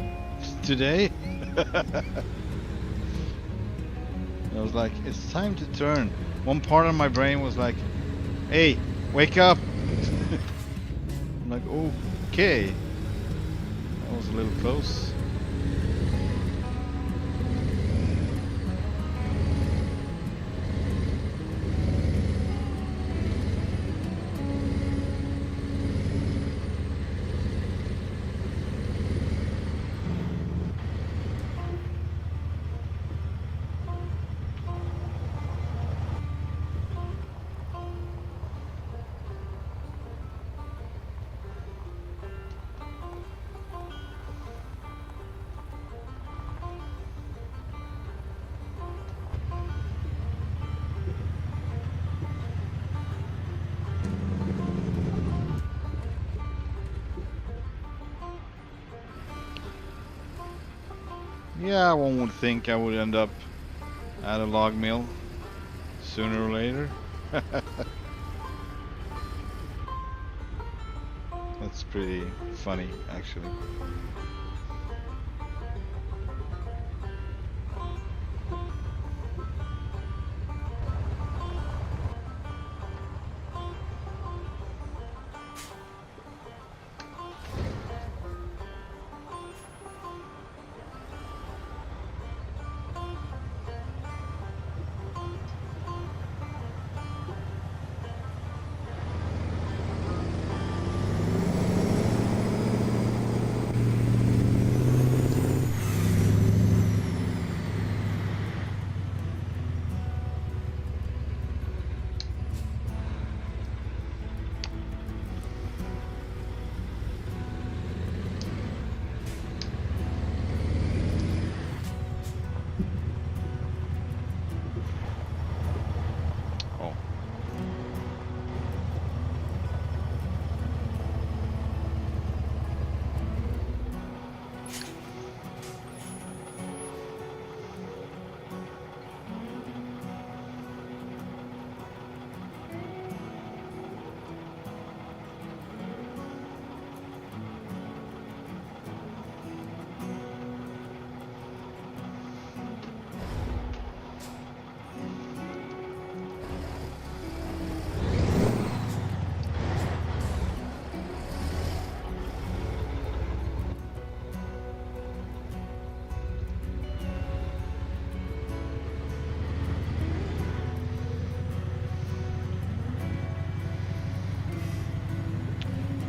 today. I was like, it's time to turn. One part of my brain was like, hey, wake up. I'm like, okay. That was a little close. Yeah, one would think I would end up at a log mill sooner or later. That's pretty funny, actually.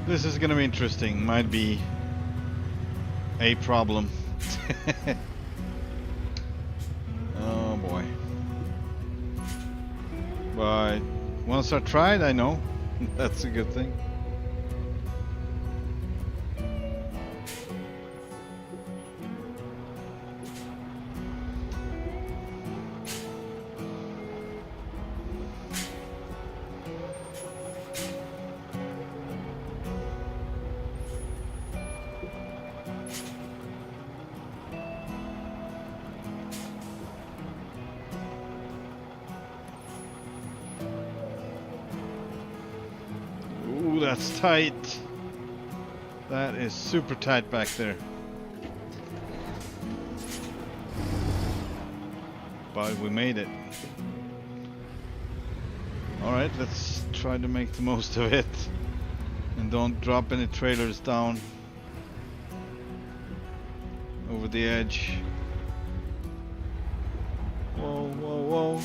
This is gonna be interesting. Might be a problem. Oh boy. But once I tried, I know. That's a good thing. Ooh, that's tight. That is super tight back there. But we made it. Alright, let's try to make the most of it. And don't drop any trailers down over the edge. Whoa, whoa, whoa.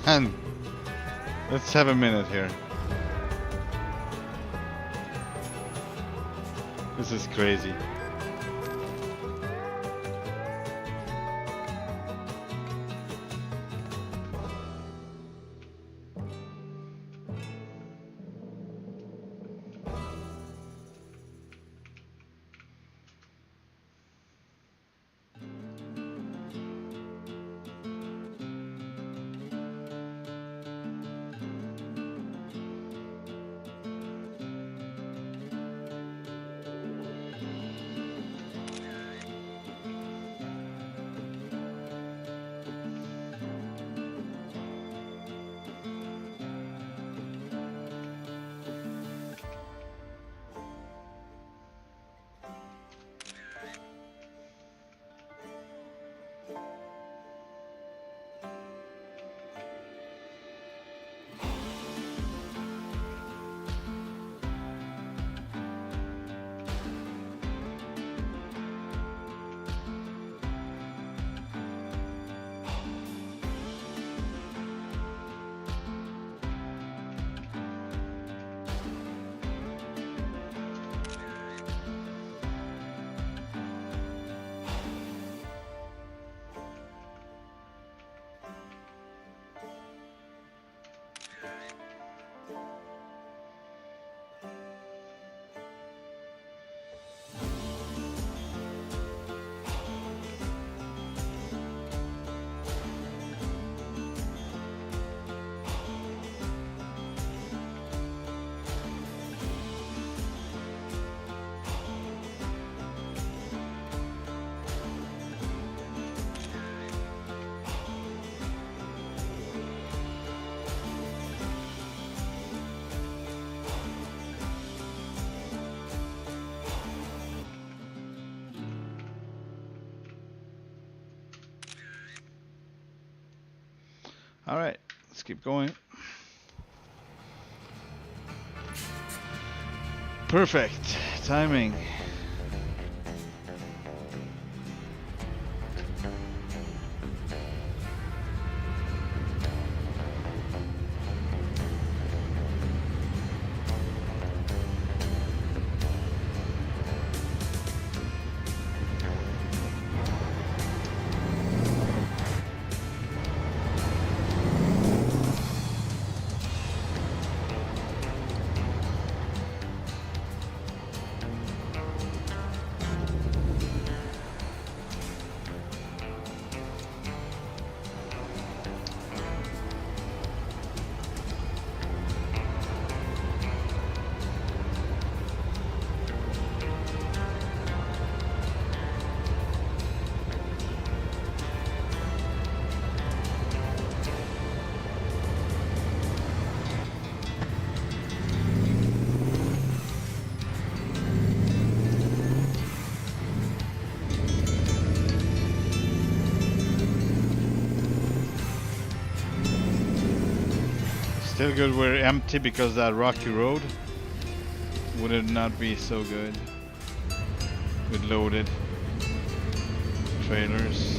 And let's have a minute here. This is crazy. All right, let's keep going. Perfect timing. Still good we're empty because that rocky road would it not be so good with loaded trailers.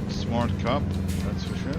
Smart cop, that's for sure.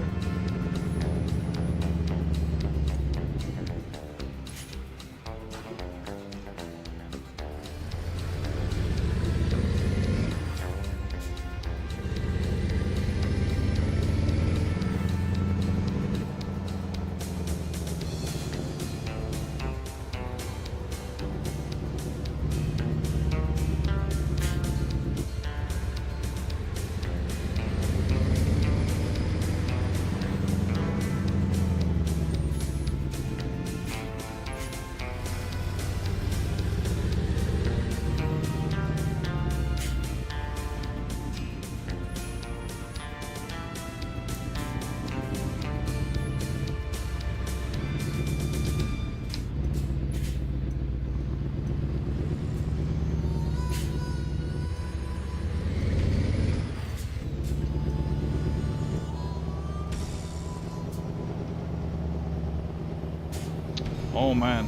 Oh man,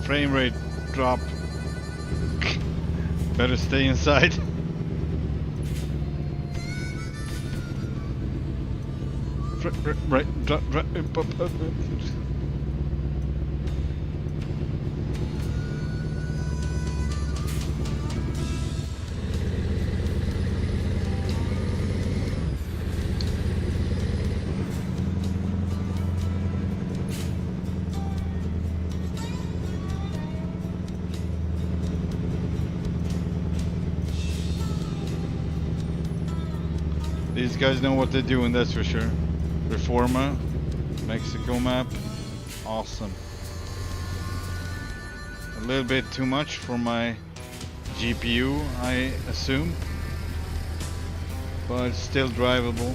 frame rate drop. Better stay inside. Right. These guys know what they're doing, that's for sure. Reforma, Mexico map, awesome. A little bit too much for my GPU, I assume, but still drivable.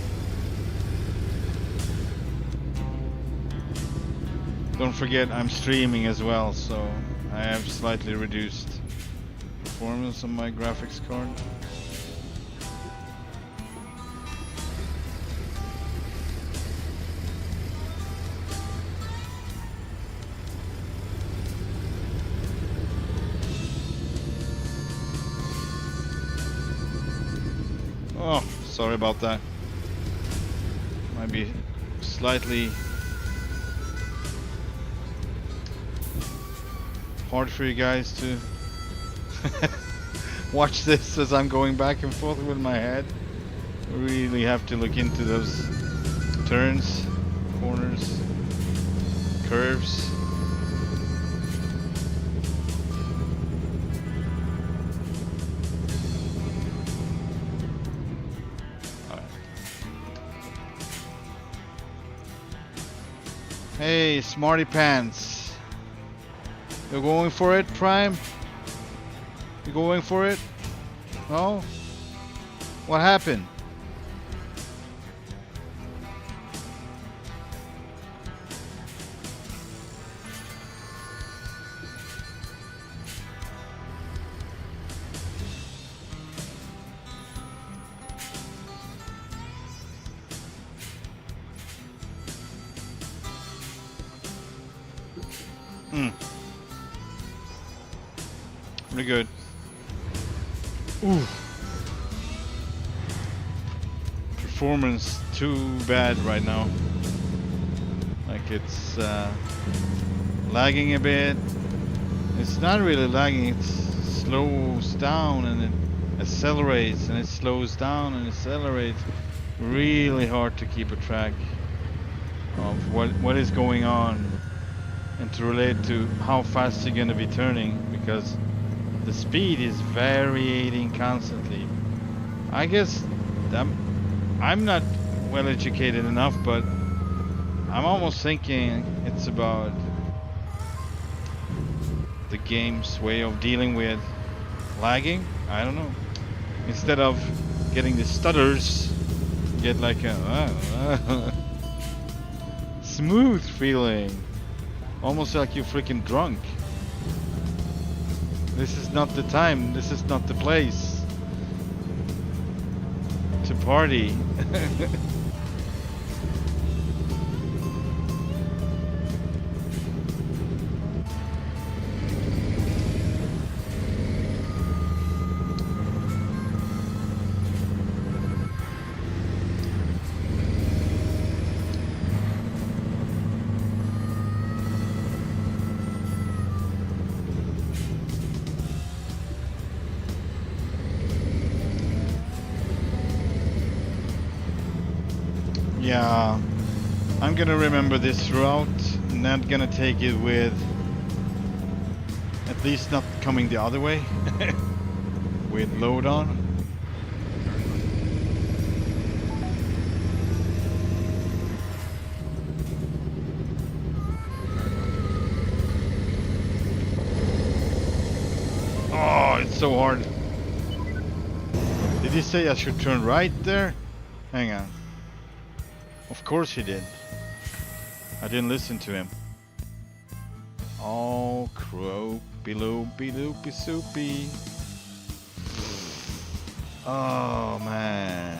Don't forget I'm streaming as well, so I have slightly reduced performance on my graphics card. Oh, sorry about that. Might be slightly hard for you guys to watch this as I'm going back and forth with my head. Really have to look into those turns, corners, curves. Hey, Smarty Pants. You're going for it, Prime? You going for it? No? What happened? Pretty good. Ooh. Performance too bad right now. Like it's lagging a bit. It's not really lagging, it slows down and it accelerates and it slows down and accelerates. Really hard to keep a track of what is going on and to relate to how fast you're going to be turning, because the speed is varying constantly. I guess I'm not well educated enough, but I'm almost thinking it's about the game's way of dealing with lagging. I don't know. Instead of getting the stutters, get like a smooth feeling. Almost like you're freaking drunk. This is not the time, this is not the place to party. Yeah, I'm gonna remember this route, not gonna take it with, at least not coming the other way, with load on. Oh, it's so hard. Did he say I should turn right there? Hang on. Of course he did. I didn't listen to him. Oh, croapy loopy loopy soupy. Oh man.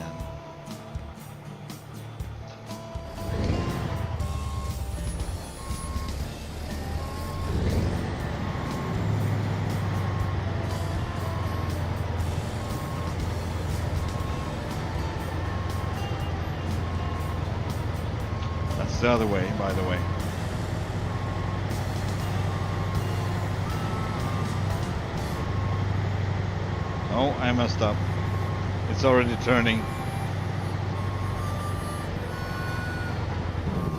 the other way, by the way. Oh, I messed up. It's already turning.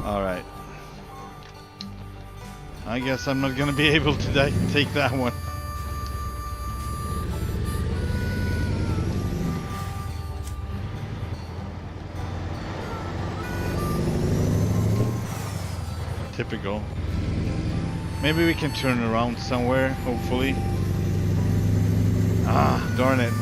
Alright. I guess I'm not gonna be able to take that one. Typical. Maybe we can turn around somewhere, hopefully. Ah, darn it.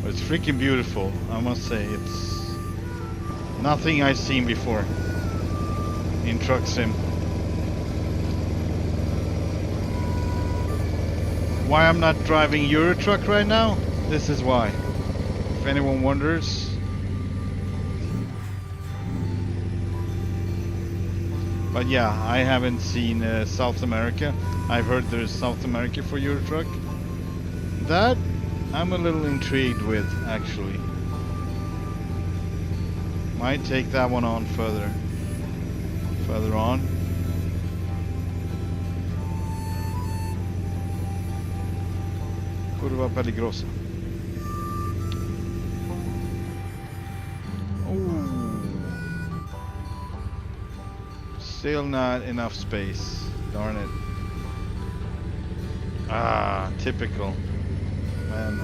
It's freaking beautiful, I must say. It's nothing I've seen before in Truck Sim. Why I'm not driving Euro Truck right now? This is why. If anyone wonders. But yeah, I haven't seen South America. I've heard there's South America for Euro Truck. That I'm a little intrigued with, actually. Might take that one on further on. Curva peligrosa. Oh, still not enough space. Darn it. Ah, typical. Man.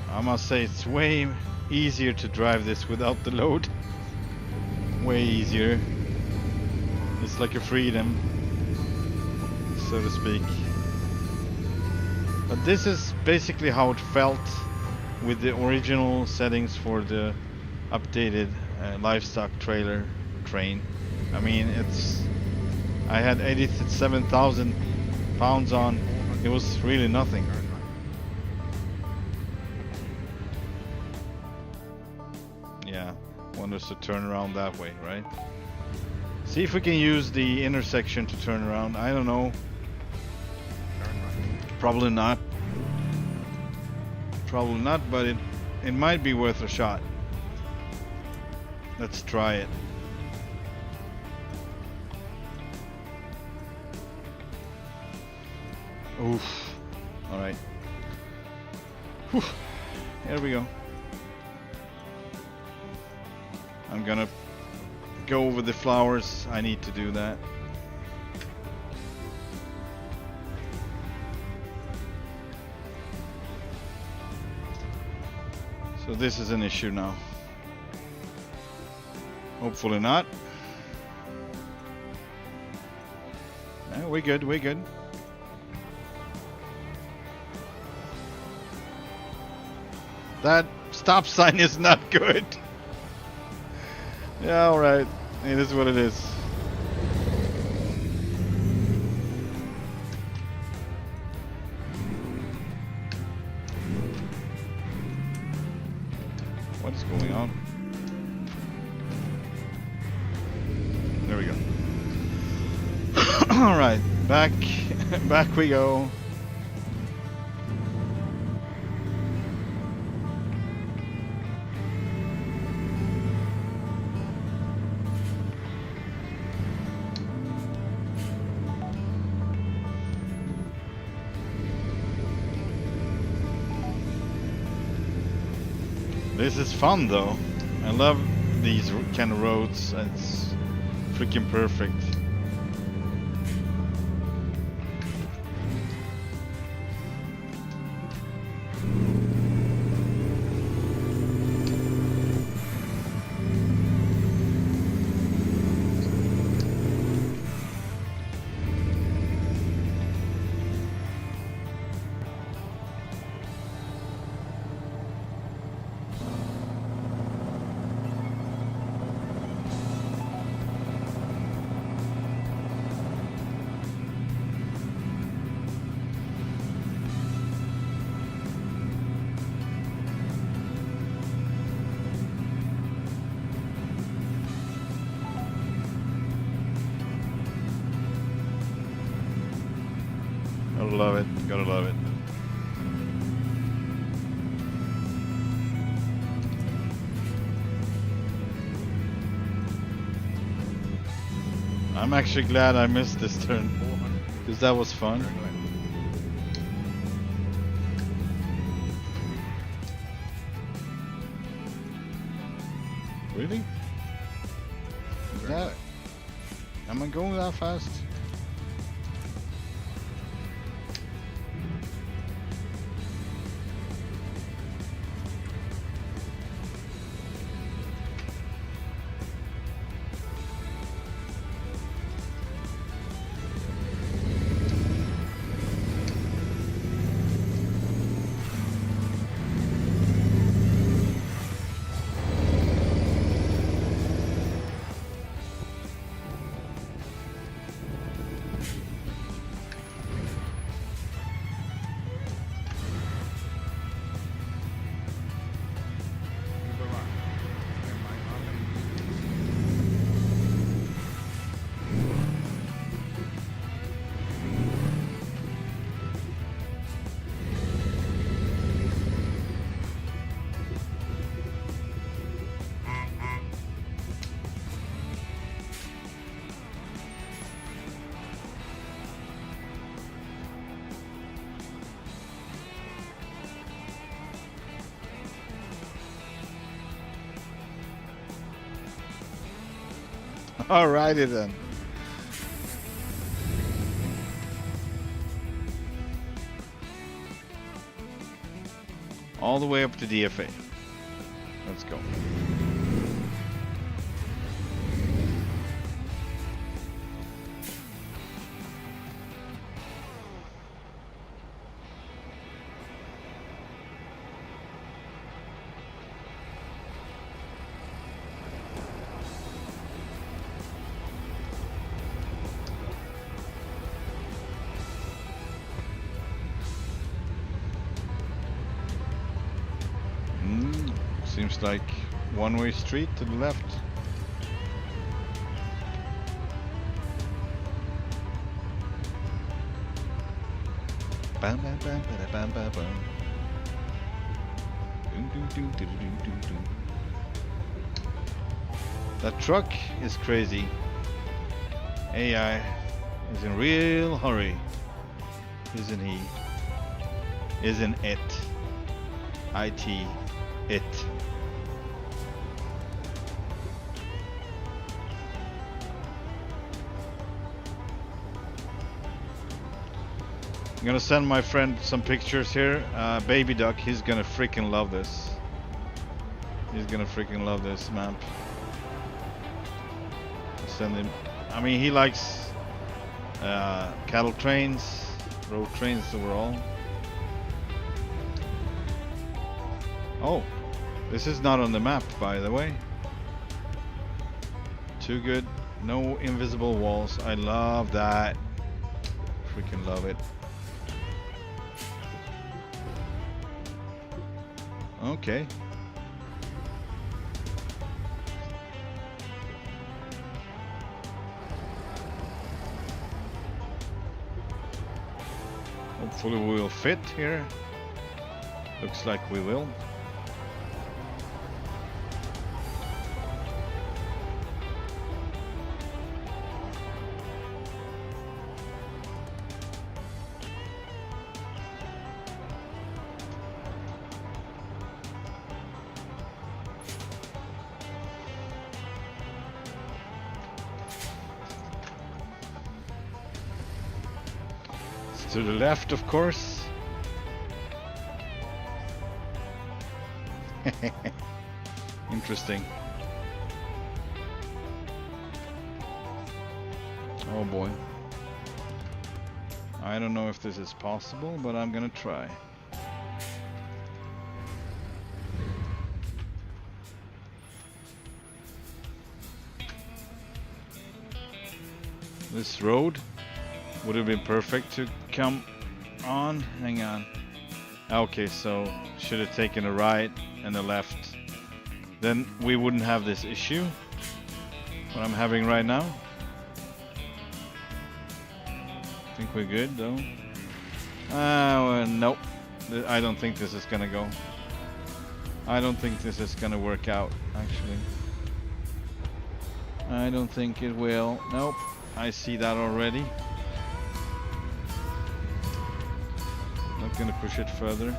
I must say it's way easier to drive this without the load. Way easier. It's like a freedom, so to speak. But this is basically how it felt with the original settings for the updated livestock trailer train. I mean, I had 87,000 pounds on. It was really nothing. Yeah, want us to turn around that way, right? See if we can use the intersection to turn around. I don't know. Probably not. Probably not, but it might be worth a shot. Let's try it. Oof. Alright. Here we go. I'm gonna go over the flowers. I need to do that. So this is an issue now. Hopefully not. Yeah, we're good, we're good. That stop sign is not good. Yeah, alright. It is what it is. What is going on? There we go. Alright, back we go. This is fun though. I love these kind of roads. It's freaking perfect. Gotta love it. Gotta love it. I'm actually glad I missed this turn, 400. because that was fun. Turn left. Really? Is Turn that? left. Am I going that fast? Keep it right. And my arm. Alrighty then. All the way up to DFA. Let's go. Seems like one-way street to the left. Bam bam bam bam bam bam bam. Dun, dun, dun, dun, dun, dun, dun. That truck is crazy. AI is in real hurry, isn't he? Isn't it? IT, it. I'm gonna send my friend some pictures here. Baby Duck, he's gonna freaking love this. He's gonna freaking love this map. I'll send him. I mean, he likes cattle trains, road trains overall. Oh, this is not on the map, by the way. Too good. No invisible walls. I love that. Freaking love it. Okay. Hopefully we will fit here. Looks like we will. To the left, of course. Interesting. Oh boy. I don't know if this is possible, but I'm gonna try. This road would have been perfect to come on. Hang on. Okay, so should have taken a right and a left. Then we wouldn't have this issue. What I'm having right now. I think we're good though. Nope. I don't think this is gonna go. I don't think this is gonna work out, actually. I don't think it will. Nope. I see that already. Not gonna push it further.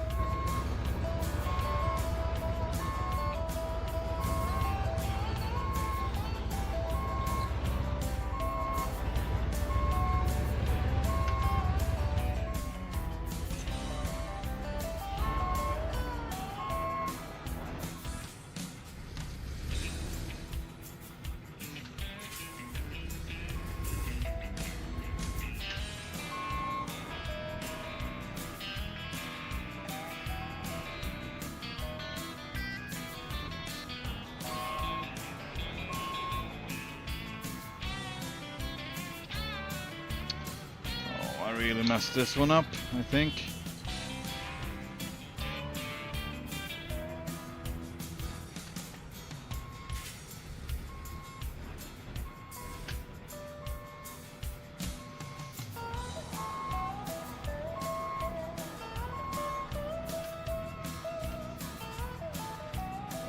Really messed this one up, I think.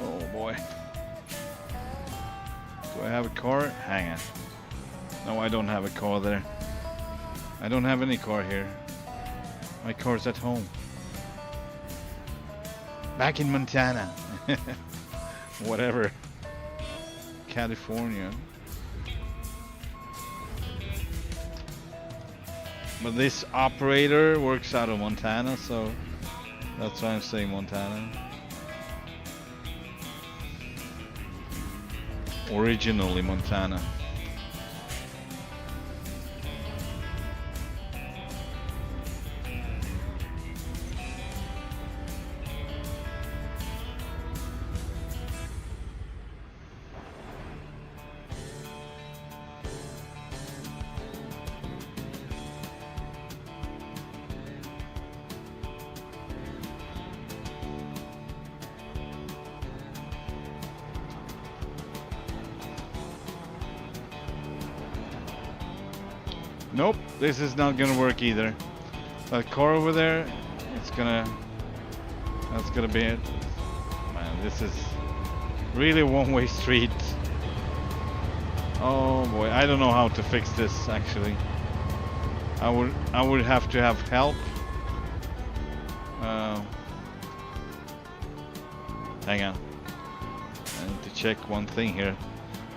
Oh boy. Do I have a car? Hang on. No, I don't have a car there. I don't have any car here. My car's at home. Back in Montana. Whatever. California. But this operator works out of Montana, so that's why I'm saying Montana. Originally Montana. Nope, this is not gonna work either. That car over there, that's gonna be it. Man, this is really a one-way street. Oh boy, I don't know how to fix this actually. I would have to have help. Hang on. I need to check one thing here.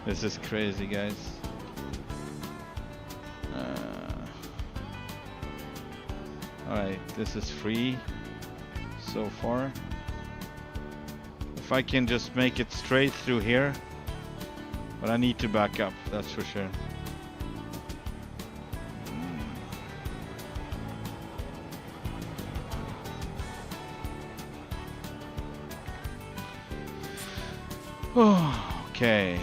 This is crazy, guys. Alright, this is free so far. If I can just make it straight through here. But I need to back up, that's for sure. Okay.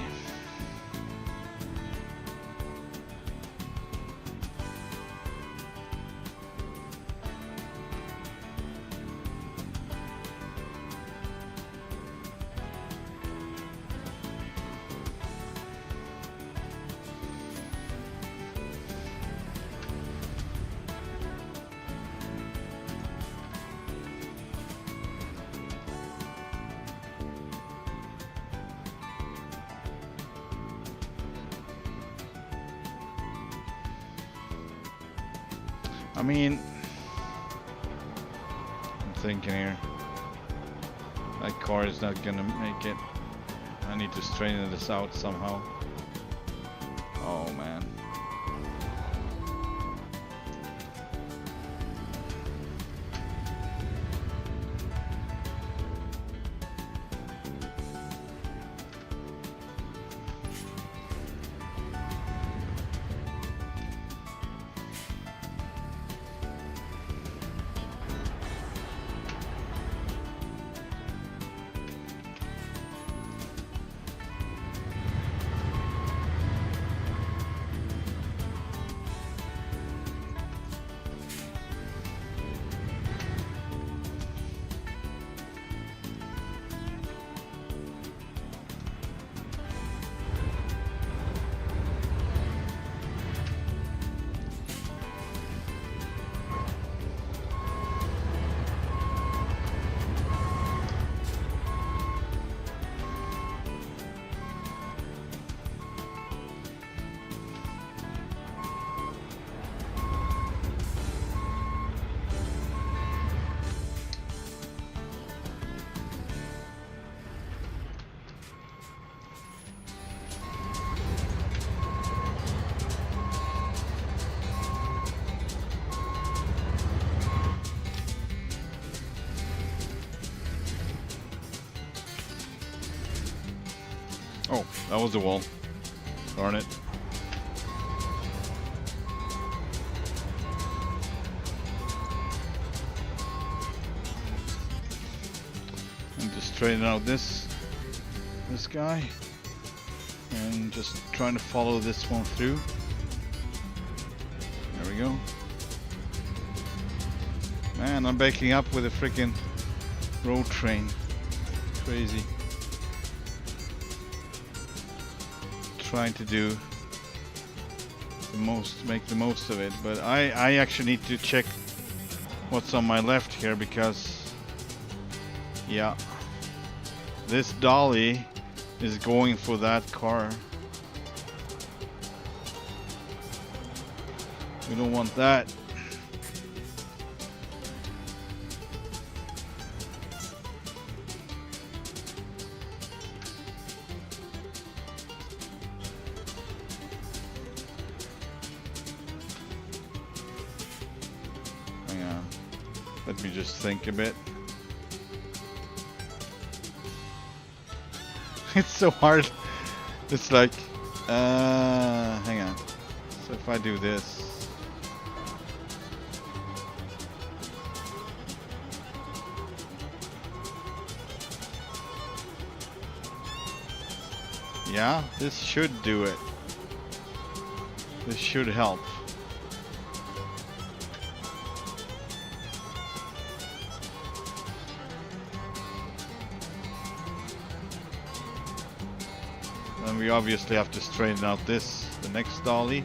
I mean, I'm thinking here. That car is not gonna make it. I need to straighten this out somehow. Oh man. That was the wall. Darn it. I'm just straightening out this guy. And just trying to follow this one through. There we go. Man, I'm baking up with a freaking road train. Crazy. Trying to do the most, make the most of it, but I actually need to check what's on my left here, because yeah, this dolly is going for that car. We don't want that. Let me just think a bit. It's so hard. It's like, hang on. So if I do this. Yeah, this should do it. This should help. Then we obviously have to straighten out this, the next dolly.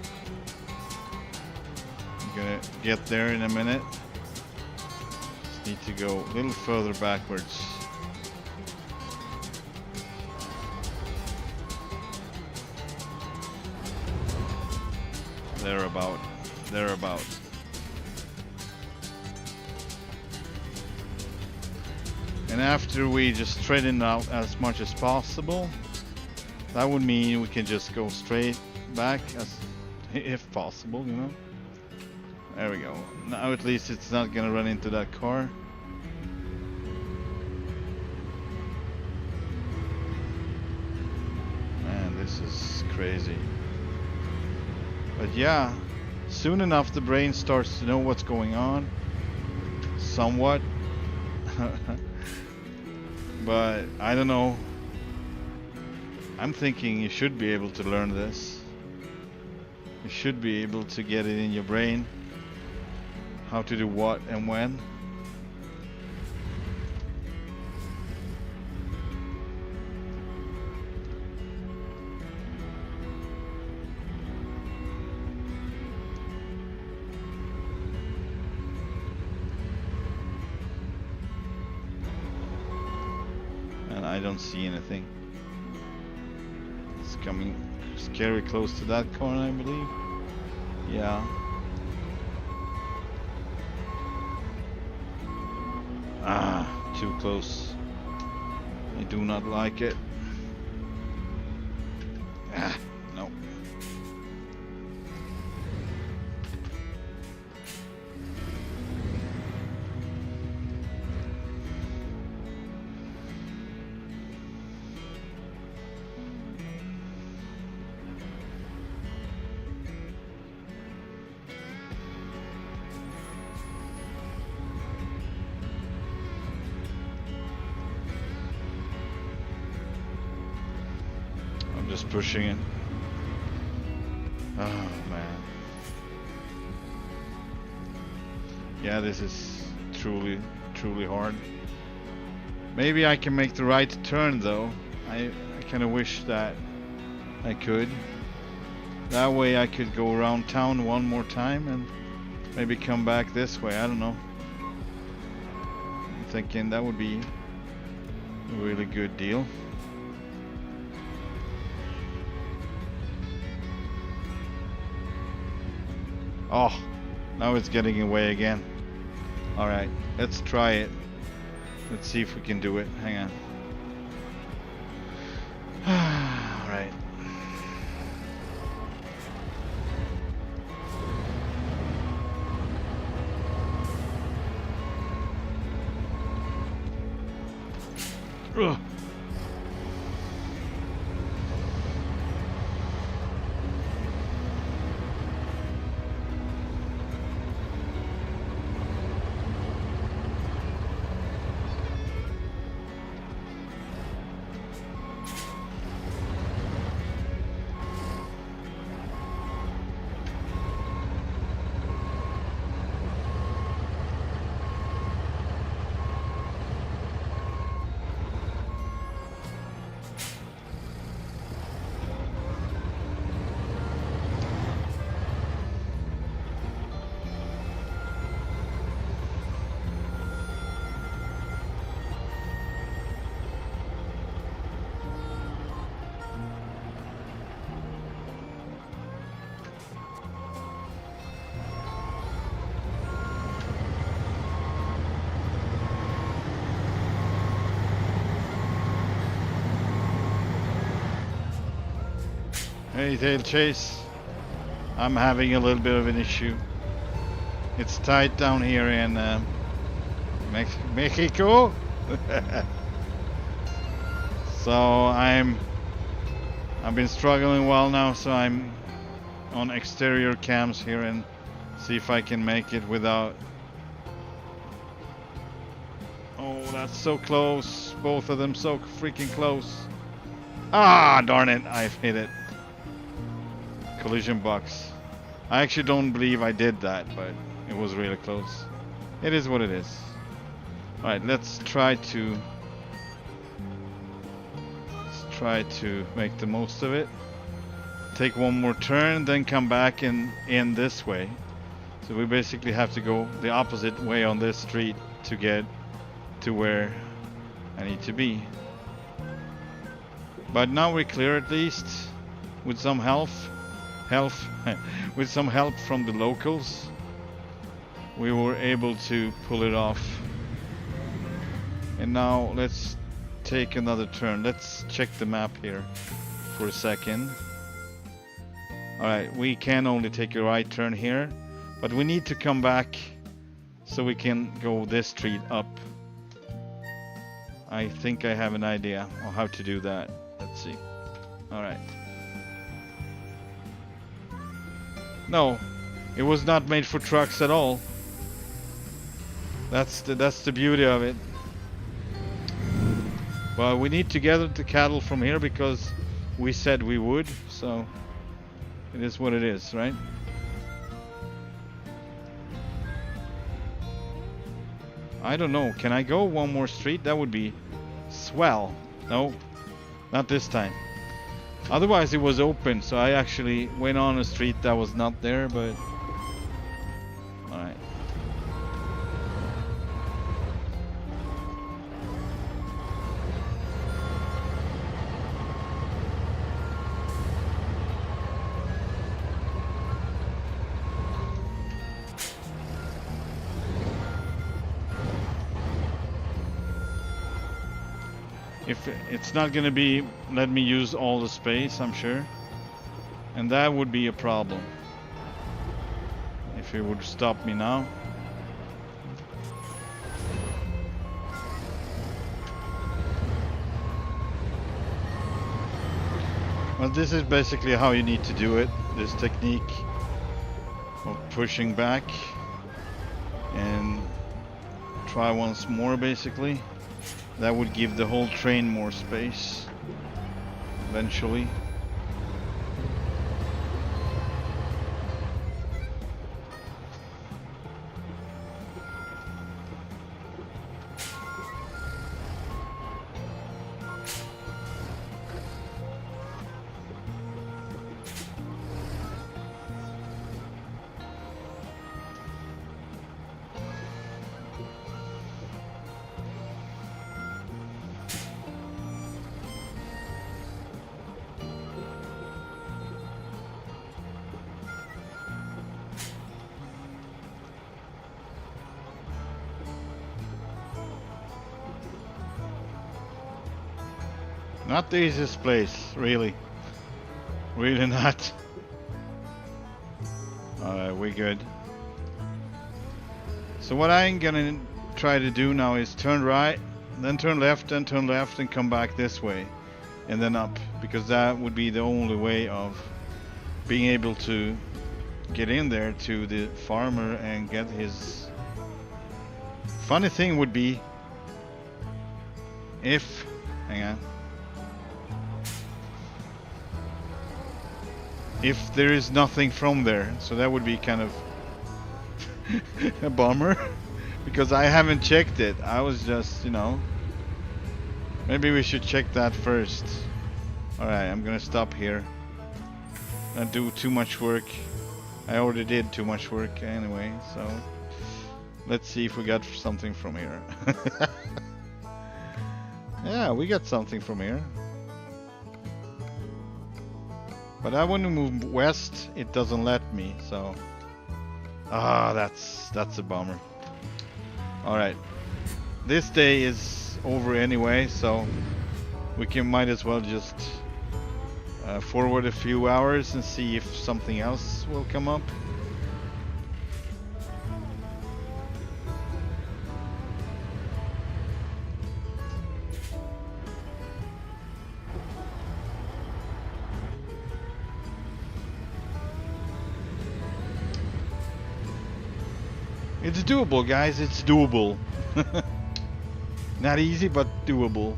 I'm gonna get there in a minute. Just need to go a little further backwards. Thereabout. And after we just straighten out as much as possible, that would mean we can just go straight back, as if possible, you know. There we go. Now at least it's not gonna run into that car. Man, this is crazy. But yeah, soon enough the brain starts to know what's going on. Somewhat. But I don't know. I'm thinking you should be able to learn this. You should be able to get it in your brain. How to do what and when. And I don't see anything. It's coming scary close to that corner, I believe. Yeah. Ah, too close. I do not like it. Ah, no. Just pushing it. Oh man. Yeah, this is truly hard. Maybe I can make the right turn though. I kind of wish that I could. That way I could go around town one more time and maybe come back this way. I don't know. I'm thinking that would be a really good deal. Oh, now it's getting away again. Alright, let's try it. Let's see if we can do it. Hang on. Alright. Hey, Tail Chase. I'm having a little bit of an issue. It's tight down here in Mexico. So I've been struggling well now, so I'm on exterior cams here and see if I can make it without. Oh, that's so close. Both of them so freaking close. Ah, darn it, I've hit it. Collision box. I actually don't believe I did that, but it was really close. It is what it is. Alright, let's try to make the most of it. Take one more turn, then come back and in this way. So we basically have to go the opposite way on this street to get to where I need to be. But now we're clear, at least with some help with some help from the locals. We were able to pull it off. And now let's take another turn. Let's check the map here for a second. Alright, we can only take a right turn here, but we need to come back so we can go this street up. I think I have an idea on how to do that. Let's see. Alright. No, it was not made for trucks at all. That's the beauty of it. But we need to gather the cattle from here because we said we would, so it is what it is, right? I don't know, can I go one more street? That would be swell. No, not this time. Otherwise it was open, so I actually went on a street that was not there, but alright. If it's not gonna be let me use all the space, I'm sure, and that would be a problem if it would stop me now. Well, this is basically how you need to do it, this technique of pushing back, and try once more basically. That would give the whole train more space eventually. Not the easiest place, really. Really not. Alright, we're good. So what I'm gonna try to do now is turn right, then turn left, and come back this way. And then up, because that would be the only way of being able to get in there to the farmer and get his... Funny thing would be if... Hang on. If there is nothing from there, so that would be kind of a bummer because I haven't checked it. I was just, you know, maybe we should check that first. Alright, I'm gonna stop here. Not do too much work. I already did too much work anyway, so let's see if we got something from here. Yeah, we got something from here. But I want to move west, it doesn't let me, so... Ah, that's a bummer. Alright. This day is over anyway, so we might as well just forward a few hours and see if something else will come up. It's doable, guys. It's doable. Not easy, but doable.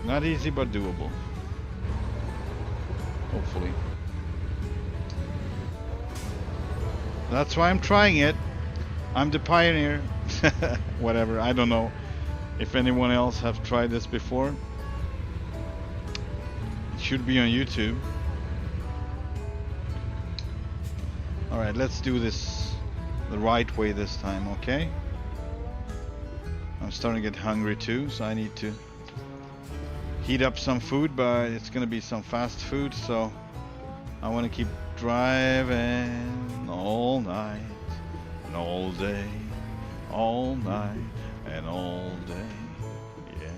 Not easy, but doable. Hopefully. That's why I'm trying it. I'm the pioneer. Whatever, I don't know if anyone else have tried this before. It should be on YouTube. Alright, let's do this the right way this time, okay? I'm starting to get hungry too, so I need to heat up some food, but it's gonna be some fast food, so I want to keep driving all night and all day, all night and all day, yeah.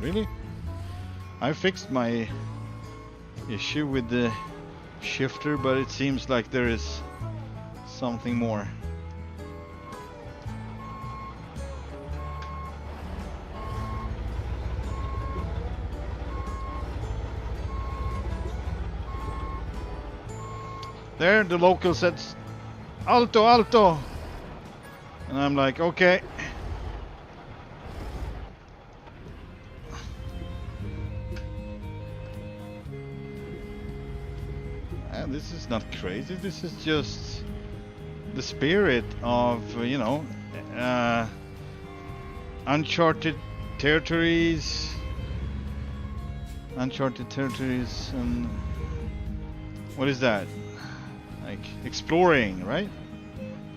Really? I fixed my issue with the shifter, but it seems like there is something more. There, the local said, "Alto, alto," and I'm like, okay. And this is not crazy. This is just the spirit of, you know, uncharted territories. Uncharted territories, and what is that? Like exploring, right?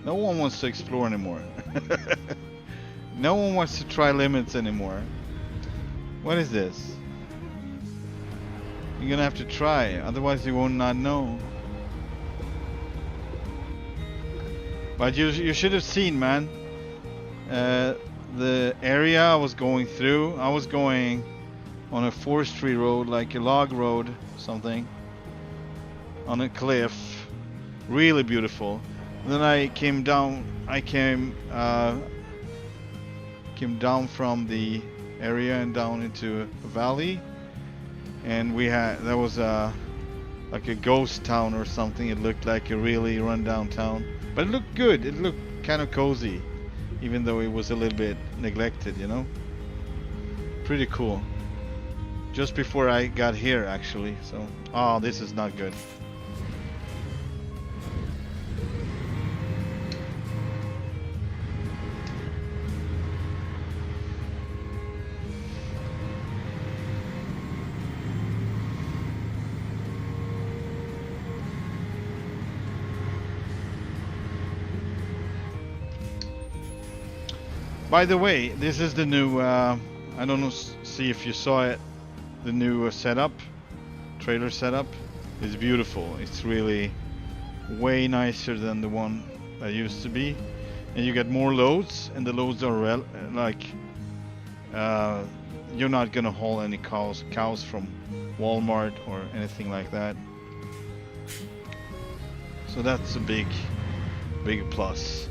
No one wants to explore anymore. No one wants to try limits anymore. What is this? You're gonna have to try, otherwise you will not know. But you should have seen, man. The area I was going through, I was going on a forestry road, like a log road, something, on a cliff. Really beautiful. Then I came down. I came down from the area and down into a valley, and there was like a ghost town or something. It looked like a really run-down town, but it looked good. It looked kind of cozy, even though it was a little bit neglected. You know, pretty cool. Just before I got here, actually. So, oh, this is not good. By the way, this is the new, I don't know, see if you saw it, the new setup, trailer setup. It's beautiful. It's really way nicer than the one that used to be. And you get more loads, and the loads are you're not gonna haul any cows from Walmart or anything like that. So that's a big plus.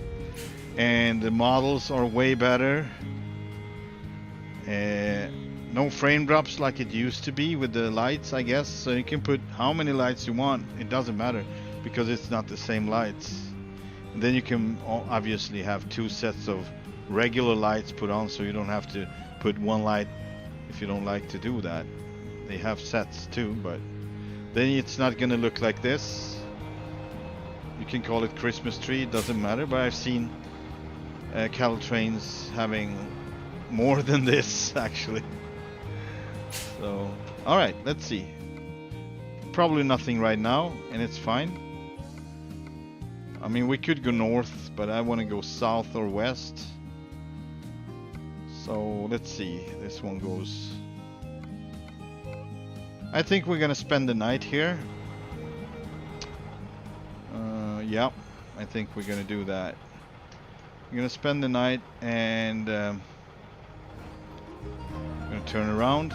And the models are way better. No frame drops like it used to be with the lights, I guess. So you can put how many lights you want. It doesn't matter because it's not the same lights. And then you can obviously have two sets of regular lights put on, so you don't have to put one light if you don't like to do that. They have sets too, but then it's not gonna look like this. You can call it Christmas tree, it doesn't matter, but I've seen cattle trains having more than this actually. So alright, let's see. Probably nothing right now, and it's fine. I mean, we could go north, but I want to go south or west. So let's see. This one goes. I think we're gonna spend the night here. Yeah, I think we're gonna do that. We're gonna spend the night and gonna turn around.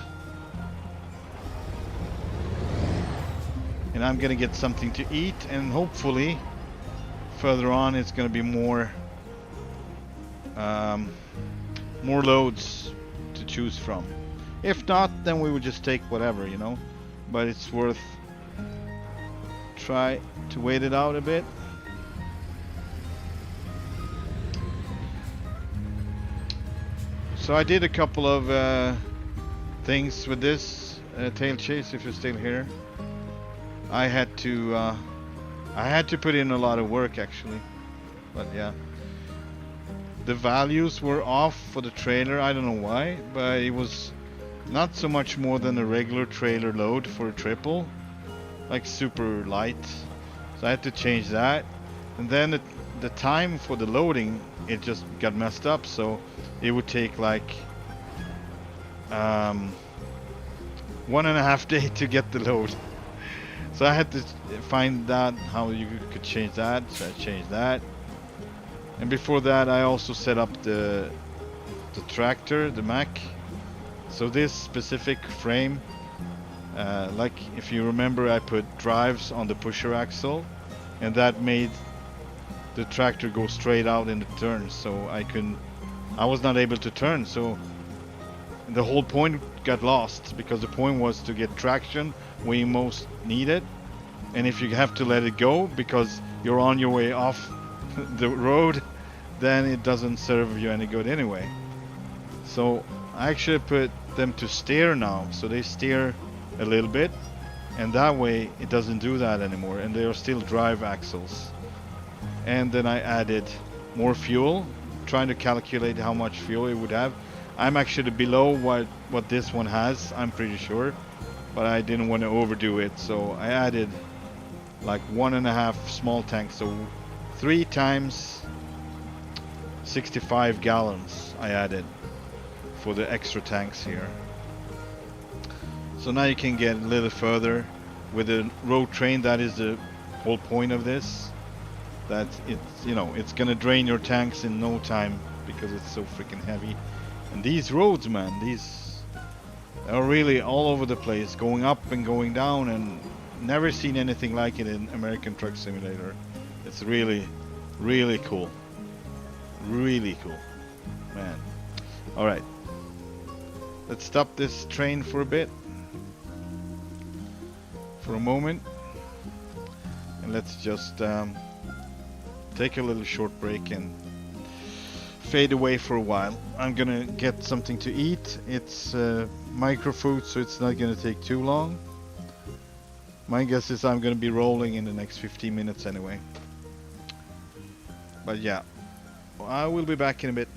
And I'm gonna get something to eat, and hopefully further on it's gonna be more loads to choose from. If not, then we would just take whatever, you know. But it's worth try to wait it out a bit. So I did a couple of things with this tail chase. If you're still here, I had to put in a lot of work actually, but yeah, the values were off for the trailer. I don't know why, but it was not so much more than a regular trailer load for a triple, like super light. So I had to change that, and then the time for the loading, it just got messed up. So it would take like 1.5 days to get the load. So I had to find out how you could change that. So I changed that. And before that, I also set up the tractor, the Mack. So this specific frame, like if you remember, I put drives on the pusher axle, and that made the tractor go straight out in the turn. So I was not able to turn. So the whole point got lost, because the point was to get traction when you most need it. And if you have to let it go because you're on your way off the road, then it doesn't serve you any good anyway. So I actually put them to steer now, so they steer a little bit, and that way it doesn't do that anymore, and they are still drive axles. And then I added more fuel, trying to calculate how much fuel it would have. I'm actually below what this one has, I'm pretty sure, but I didn't want to overdo it, so I added like 1.5 small tanks, so 3 times 65 gallons I added for the extra tanks here. So now you can get a little further with the road train. That is the whole point of this, that it's, you know, it's gonna drain your tanks in no time because it's so freaking heavy. And these roads, man, these are really all over the place, going up and going down, and never seen anything like it in American Truck Simulator. It's really, really cool. Really cool, man. All right, let's stop this train for a bit, for a moment, and let's just take a little short break and fade away for a while. I'm gonna get something to eat. It's micro food, so it's not gonna take too long. My guess is I'm gonna be rolling in the next 15 minutes anyway. But yeah, I will be back in a bit.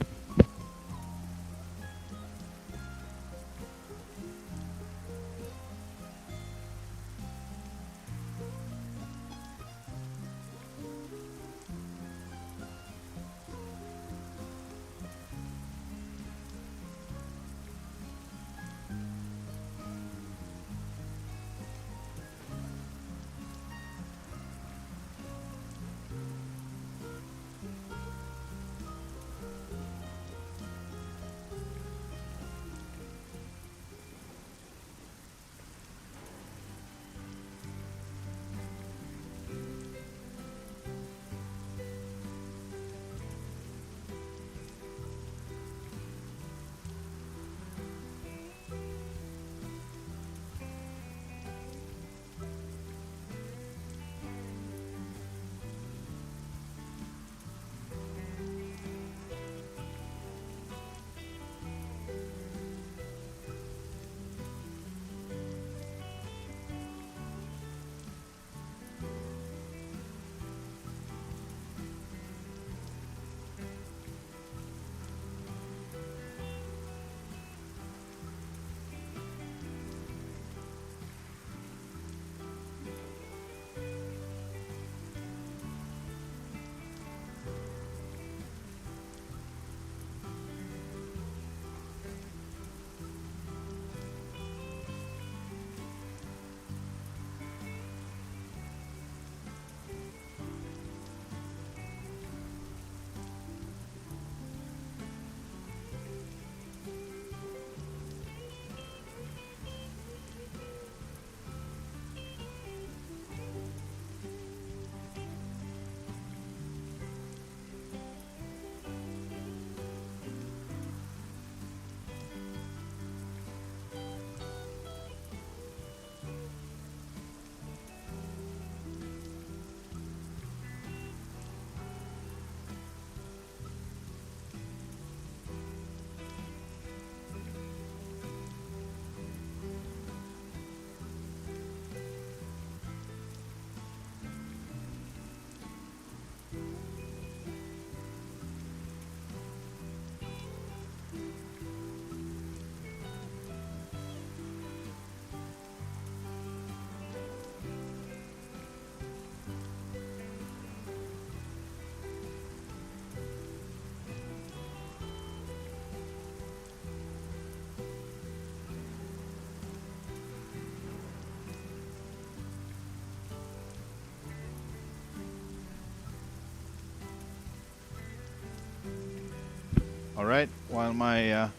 Alright, while my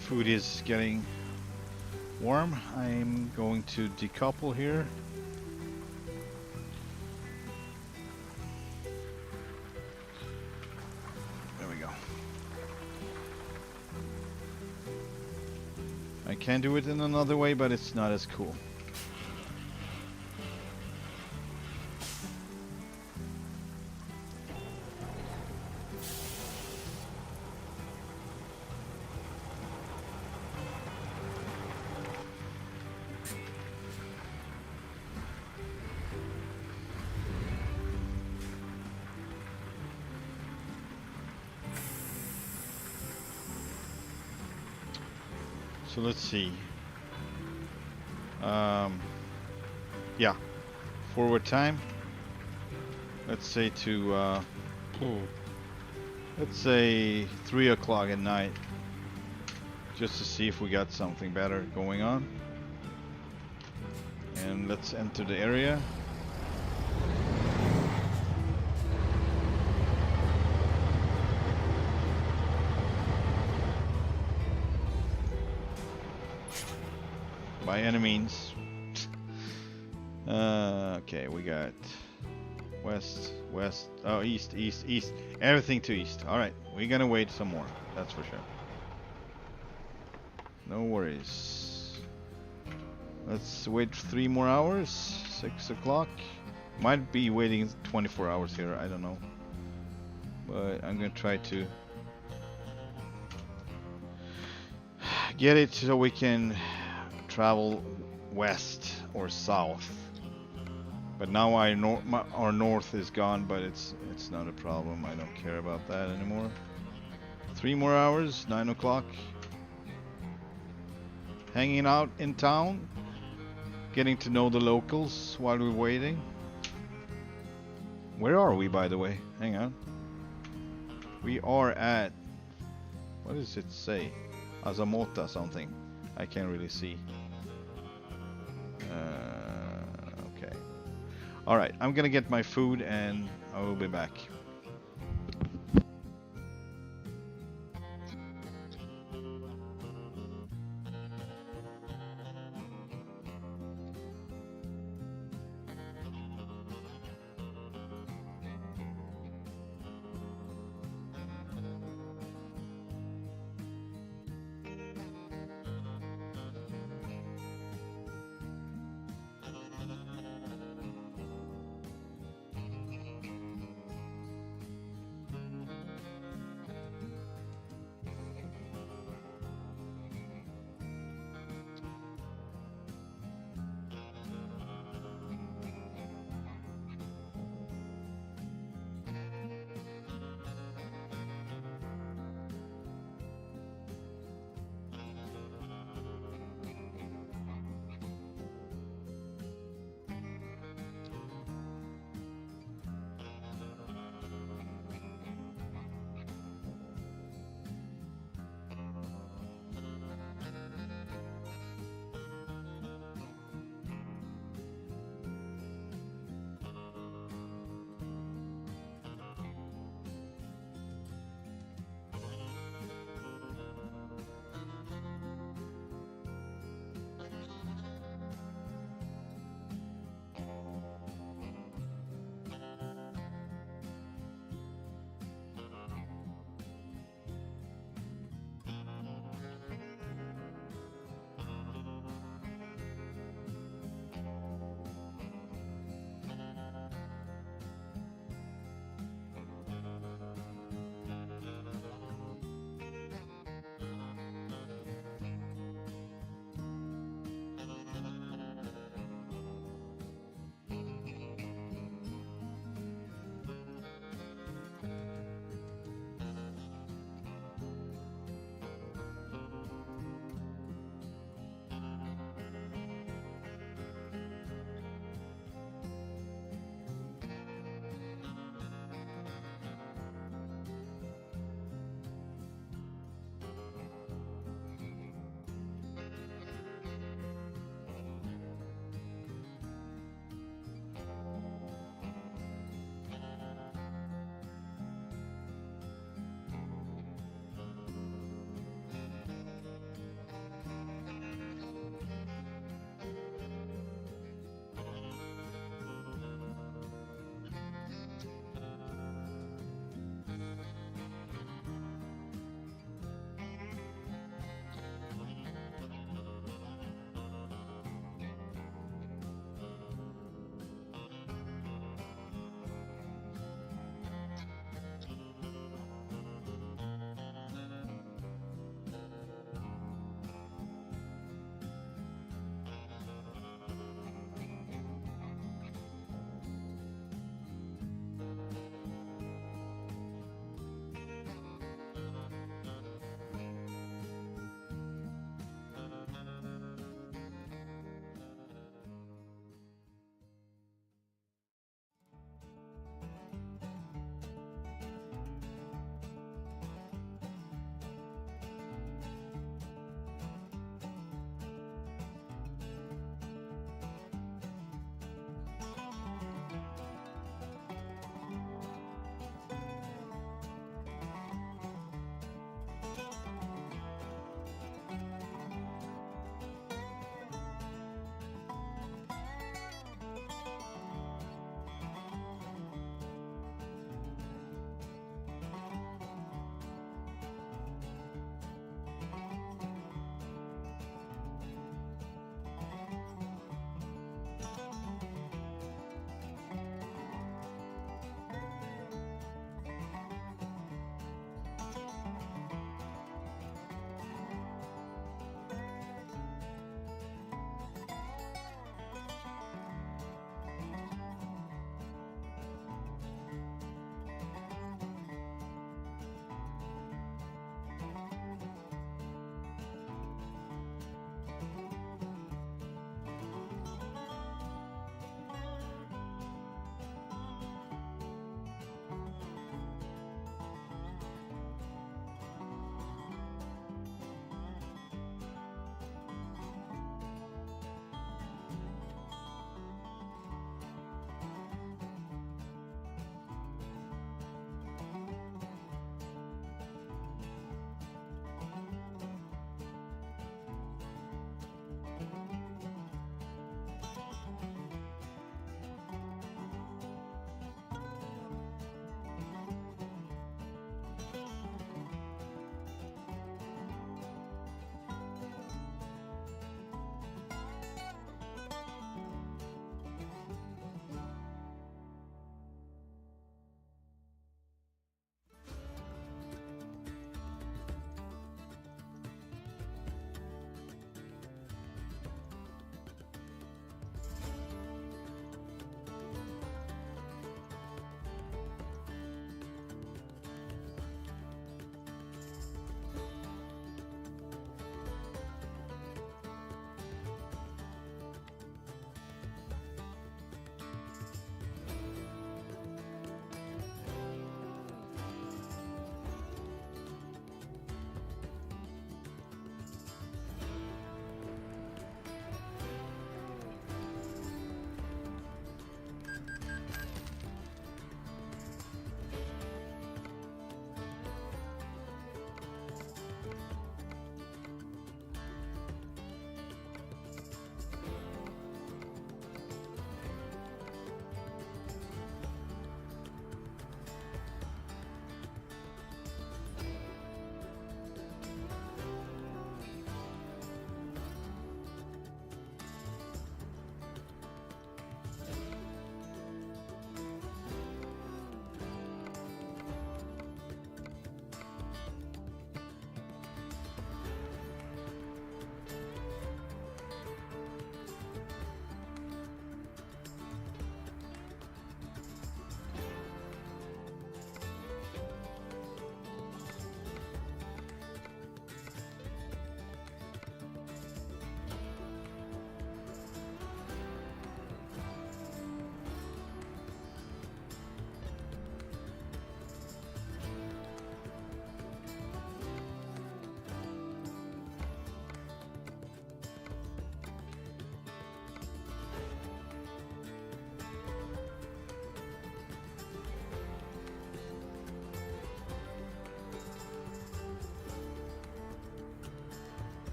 food is getting warm, I'm going to decouple here. There we go. I can do it in another way, but it's not as cool. So let's see. Yeah, forward time. Let's say to let's say 3 o'clock at night, just to see if we got something better going on. And let's enter the area. By any means. Okay, we got west, oh, east, everything to east. Alright, we're gonna wait some more, that's for sure. No worries. Let's wait 3 more hours, 6 o'clock. Might be waiting 24 hours here, I don't know. But I'm gonna try to get it so we can travel west or south. But now our north is gone, but it's not a problem. I don't care about that anymore. 3 more hours, 9 o'clock. Hanging out in town, getting to know the locals while we're waiting. Where are we, by the way? Hang on. We are at, what does it say? Azamota something. I can't really see. Okay. Alright, I'm gonna get my food and I will be back.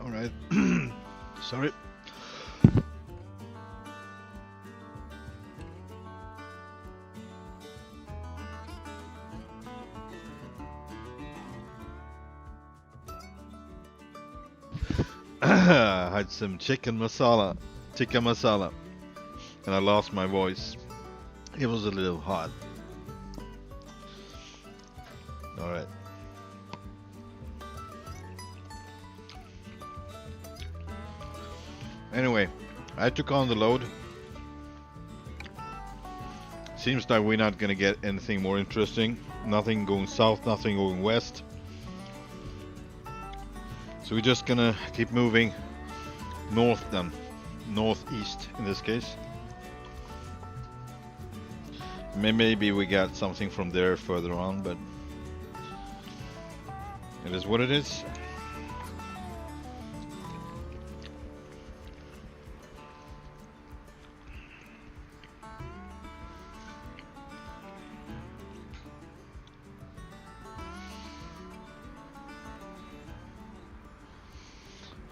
All right. Sorry. I had some chicken masala, and I lost my voice. It was a little hot. All right. Anyway, I took on the load. Seems like we're not gonna get anything more interesting. Nothing going south, nothing going west. So we're just gonna keep moving north then. Northeast in this case. Maybe we got something from there further on, but it is what it is.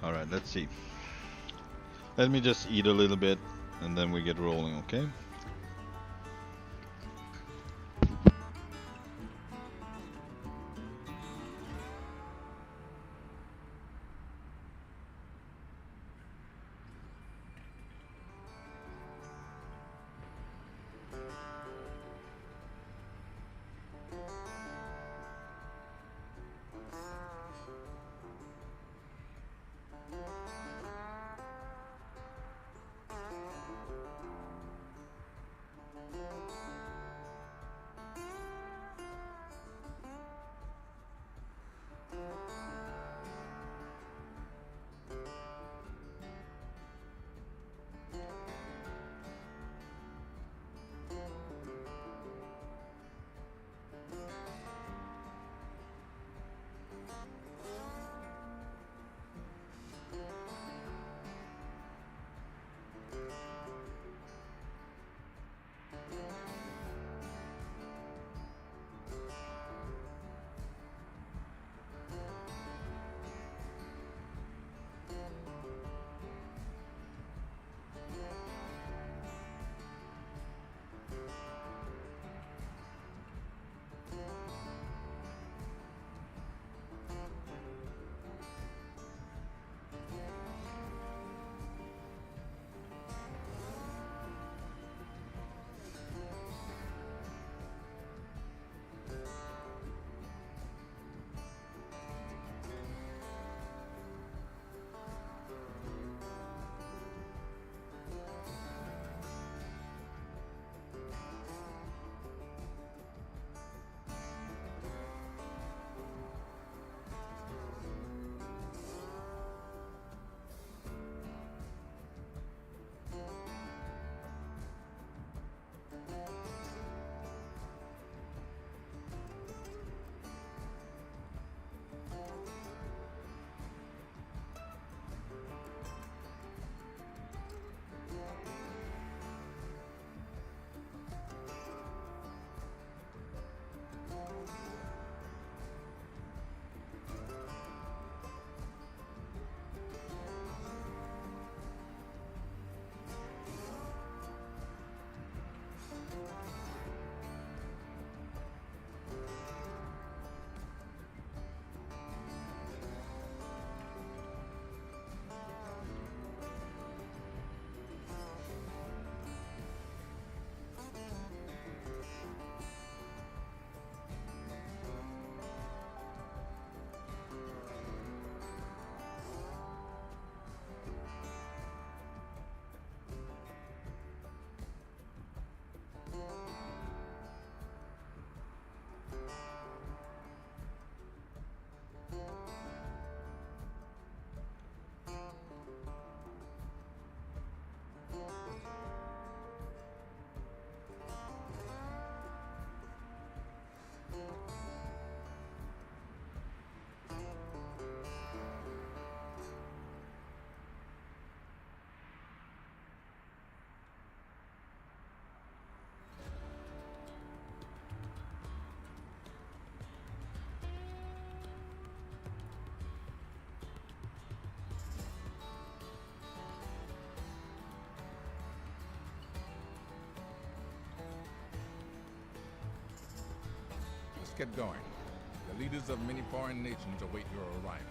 Alright, let's see. Let me just eat a little bit and then we get rolling, okay? get going. The leaders of many foreign nations await your arrival.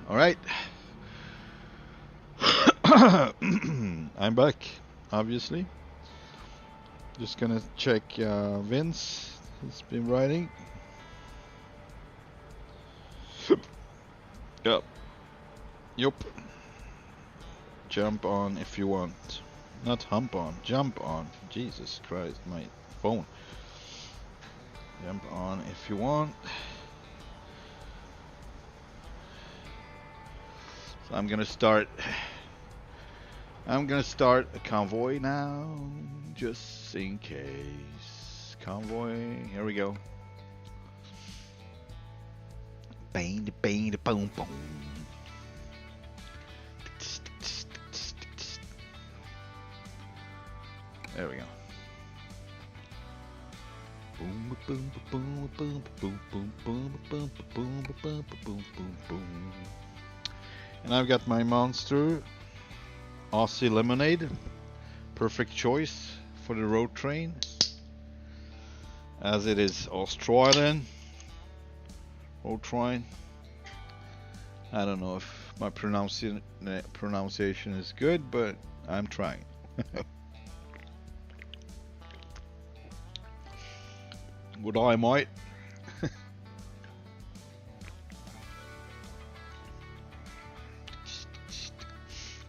All right. I'm back, obviously. Just gonna check Vince. He's been writing. Yep. Yup. Jump on if you want. Not hump on. Jump on. Jesus Christ, my phone. Jump on if you want. So I'm gonna start a convoy now, just in case. Convoy, here we go. Bang, bang, boom, boom. boom, boom, boom, boom, boom, boom, boom, boom, boom, boom. And I've got my Monster Aussie Lemonade. Perfect choice for the road train, as it is Australian road train. I don't know if my pronunciation is good, but I'm trying. Would I might?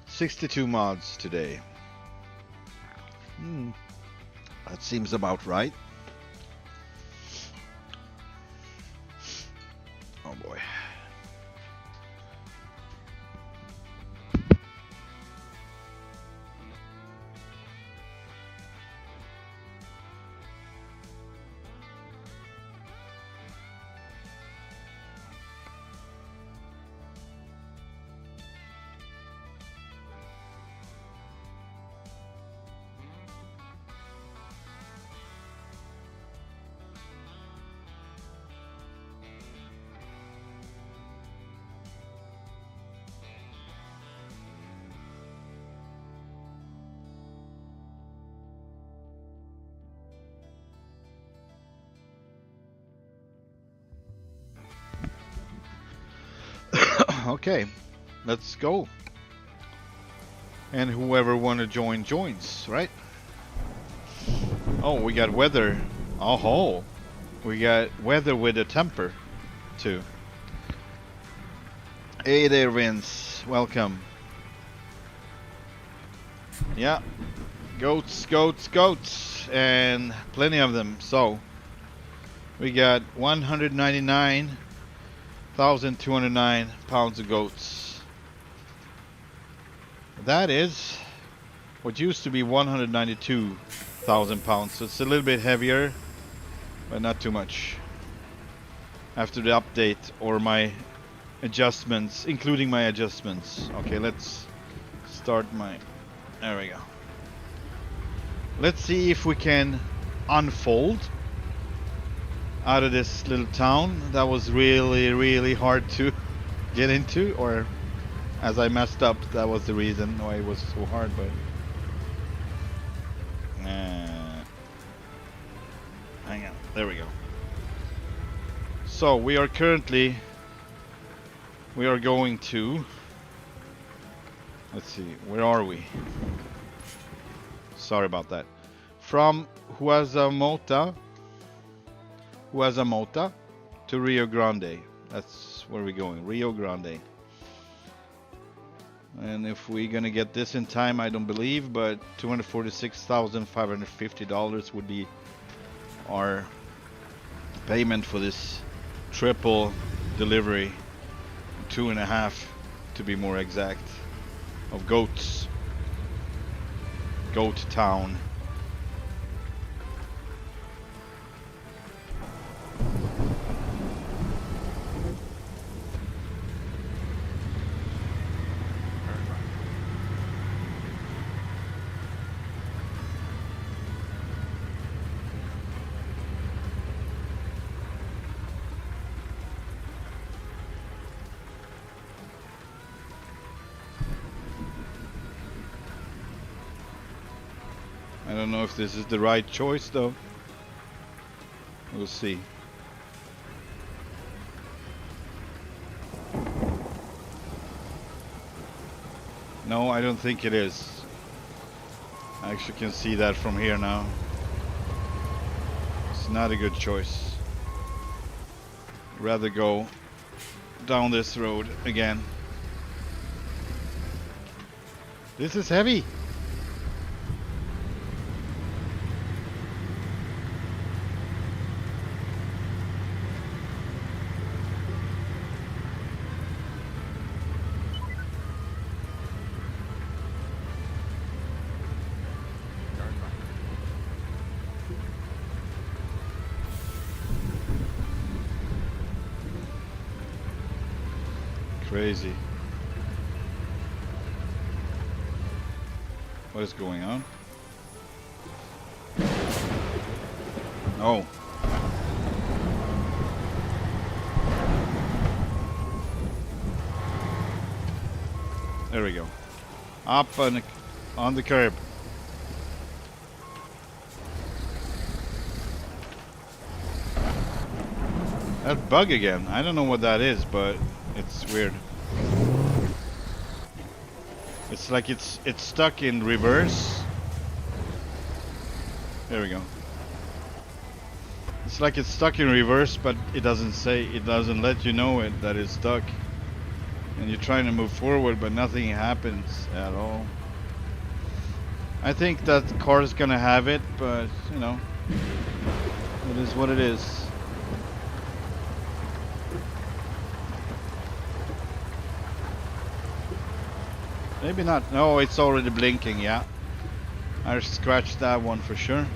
62 mods today. That seems about right. Oh boy. Okay, let's go. And whoever want to join, joins, right? Oh, we got weather. Oh, we got weather with a temper, too. Hey there, Vince. Welcome. Yeah. Goats, goats, goats. And plenty of them. So, we got 199,209 pounds of goats. That is what used to be 192,000 pounds. So it's a little bit heavier, but not too much. After the update or my adjustments, including my adjustments. Okay, let's start my... There we go. Let's see if we can unfold out of this little town that was really hard to get into, or as I messed up, that was the reason why it was so hard. But hang on, there we go. So we are currently going to, let's see, where are we? Sorry about that. From Huasamota to Rio Grande. That's where we're going, Rio Grande. And if we're gonna get this in time, I don't believe, but $246,550 would be our payment for this triple delivery, 2.5 to be more exact, of goats. Goat Town. I don't know if this is the right choice though. We'll see. No, I don't think it is. I actually can see that from here now. It's not a good choice. Rather go down this road again. This is heavy. Crazy. What is going on? Oh. There we go. Up on the curb. That bug again. I don't know what that is, but it's weird. It's like it's stuck in reverse. There we go. It's like it's stuck in reverse, but it doesn't let you know that it's stuck. And you're trying to move forward, but nothing happens at all. I think that the car is gonna have it, but you know, it is what it is. Maybe not. No, it's already blinking. Yeah, I scratched that one for sure.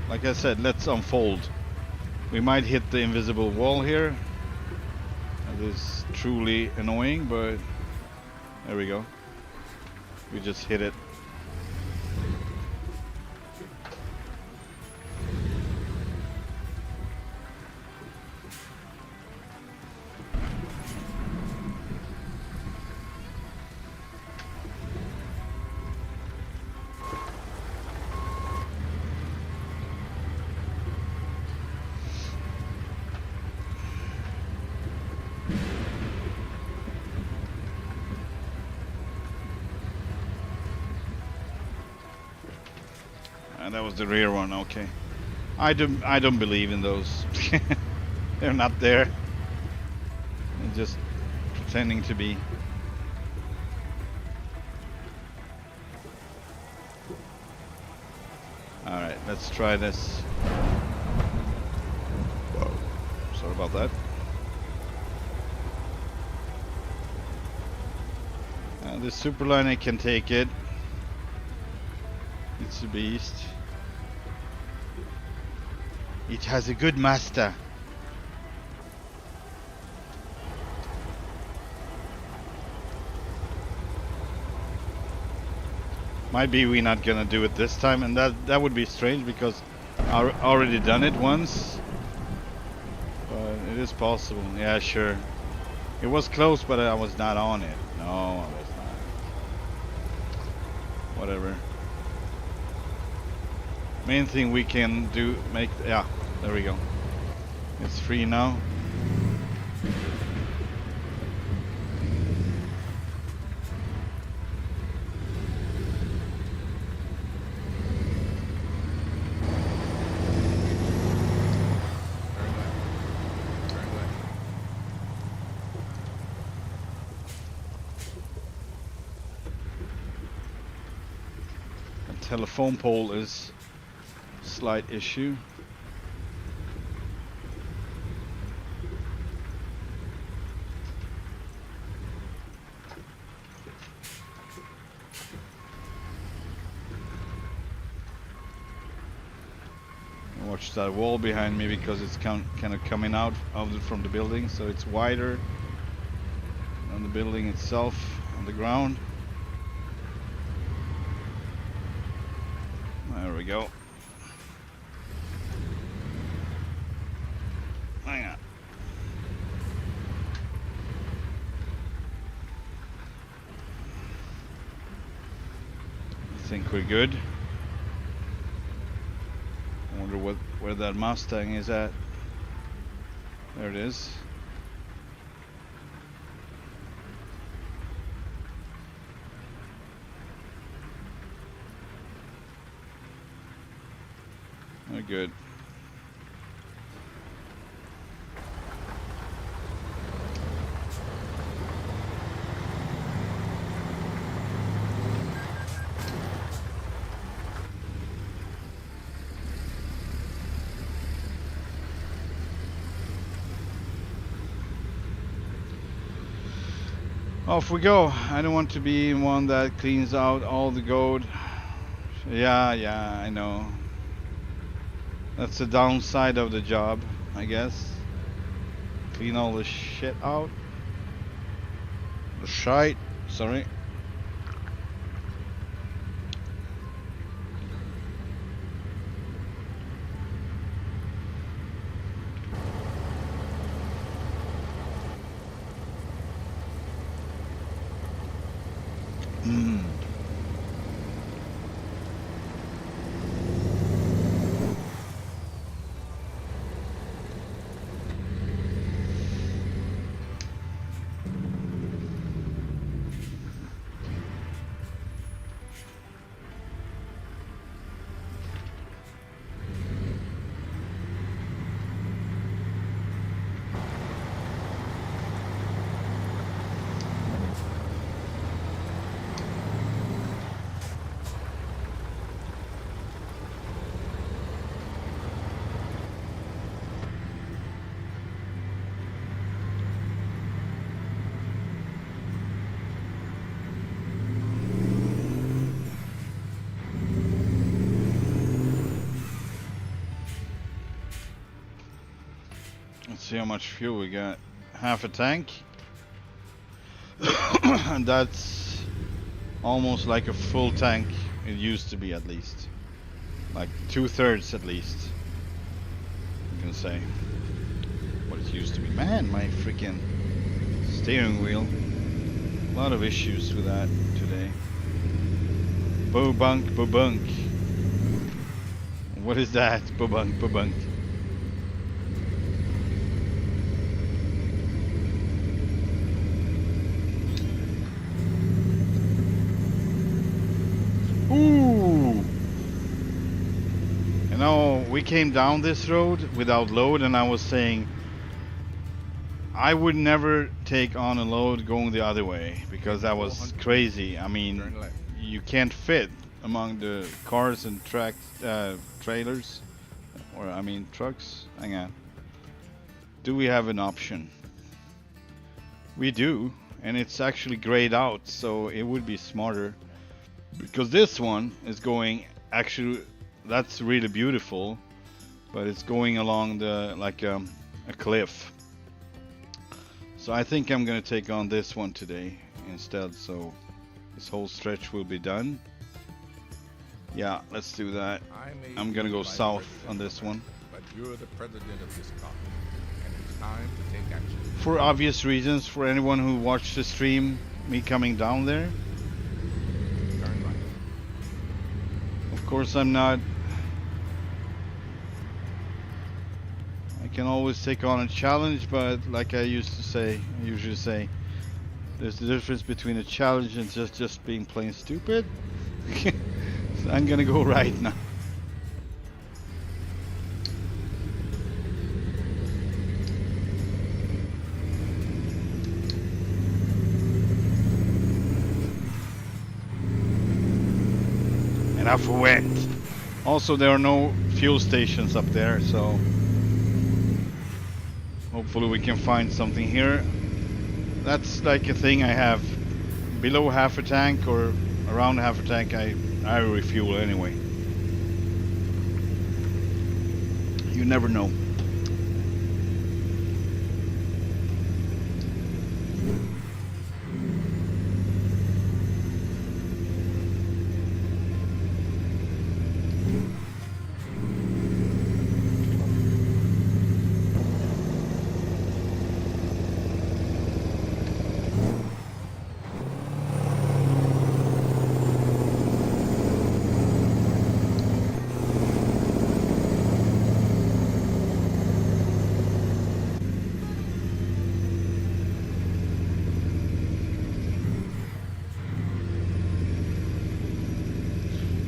Like I said, let's unfold. We might hit the invisible wall here. That is truly annoying, but there we go. We just hit it. That was the rear one. Okay, I don't believe in those. They're not there. They're just pretending to be. All right, let's try this. Whoa, sorry about that. The Superliner can take it. It's a beast. It has a good master. Might be we're not gonna do it this time, and that would be strange because I already done it once. But it is possible. Yeah, sure. It was close, but I was not on it. No, I was not. Whatever. Main thing we can do, yeah, there we go. It's free now. The telephone pole is slight issue. Watch that wall behind me because it's kind of coming out from the building, so it's wider than the building itself on the ground. There we go. Hang on. I think we're good. I wonder where that Mustang is at. There it is. We're good. Off we go. I don't want to be one that cleans out all the gold. Yeah, I know. That's the downside of the job, I guess. Clean all the shit out. The shite, sorry. Mm. Let's see how much fuel we got. Half a tank. And that's almost like a full tank. It used to be, at least. Like 2/3 at least. You can say. What it used to be. Man, my freaking steering wheel. A lot of issues with that today. Bobunk, bobunk. What is that? Bobunk, bobunk. Ooh! You know, we came down this road without load, and I was saying I would never take on a load going the other way because that was crazy. I mean, you can't fit among the cars and trailers, or I mean trucks. Hang on. Do we have an option? We do, and it's actually grayed out, so it would be smarter. Because this one is going, actually, that's really beautiful, but it's going along the like a cliff. So I think I'm gonna take on this one today instead, so this whole stretch will be done. Yeah, let's do that. I'm gonna go south on this one. But you're the president of this car, and it's time to take action. For obvious reasons, for anyone who watched the stream, me coming down there. Turn right. Of course, I'm not. I can always take on a challenge, but like I usually say, there's a difference between a challenge and just being plain stupid. So I'm gonna go right now. And off we went. Also, there are no fuel stations up there, so hopefully we can find something here. That's like a thing I have below half a tank or around half a tank. I refuel anyway. You never know.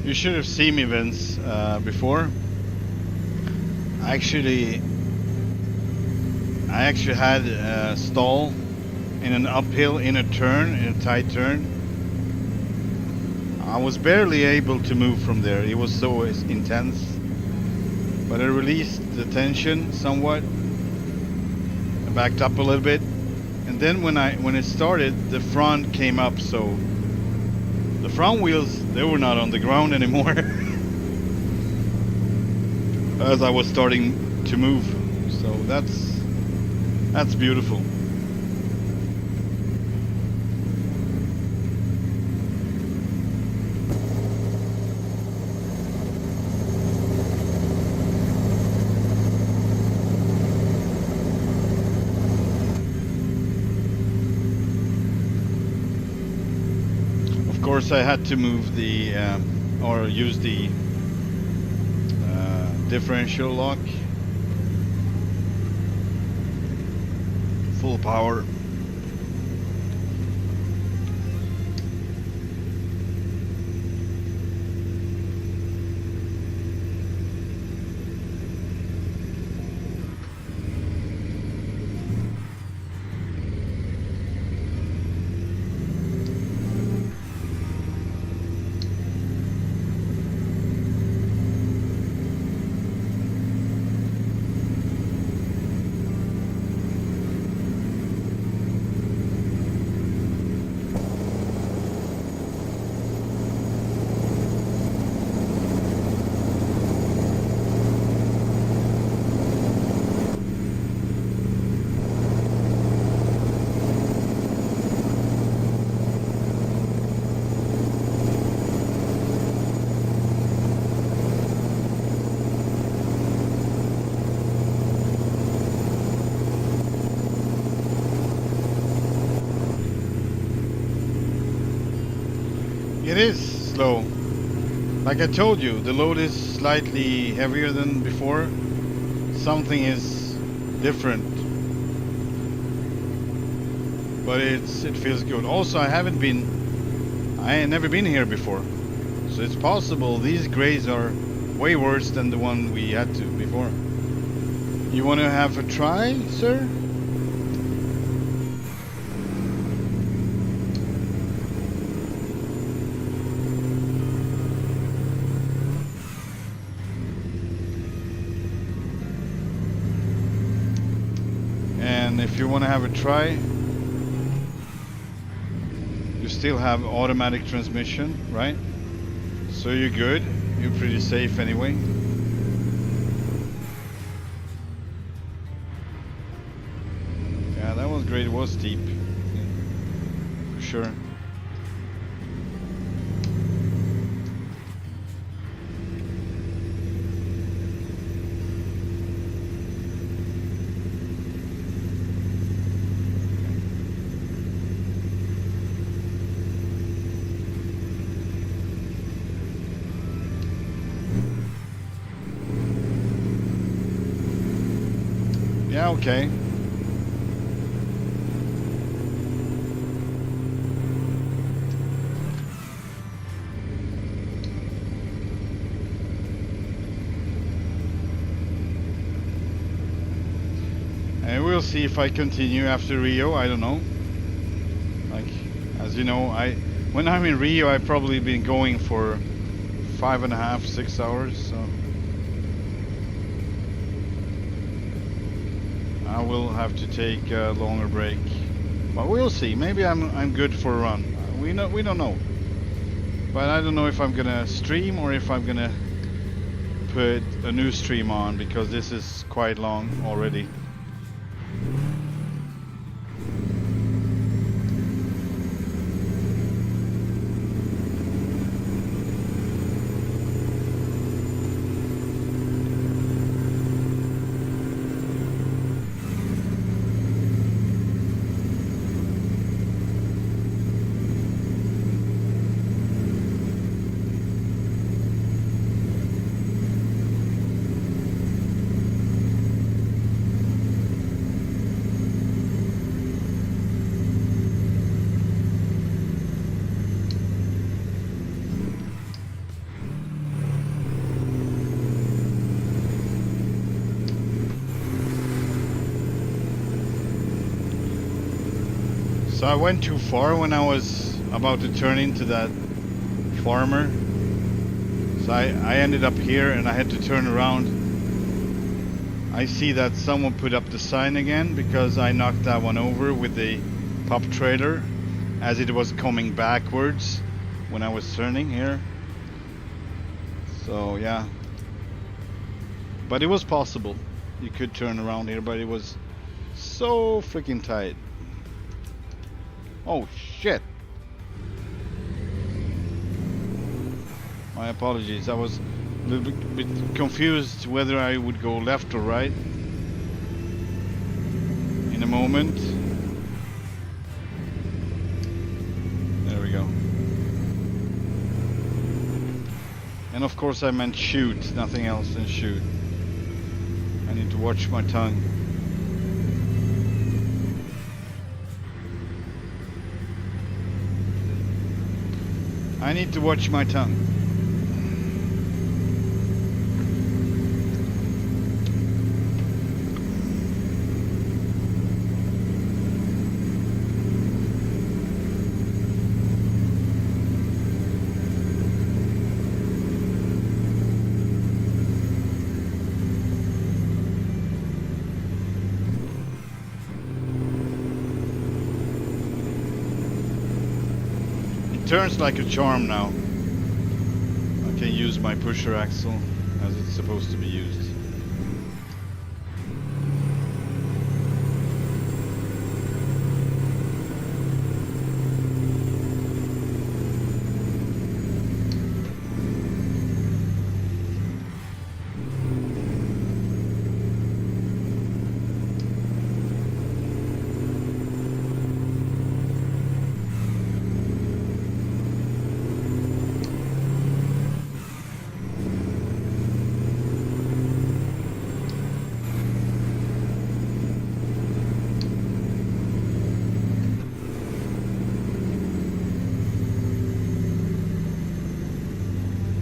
You should have seen me, Vince, before. I actually had a stall in an uphill in a tight turn. I was barely able to move from there. It was so intense. But I released the tension somewhat. I backed up a little bit. And then when it started, the front came up, so the front wheels, they were not on the ground anymore. As I was starting to move. So that's beautiful. Of course, I had to move the or use the differential lock, full power. It is slow. Like I told you, the load is slightly heavier than before. Something is different. But it feels good. Also, I ain't never been here before. So it's possible these grays are way worse than the one we had to before. You want to have a try, sir? If you want to have a try, you still have automatic transmission, right? So you're good. You're pretty safe anyway. Yeah, that was great. It was steep, for sure. Yeah, okay. And we'll see if I continue after Rio, I don't know. Like, as you know, when I'm in Rio, I've probably been going for 5.5, 6 hours, so I will have to take a longer break, but we'll see. Maybe I'm good for a run. We don't know. But I don't know if I'm gonna stream or if I'm gonna put a new stream on, because this is quite long already. So I went too far when I was about to turn into that farmer. So I ended up here and I had to turn around. I see that someone put up the sign again because I knocked that one over with the pop trailer as it was coming backwards when I was turning here. So yeah. But it was possible. You could turn around here, but it was so freaking tight. Oh shit. My apologies. I was a little bit confused whether I would go left or right in a moment. There we go. And of course I meant shoot, nothing else than shoot. I need to watch my tongue. I need to watch my tongue. Turns like a charm now. I can use my pusher axle as it's supposed to be used.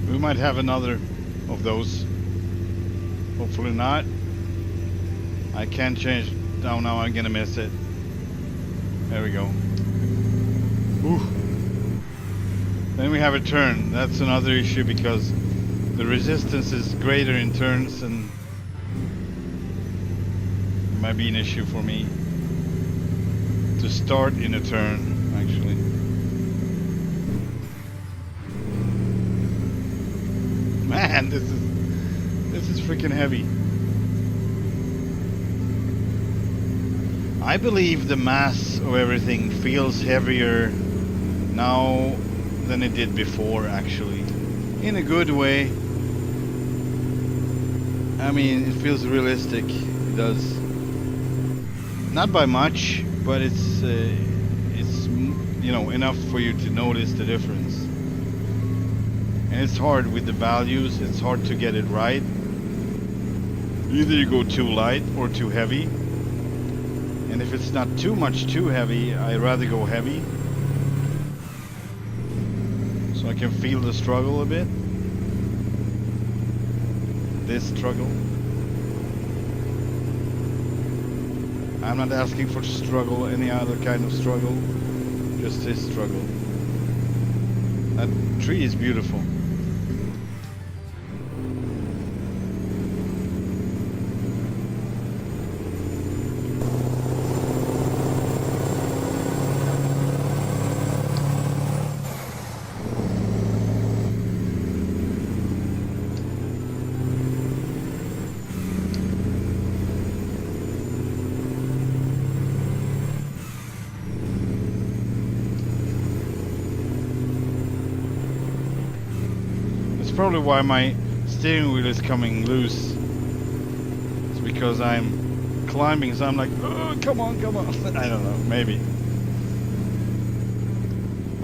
We might have another of those. Hopefully not. I can't change. Oh no, I'm gonna miss it. There we go. Ooh. Then we have a turn. That's another issue because the resistance is greater in turns and it might be an issue for me to start in a turn actually. Man, this is freaking heavy. I believe the mass of everything feels heavier now than it did before, actually. In a good way. I mean, it feels realistic. It does. Not by much, but it's you know, enough for you to notice the difference. And it's hard with the values, it's hard to get it right. Either you go too light or too heavy. And if it's not too much too heavy, I'd rather go heavy. So I can feel the struggle a bit. This struggle. I'm not asking for struggle, any other kind of struggle. Just this struggle. That tree is beautiful. Probably why my steering wheel is coming loose. It's because I'm climbing, so I'm like, oh, come on, come on. I don't know, maybe.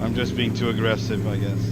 I'm just being too aggressive, I guess.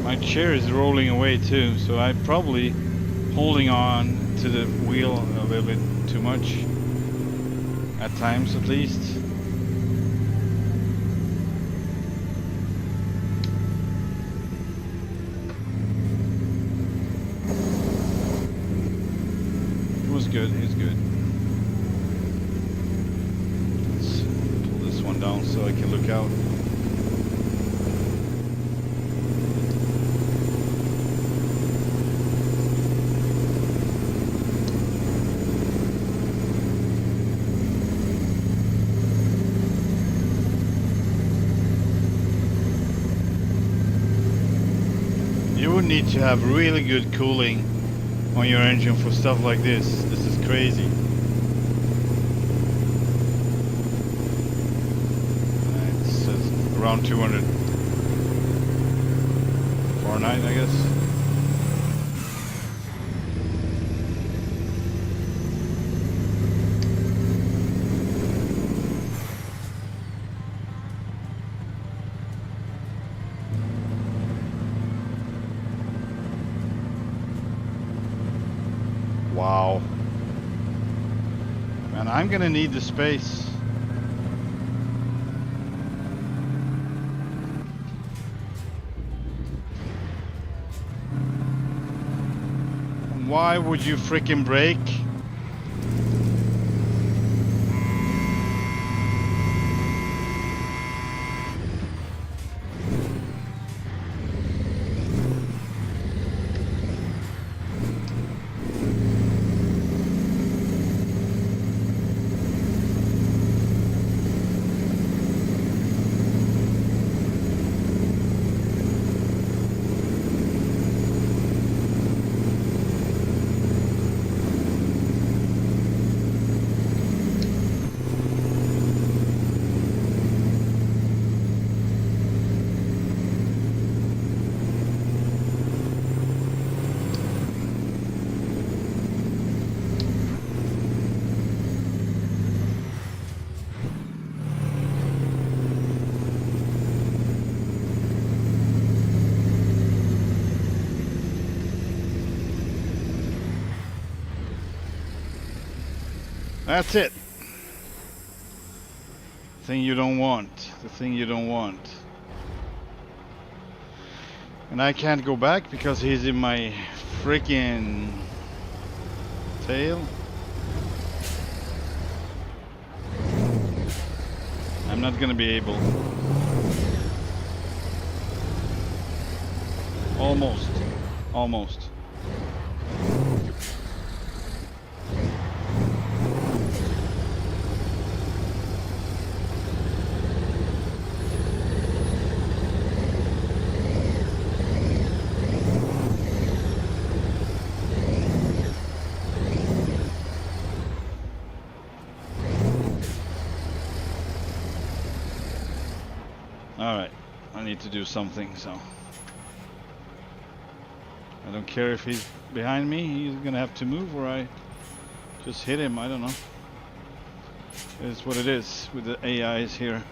My chair is rolling away too, so I'm probably holding on to the wheel a little bit too much, at times at least. was good. He's good. Let's pull this one down so I can look out. You would need to have really good cooling on your engine for stuff like this. This is crazy. It's around 200 Fahrenheit, I guess. Wow. Man, I'm gonna need the space. Why would you freaking brake? That's it. The thing you don't want. The thing you don't want. And I can't go back because he's in my freaking tail. I'm not gonna be able. Almost. Almost. Alright, I need to do something, so I don't care if he's behind me, he's gonna have to move or I just hit him, I don't know. It's what it is with the AIs here.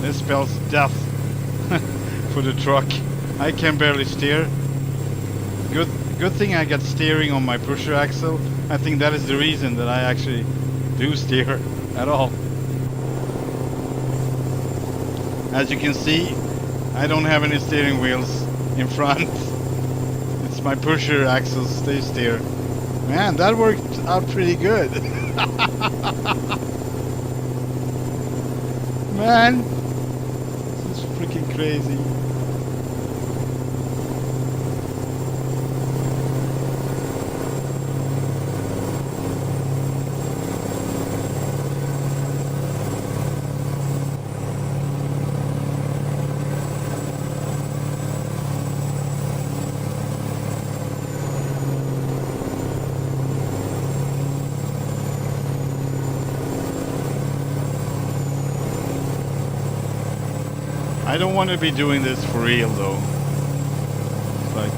This spells death for the truck. I can barely steer. Good thing I got steering on my pusher axle. I think that is the reason that I actually do steer at all. As you can see, I don't have any steering wheels in front. It's my pusher axles, they steer. Man, that worked out pretty good. Man, this is freaking crazy. I don't want to be doing this for real though. It's like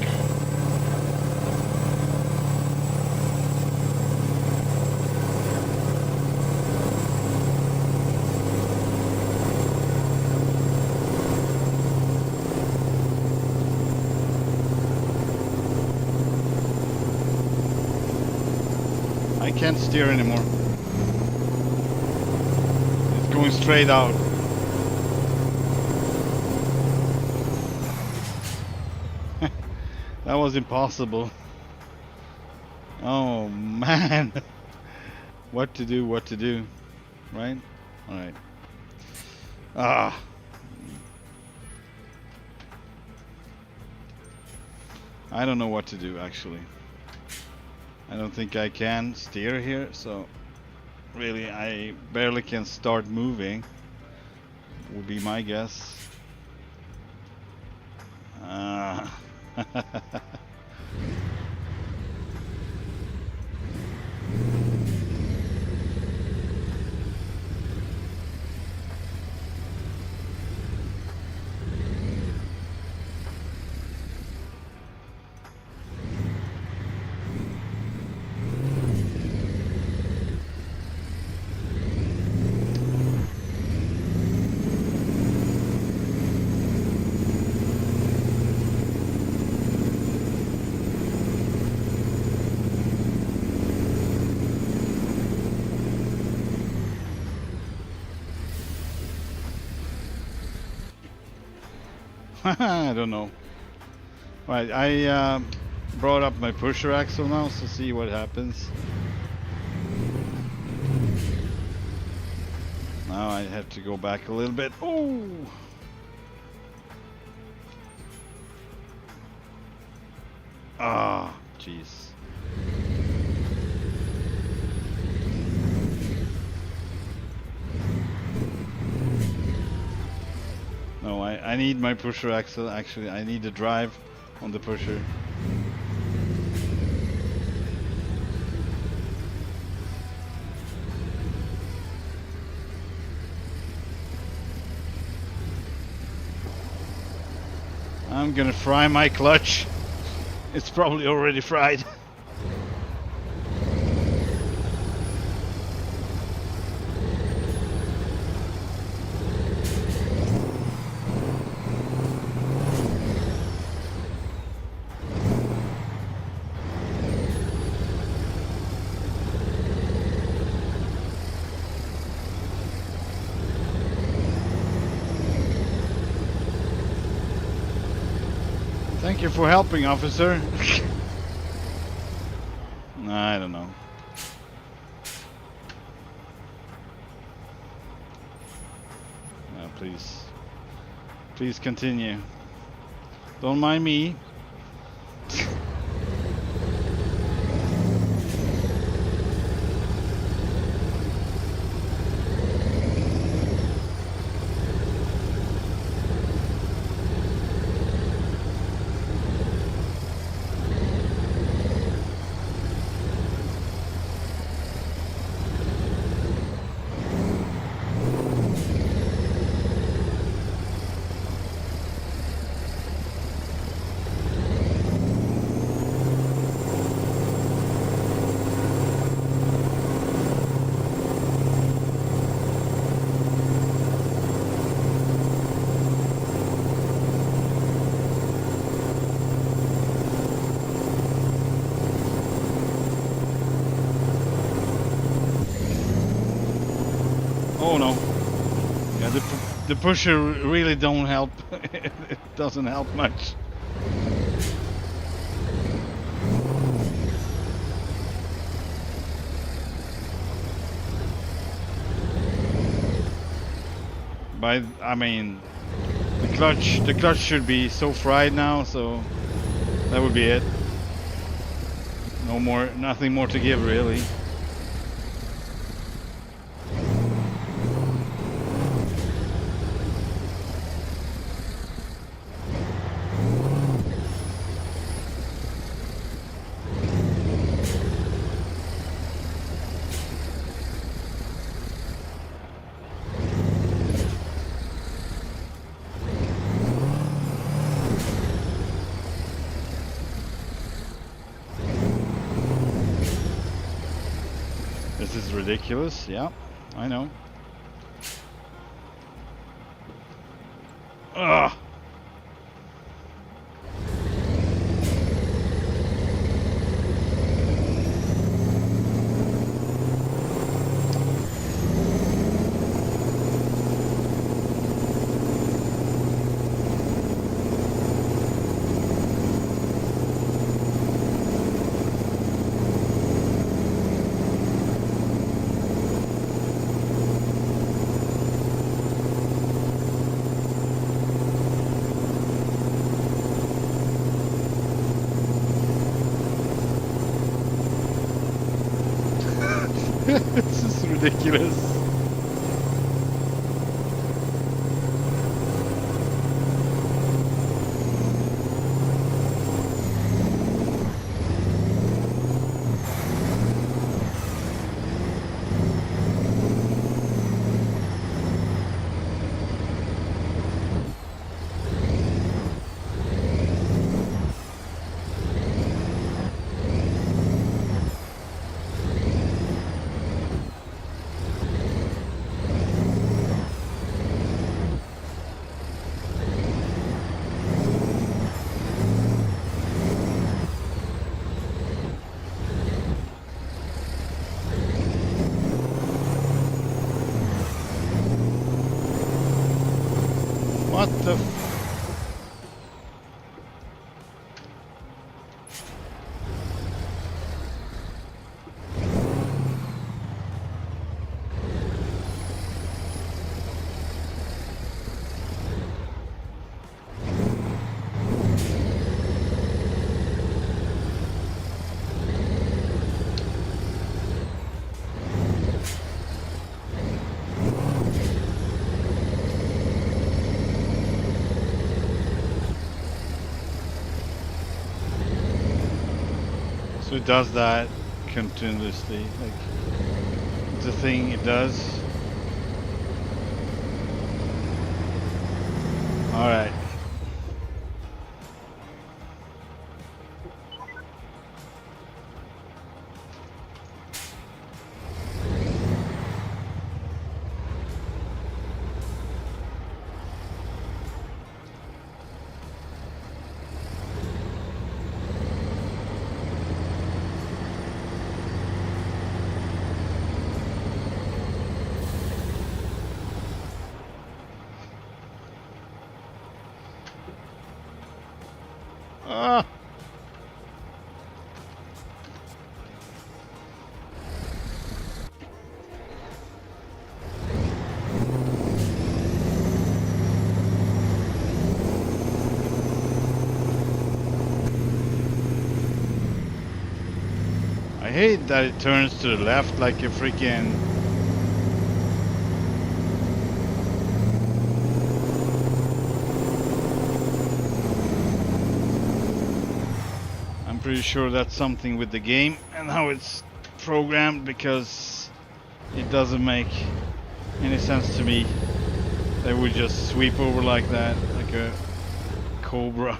I can't steer anymore. It's going straight out. That was impossible. Oh man. What to do, right? Alright. Ah. I don't know what to do actually. I don't think I can steer here, so really I barely can start moving, would be my guess. I don't know. Right, I brought up my pusher axle now, so see what happens. Now I have to go back a little bit. Oh! Ah, jeez. No, I need my pusher axle. Actually, I need to drive on the pusher. I'm gonna fry my clutch. It's probably already fried. Thank you for helping, officer. I don't know. Please. Please continue. Don't mind me. Oh no. Yeah, the pusher really don't help. It doesn't help much. But I mean, the clutch should be so fried now, so that would be it. No more, nothing more to give really. is ridiculous. Yeah, I know. Ugh. This is ridiculous. What the So it does that continuously, like the thing it does. All right. Ah. I hate that it turns to the left like a freaking... I'm pretty sure that's something with the game and how it's programmed, because it doesn't make any sense to me. They would just sweep over like that, like a cobra.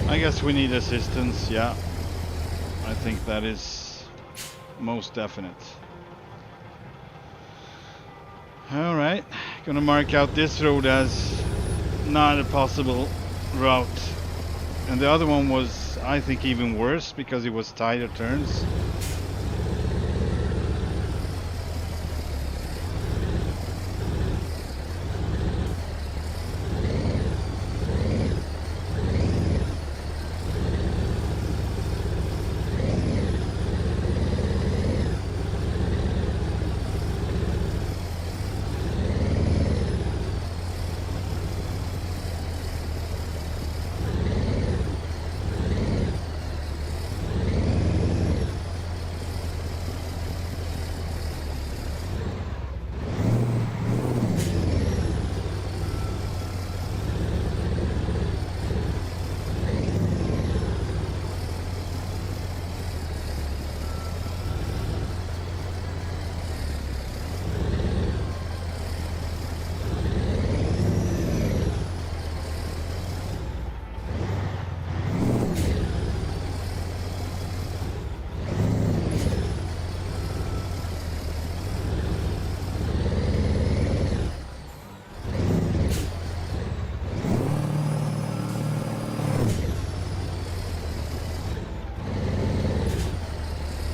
I guess we need assistance, yeah. I think that is most definite. Alright, gonna mark out this road as not a possible route. And the other one was, I think, even worse because it was tighter turns.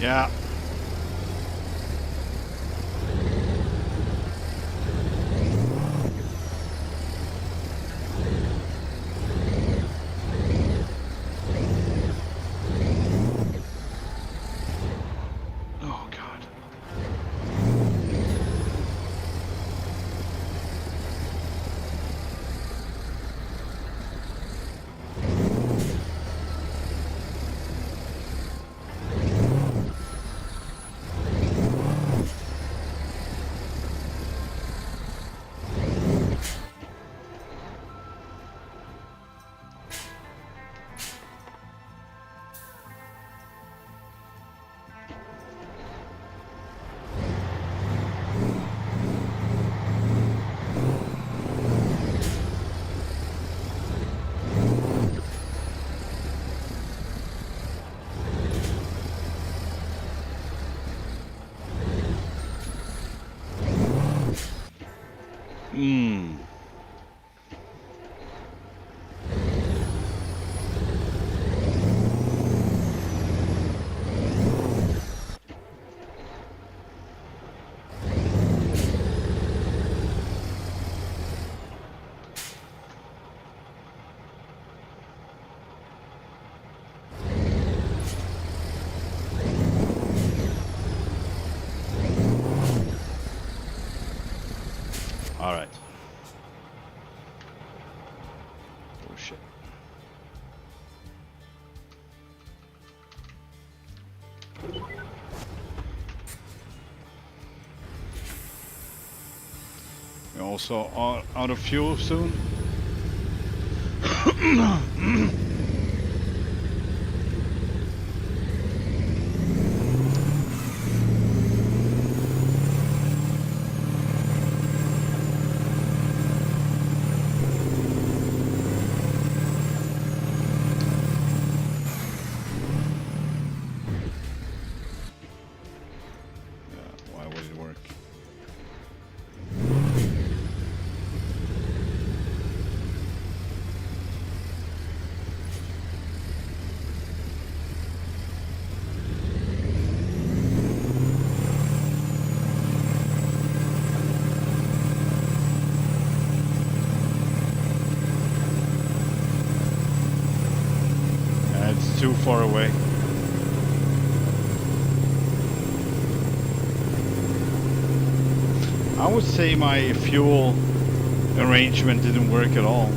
Yeah. Oh God. Hmm. All right. Oh shit. We're also out of fuel soon. Why would it work? It's too far away. I would say my fuel arrangement didn't work at all.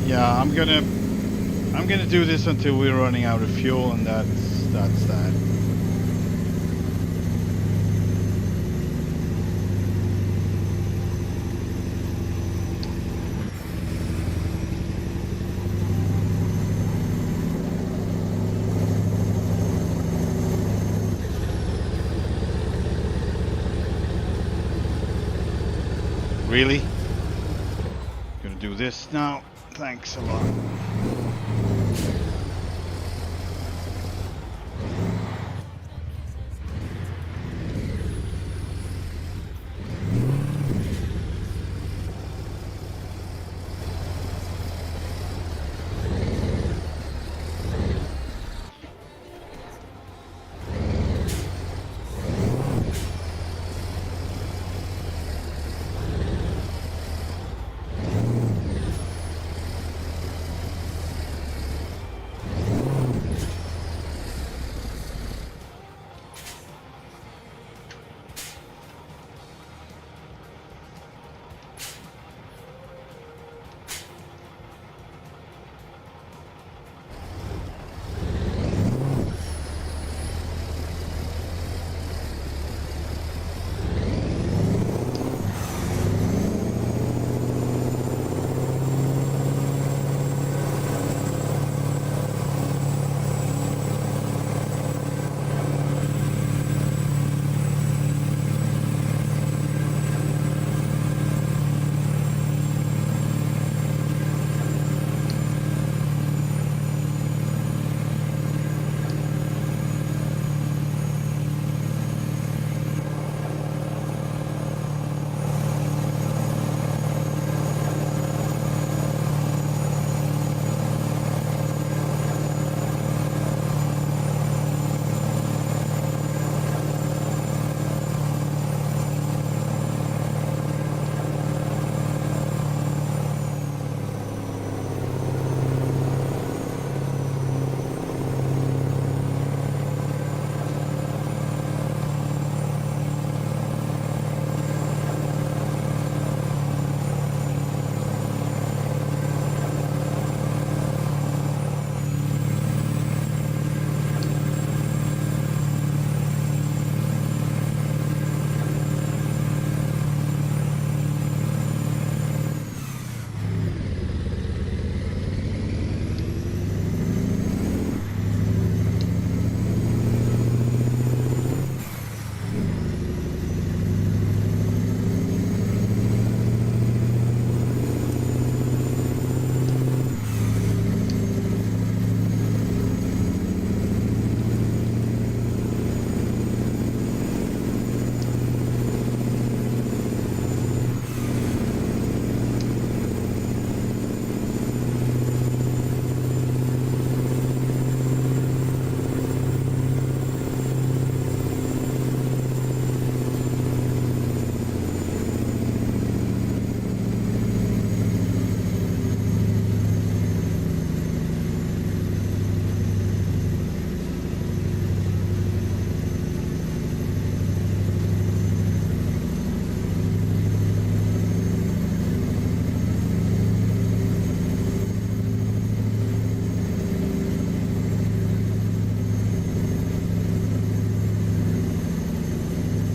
Yeah, I'm gonna do this until we're running out of fuel, and that's that. Really? Gonna do this now. Thanks a lot.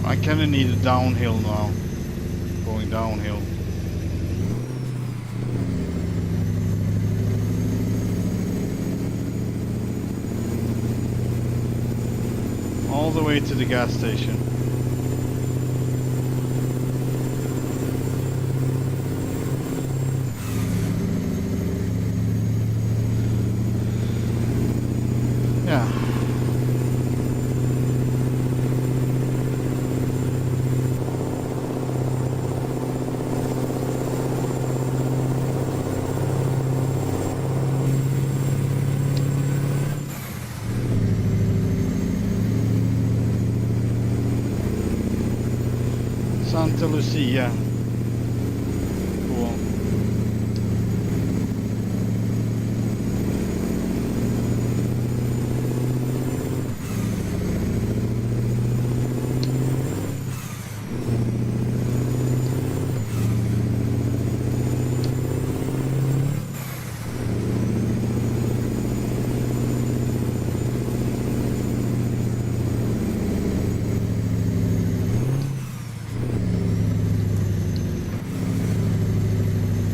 I kind of need a downhill now. Going downhill. All the way to the gas station. Yeah. Santa Lucia. Cool.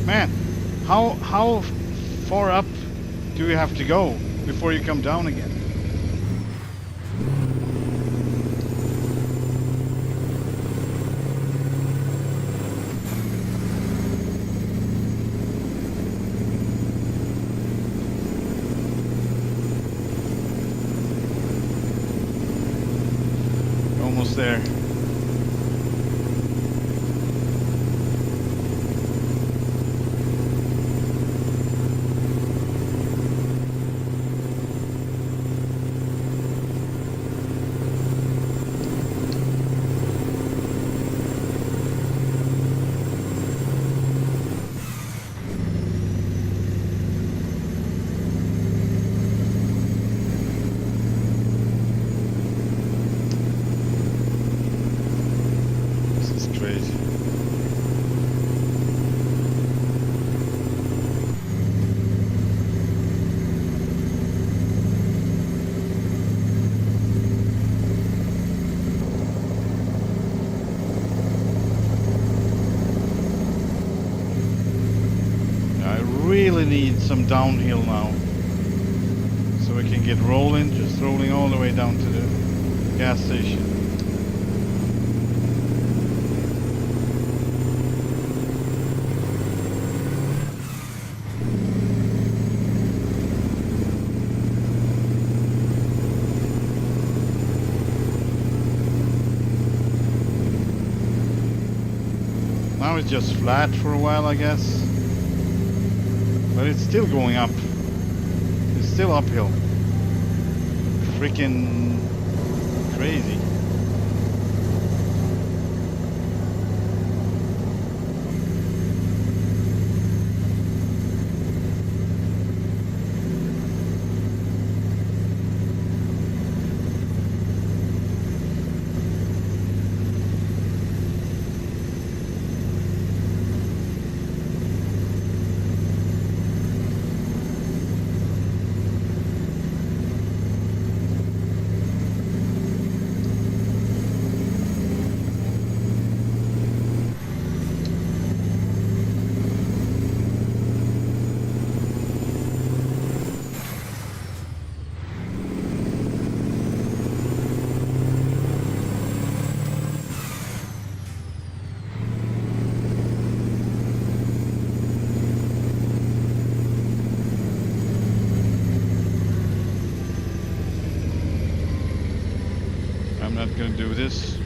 Man, how far up do you have to go before you come down again? there. Really need some downhill now so we can get rolling, just rolling all the way down to the gas station. Now it's just flat for a while, I guess. But it's still going up. It's still uphill. Freaking crazy. I'm not gonna do this.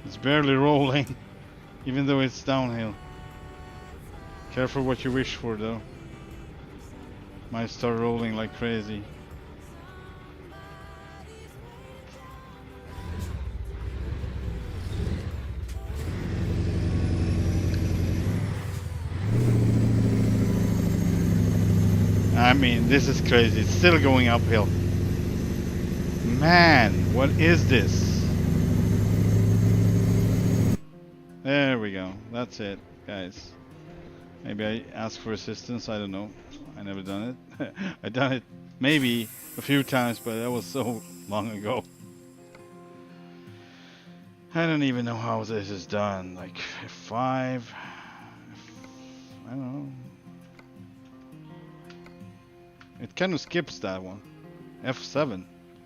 It's barely rolling, even though it's downhill. Careful what you wish for, though. Might start rolling like crazy. I mean, this is crazy. It's still going uphill. Man, what is this? There we go. That's it, guys. Maybe I ask for assistance. I don't know. I never done it. I done it maybe a few times, but that was so long ago. I don't even know how this is done. Like F5. I don't know. It kind of skips that one. F7.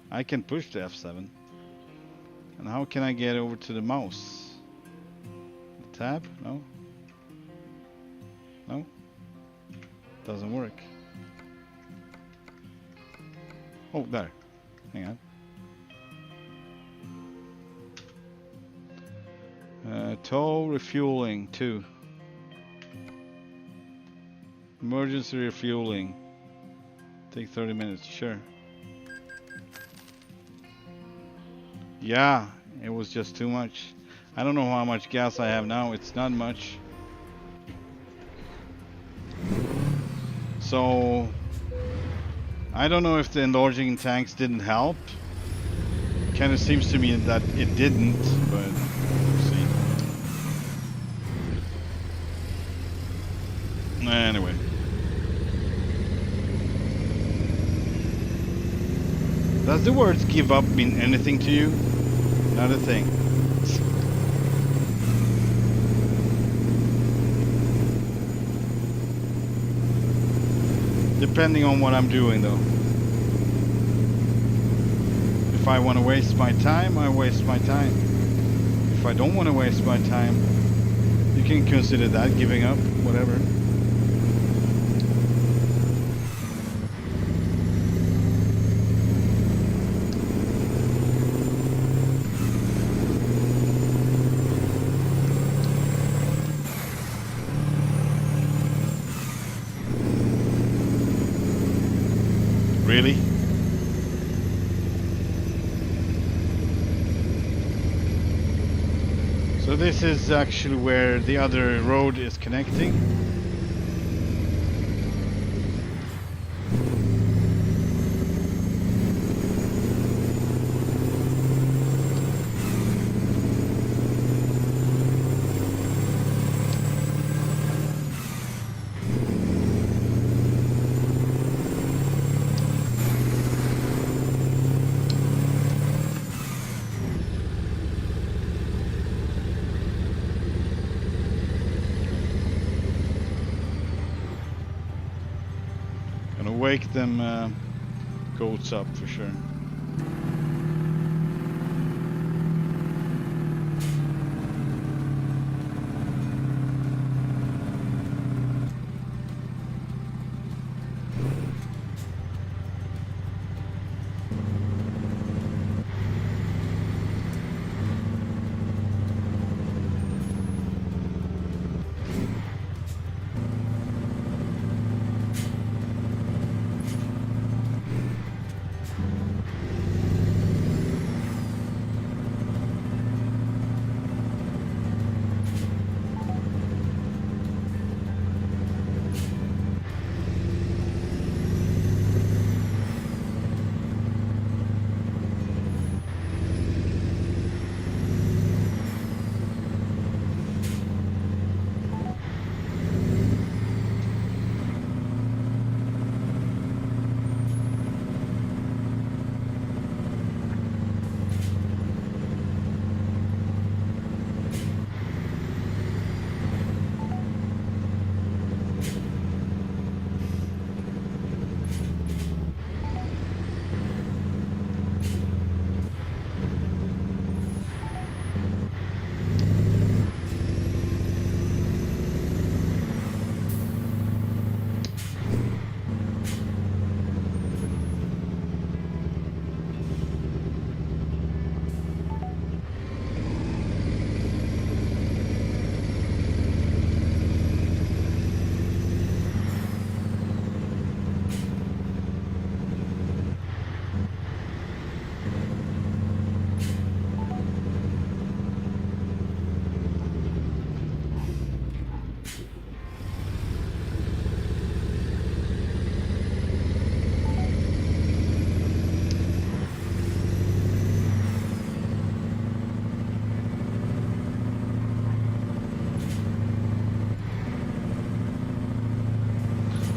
I can push the F7. And how can I get over to the mouse? Tab? No? No? Doesn't work. Oh, there. Hang on. Tow refueling 2. Emergency refueling. Take 30 minutes, sure. Yeah, it was just too much. I don't know how much gas I have now. It's not much. So I don't know if the enlarging tanks didn't help. Kind of seems to me that it didn't, but we'll see. Anyway. Does the words give up mean anything to you? Not a thing. Depending on what I'm doing though. If I want to waste my time, I waste my time. If I don't want to waste my time, you can consider that giving up, whatever. Really? So this is actually where the other road is connecting. Wake them goats up for sure.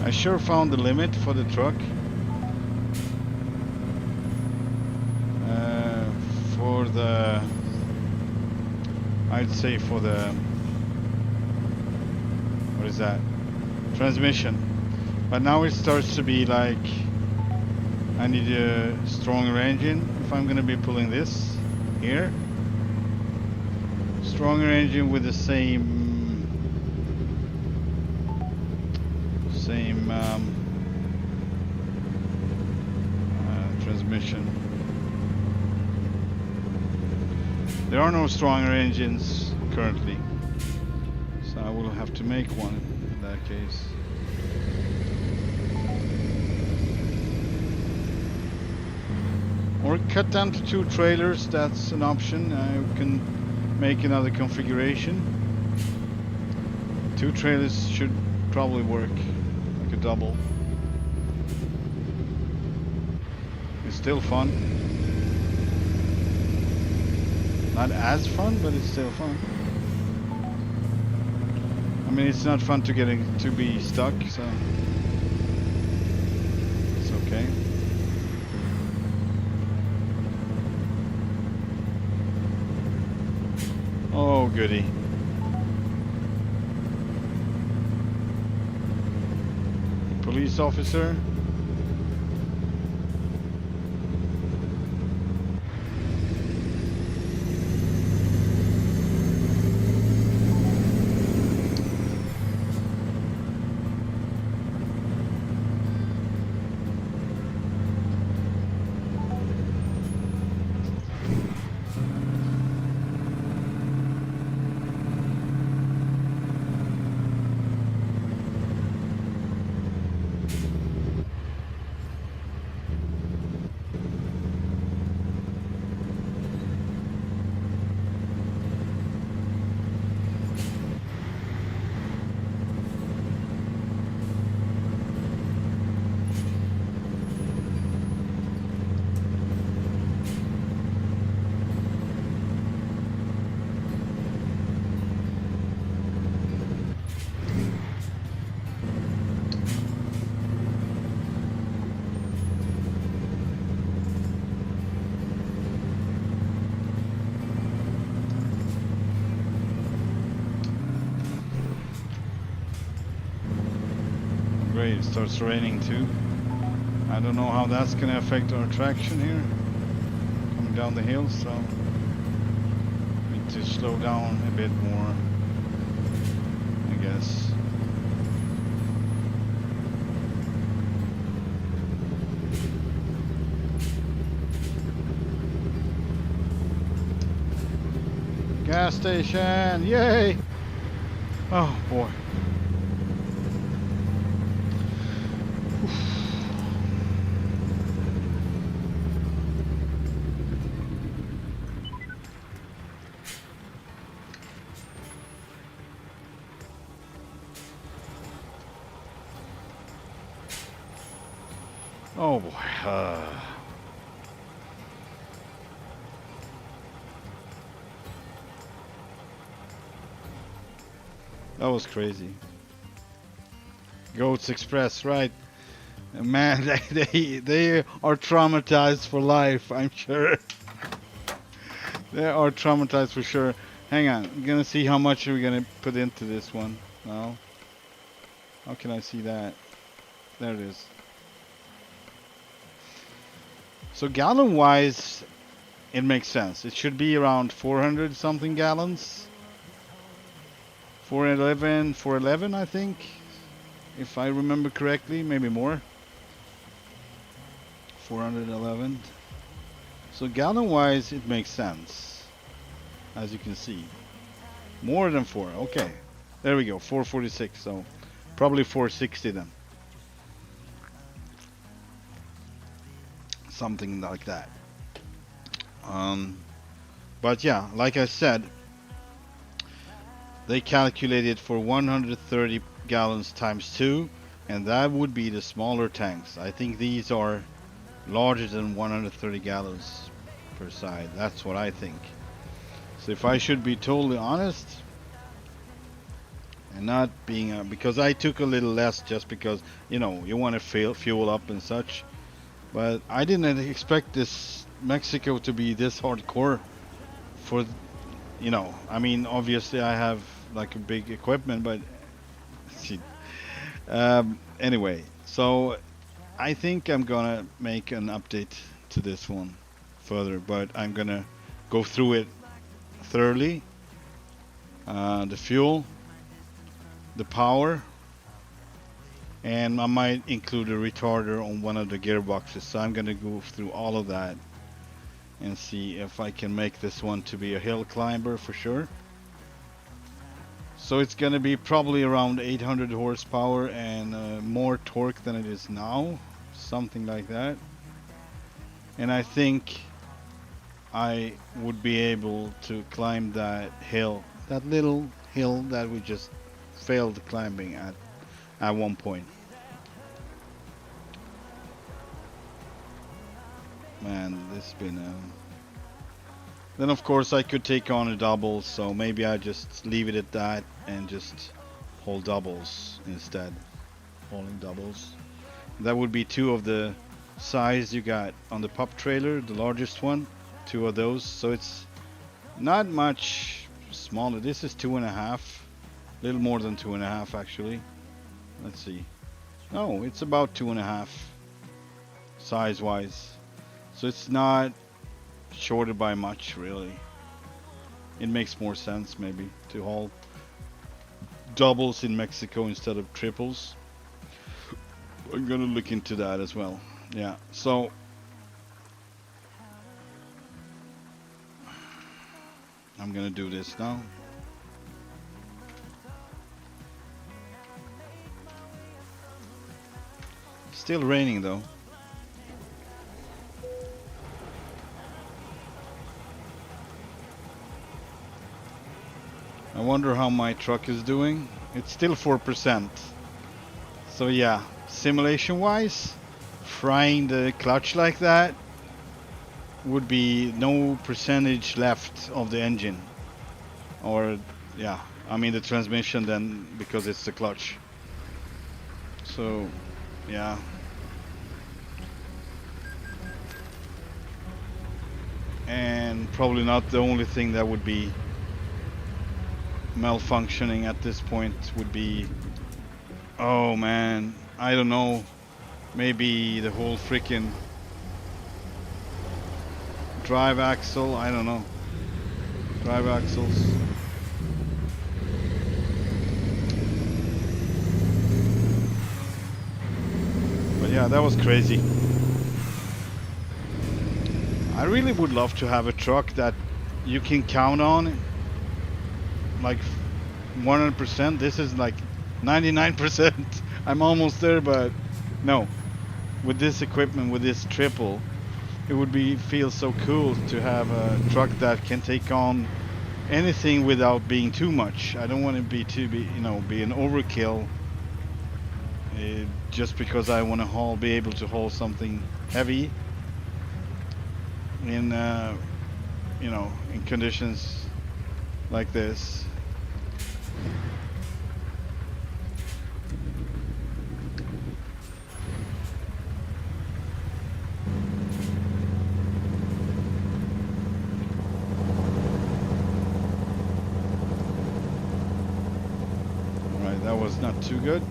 I sure found the limit for the truck. For the, I'd say for the, what is that? Transmission. But now it starts to be like, I need a stronger engine if I'm gonna be pulling this here. Stronger engine with the same transmission. There are no stronger engines currently, so I will have to make one in that case. Or cut down to 2 trailers, that's an option. I can make another configuration. 2 trailers should probably work, like a double. It's still fun. Not as fun, but it's still fun. I mean, it's not fun to be stuck, so it's okay. Oh, goody. Police officer. Great, it starts raining too. I don't know how that's gonna affect our traction here. Coming down the hill, so need to slow down a bit more, I guess. Gas station, yay! Oh boy. Oh boy. That was crazy. Goats Express, right? Man, they are traumatized for life, I'm sure. They are traumatized for sure. Hang on, I'm gonna see how much we're gonna put into this one. No? How can I see that? There it is. So gallon wise, it makes sense. It should be around 400 something gallons. 411 I think. If I remember correctly, maybe more. 411. So gallon wise, it makes sense. As you can see. More than 4. Okay. There we go. 446. So probably 460 then. Something like that. But yeah, like I said, they calculated for 130 gallons times 2, and that would be the smaller tanks. I think these are larger than 130 gallons per side. That's what I think. So if I should be totally honest, and not being because I took a little less just because, you know, you want to fuel up and such. But I didn't expect this Mexico to be this hardcore for, you know, I mean, obviously I have like a big equipment, but anyway, so I think I'm gonna make an update to this one further, but I'm gonna go through it thoroughly. The fuel, the power, and I might include a retarder on one of the gearboxes. So I'm gonna go through all of that and see if I can make this one to be a hill climber for sure. So it's gonna be probably around 800 horsepower and more torque than it is now, something like that. And I think I would be able to climb that hill, that little hill that we just failed climbing at one point. Man, this has been then of course I could take on a double, so maybe I just leave it at that and just hold doubles instead. Holding doubles. That would be 2 of the size you got on the pup trailer, the largest one. 2 of those, so it's not much smaller. This is 2.5, a little more than 2.5 actually. Let's see. No, it's about 2.5 size-wise. So it's not shorter by much, really. It makes more sense maybe to haul doubles in Mexico instead of triples. I'm gonna look into that as well. Yeah, so I'm gonna do this now. Still raining though. I wonder how my truck is doing. It's still 4%. So yeah, simulation wise, frying the clutch like that would be no percentage left of the engine. Or yeah, I mean the transmission then, because it's the clutch. So yeah. And probably not the only thing that would be malfunctioning at this point would be, oh man, I don't know, maybe the whole freaking drive axle, I don't know, drive axles. But yeah, that was crazy. I really would love to have a truck that you can count on like 100%. This is like 99%. I'm almost there, but no. With this equipment, with this triple, it would feel so cool to have a truck that can take on anything without being too much. I don't want it be an overkill. Just because I want to be able to haul something heavy in in conditions like this. All right, that was not too good.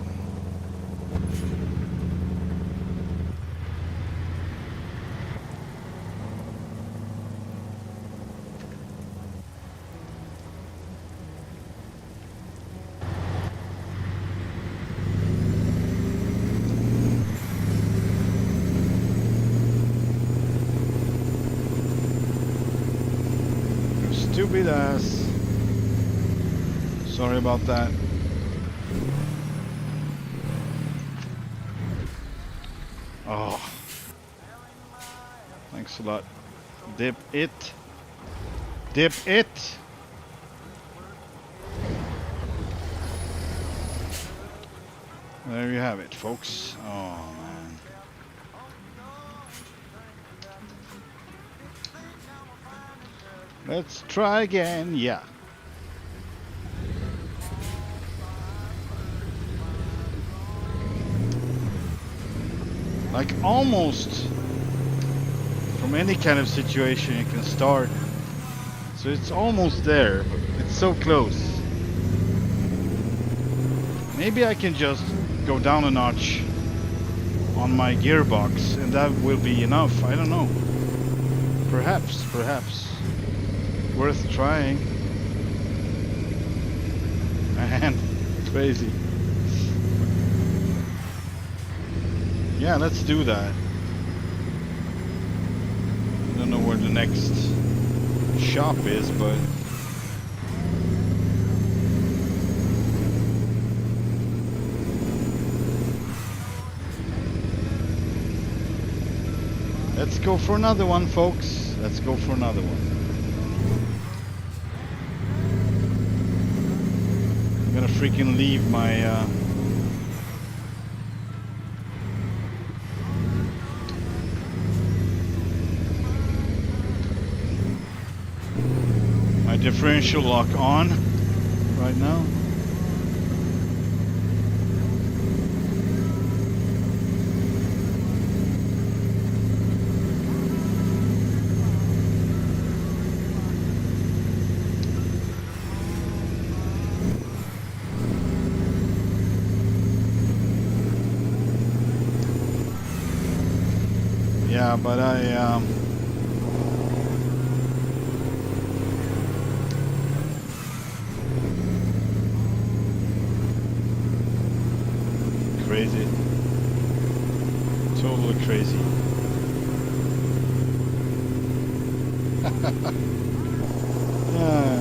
Stupid ass. Sorry about that. Oh. Thanks a lot. Dip it. Dip it. There you have it, folks. Oh, man. Let's try again. Yeah. Like almost from any kind of situation you can start. So it's almost there. It's so close. Maybe I can just go down a notch on my gearbox and that will be enough. I don't know. Perhaps. Worth trying. Man, crazy. Yeah, let's do that. I don't know where the next shop is, but let's go for another one, folks. Let's go for another one. I'm gonna freaking leave my differential lock on right now. Yeah, but crazy. Totally crazy. Yeah.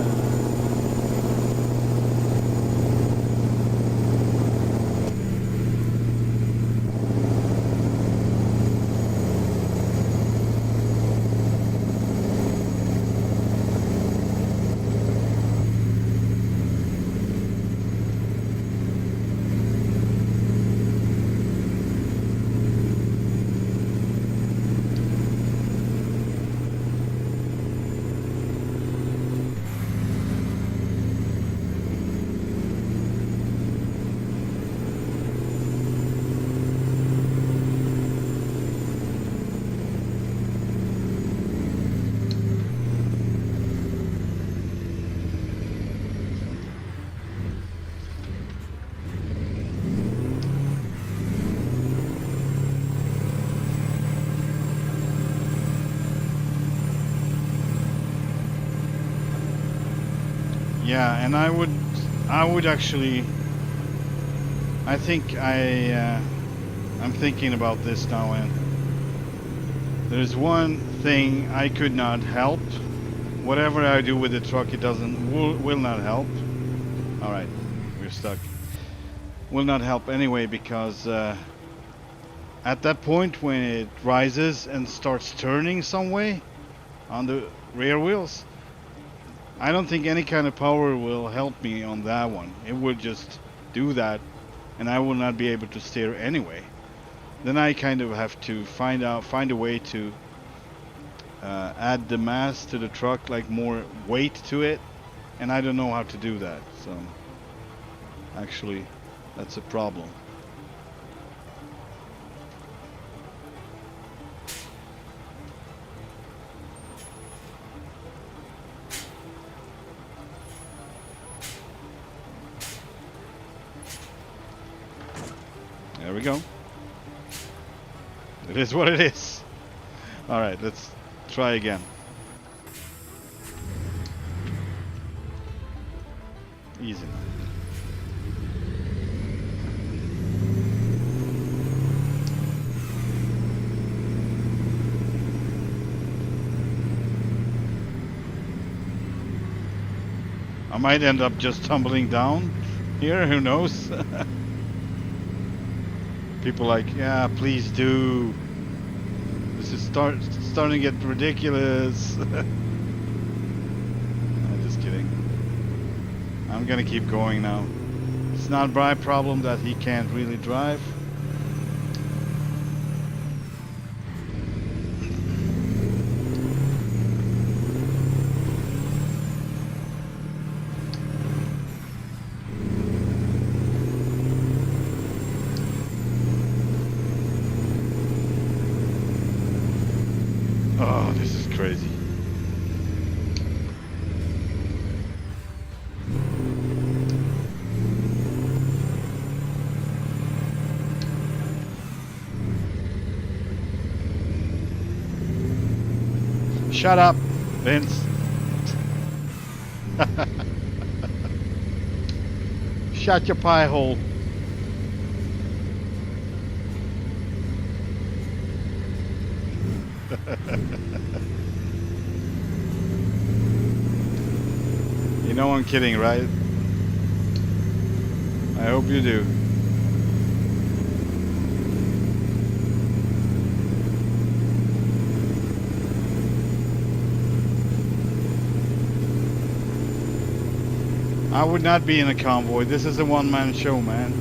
Yeah, and I would actually, I think I'm thinking about this now, and there's one thing I could not help. Whatever I do with the truck, it will not help. All right, we're stuck. Will not help anyway, because at that point when it rises and starts turning some way on the rear wheels, I don't think any kind of power will help me on that one. It would just do that, and I will not be able to steer anyway. Then I kind of have to find a way to add the mass to the truck, like more weight to it, and I don't know how to do that. So actually, that's a problem. There we go. It is what it is. All right, let's try again. Easy. I might end up just tumbling down here, who knows? People like, yeah, please do. This is starting to get ridiculous. I'm just kidding. I'm gonna keep going now. It's not my problem that he can't really drive. Oh, this is crazy. Shut up, Vince. Shut your pie hole. You know I'm kidding, right? I hope you do. I would not be in a convoy. This is a one-man show, man.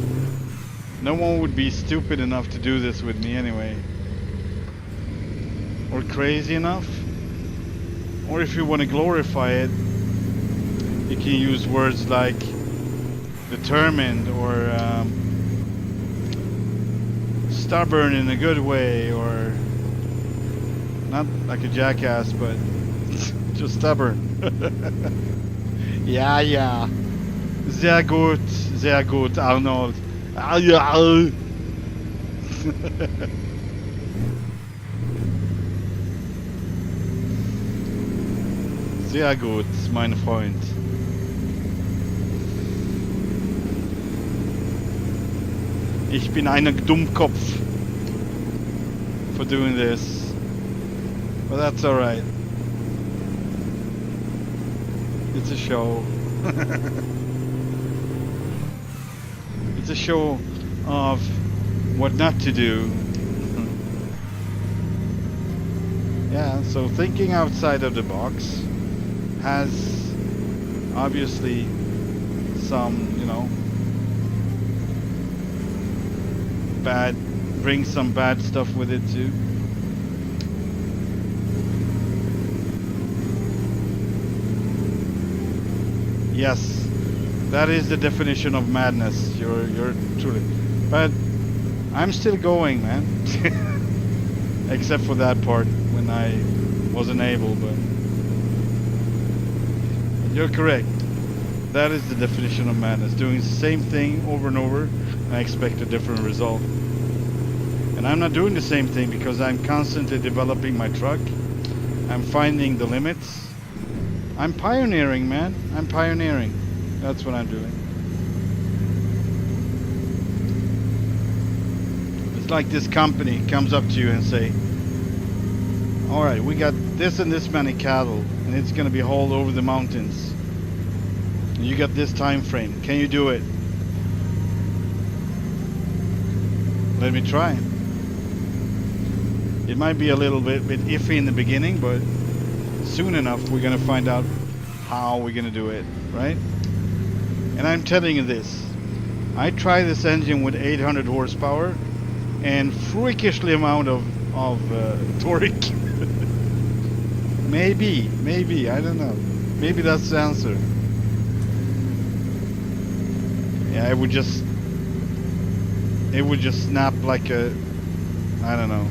No one would be stupid enough to do this with me anyway. Or crazy enough. Or if you want to glorify it, you can use words like determined or stubborn in a good way, or not like a jackass, but just stubborn. Ja, ja. Sehr gut, Arnold. Sehr gut, mein Freund. Ich bin ein Dummkopf for doing this. But that's alright. It's a show. It's a show of what not to do. Yeah, so thinking outside of the box has obviously some, you know, brings some bad stuff with it too. Yes, that is the definition of madness. You're truly, but I'm still going, man. Except for that part when I wasn't able, but you're correct. That is the definition of madness. Doing the same thing over and over, and I expect a different result. And I'm not doing the same thing because I'm constantly developing my truck. I'm finding the limits. I'm pioneering, man. I'm pioneering. That's what I'm doing. It's like this company comes up to you and say, all right, we got this and this many cattle, and it's going to be hauled over the mountains. And you got this time frame. Can you do it? Let me try. It might be a little bit iffy in the beginning, but soon enough we're going to find out how we're going to do it, right? And I'm telling you this. I tried this engine with 800 horsepower and freakishly amount of torque. Maybe, I don't know. Maybe that's the answer. Yeah, it would just snap like a, I don't know.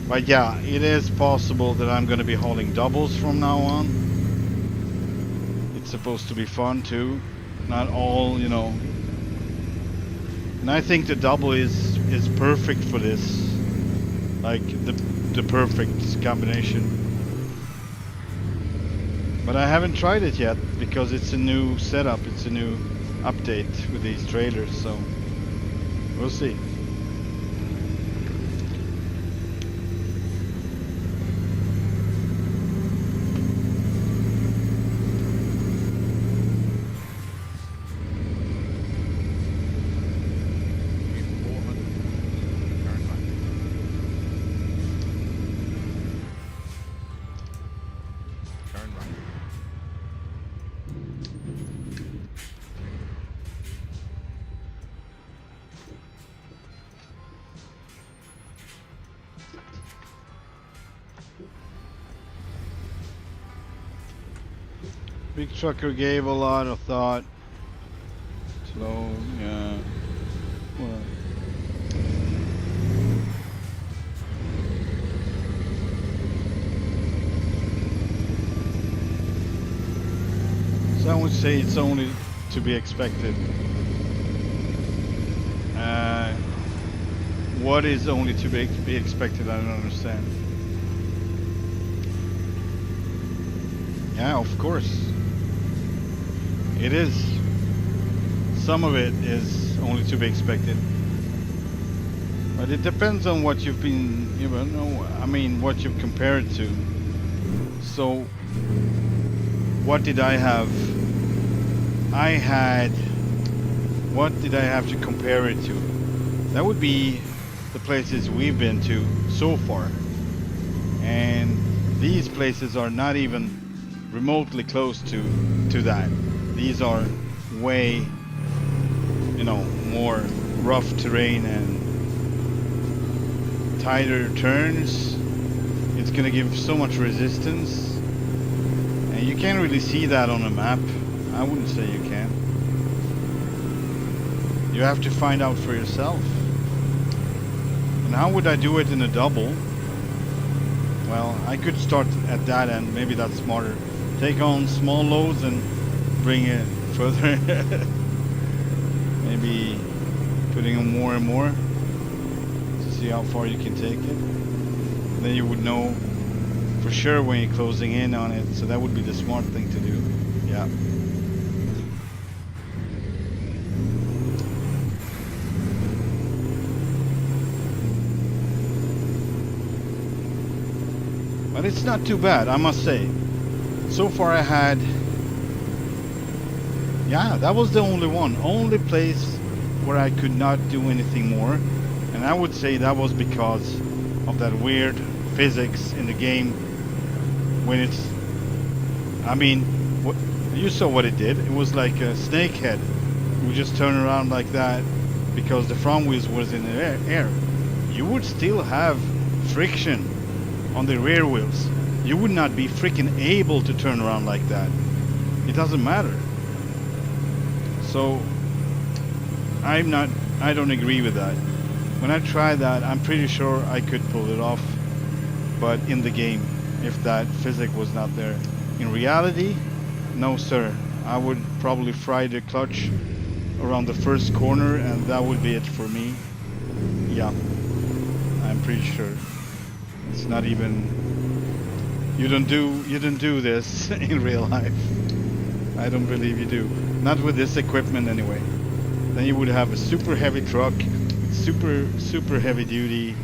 But yeah, it is possible that I'm going to be hauling doubles from now on. It's supposed to be fun too. Not all, you know. And I think the double is perfect for this. Like the perfect combination. But I haven't tried it yet because it's a new setup. It's a new update with these trailers, so we'll see. Big trucker gave a lot of thought. Slow, yeah. Well. Some would say it's only to be expected. What is only to be expected? I don't understand. Yeah, of course. It is. Some of it is only to be expected. But it depends on what you've been, you know, I mean, what you've compared to. So, what did I have? What did I have to compare it to? That would be the places we've been to so far. And these places are not even remotely close to that. These are way, you know, more rough terrain and tighter turns. It's gonna give so much resistance, and you can't really see that on a map. I wouldn't say you can. You have to find out for yourself. And how would I do it in a double? Well, I could start at that end. Maybe that's smarter. Take on small loads and bring it further. Maybe putting on more and more to see how far you can take it. Then you would know for sure when you're closing in on it. So that would be the smart thing to do. Yeah. But it's not too bad, I must say. So far I had... Yeah, that was the only place where I could not do anything more. And I would say that was because of that weird physics in the game. When it's... I mean, you saw what it did. It was like a snake head. It would just turn around like that because the front wheels was in the air. You would still have friction on the rear wheels. You would not be freaking able to turn around like that. It doesn't matter. So I don't agree with that. When I tried that, I'm pretty sure I could pull it off, but in the game, if that physics was not there. In reality, no sir. I would probably fry the clutch around the first corner and that would be it for me. Yeah, I'm pretty sure. It's not even... You don't do this in real life. I don't believe you do. Not with this equipment anyway. Then you would have a super heavy truck, super heavy duty,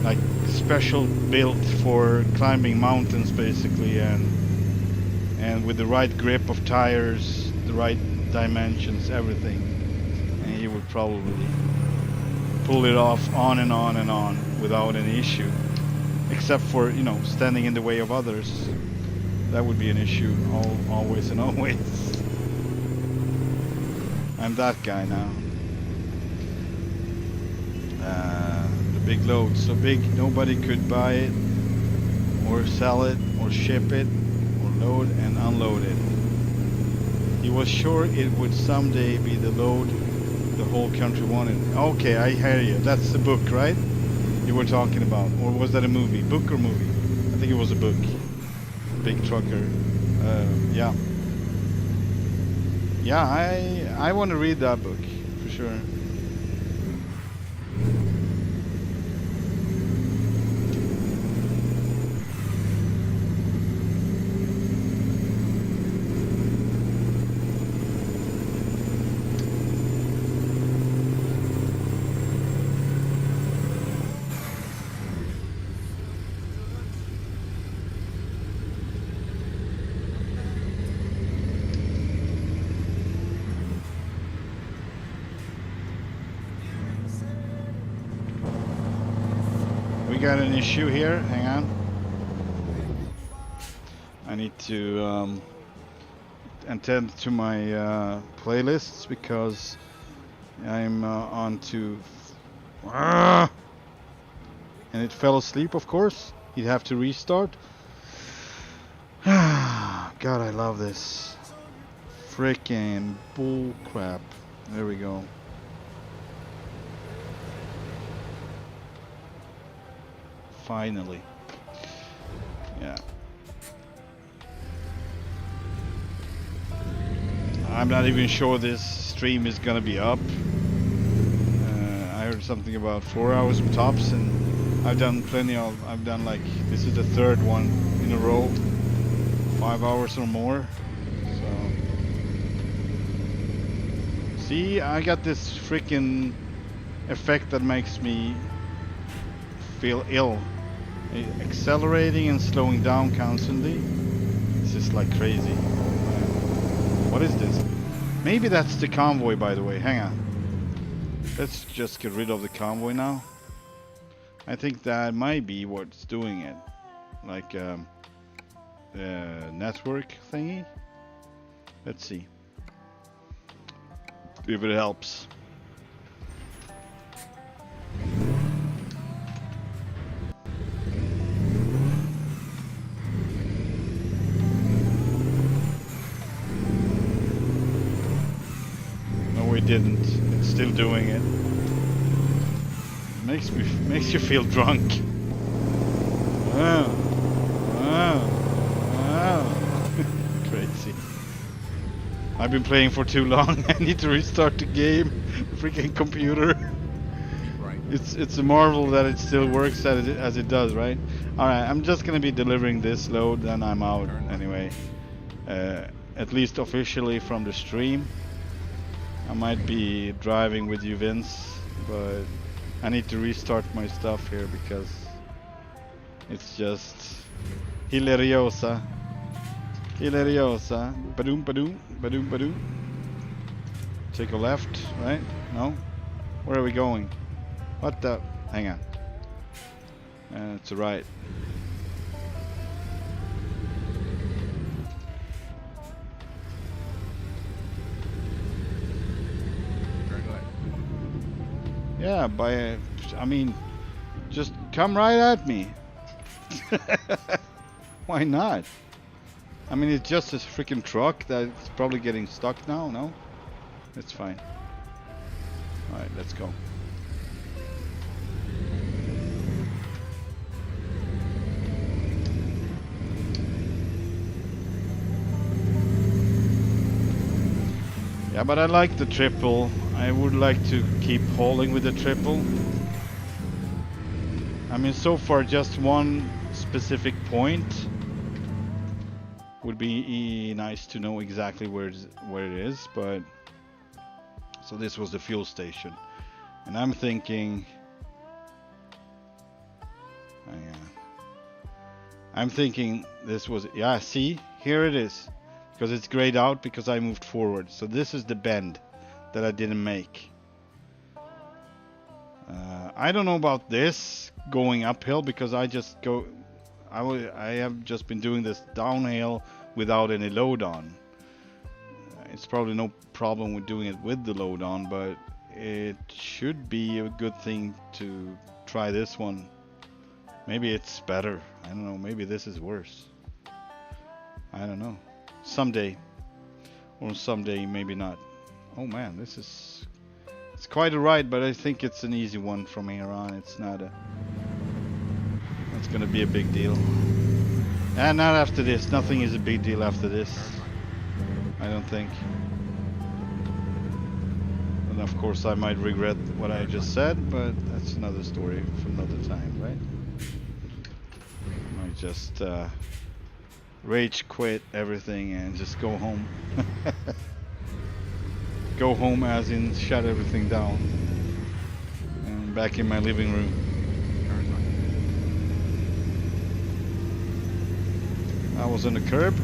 like special built for climbing mountains basically, and with the right grip of tires, the right dimensions, everything. And you would probably pull it off on and on and on without any issue, except for, you know, standing in the way of others. That would be an issue always and always. I'm that guy now. The big load, so big nobody could buy it or sell it or ship it or load and unload it. He was sure it would someday be the load the whole country wanted. Okay, I hear you. That's the book, right? You were talking about, or was that a movie? Book or movie? I think it was a book. Big trucker. Yeah. Yeah, I want to read that book for sure. We got an issue here. Hang on. I need to attend to my playlists because I'm on to... and it fell asleep, of course. You'd have to restart. God, I love this. Frickin' bull crap. There we go. Finally. Yeah. I'm not even sure this stream is gonna be up. I heard something about 4 hours tops, and I've done like, this is the third one in a row. 5 hours or more. So. See, I got this freaking effect that makes me feel ill. Accelerating and slowing down constantly. It's just like crazy. What is this? Maybe that's the convoy, by the way. Hang on. Let's just get rid of the convoy now. I think that might be what's doing it. Like network thingy. Let's see if it helps. No, we didn't. It's still doing it. makes you feel drunk. Wow. Wow. Wow. Crazy. I've been playing for too long. I need to restart the game. Freaking computer. Right. It's a marvel that it still works as it does, right? All right, I'm just gonna be delivering this load, then I'm out anyway. At least officially from the stream. I might be driving with you, Vince, but I need to restart my stuff here because it's just hilariosa. Hilariosa. Badoom, badoom, badoom, badoom. Take a left, right? No? Where are we going? What the? Hang on. It's a right. Yeah, I mean, just come right at me. Why not? I mean, it's just a freaking truck that's probably getting stuck now, no? It's fine. Alright, let's go. Yeah, but I like the triple. I would like to keep hauling with the triple. I mean, so far just one specific point. Would be nice to know exactly where it is, but so this was the fuel station, and I'm thinking, hang on. I'm thinking this was, yeah, see, here it is, because it's grayed out because I moved forward. So this is the bend that I didn't make. I don't know about this going uphill because I just go. I have just been doing this downhill without any load on. It's probably no problem with doing it with the load on, but it should be a good thing to try this one. Maybe it's better. I don't know. Maybe this is worse. I don't know. Someday. Or someday maybe not. Oh man, this is... It's quite a ride, but I think it's an easy one from here on. It's not a... It's gonna be a big deal. And not after this. Nothing is a big deal after this. I don't think. And of course I might regret what I just said, but that's another story for another time, right? I might just rage quit everything and just go home. Go home as in shut everything down. And back in my living room. I was on the curb.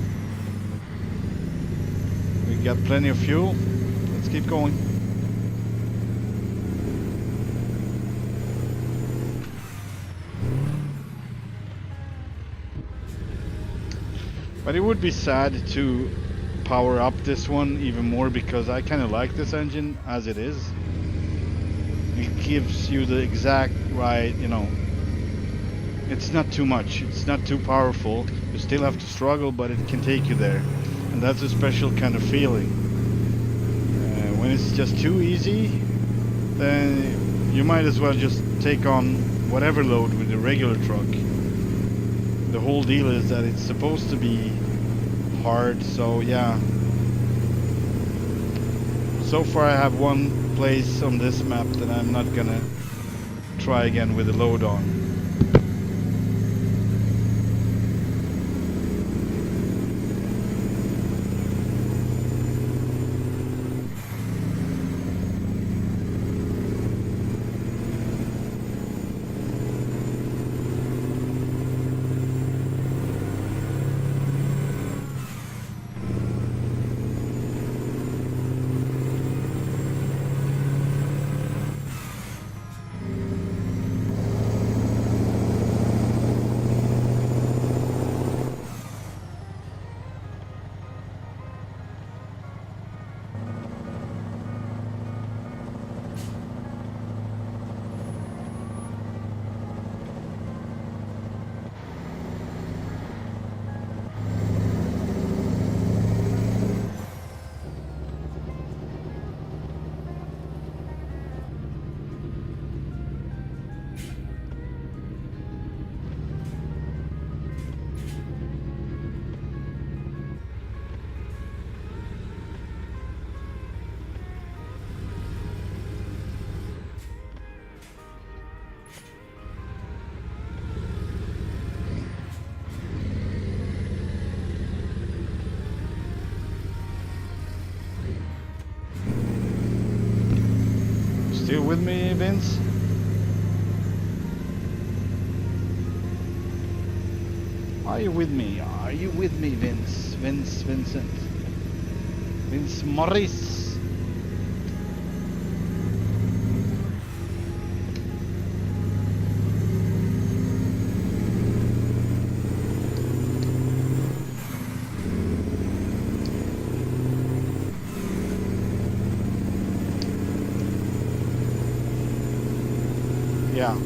We got plenty of fuel. Let's keep going. But it would be sad to power up this one even more because I kind of like this engine as it is. It gives you the exact right, you know. It's not too much. It's not too powerful. You still have to struggle, but it can take you there. And that's a special kind of feeling. When it's just too easy, then you might as well just take on whatever load with a regular truck. The whole deal is that it's supposed to be hard, so yeah. So far I have one place on this map that I'm not gonna try again with the load on. with me, Vince? Are you with me? Are you with me, Vince? Vincent. Vince Morris. Yeah.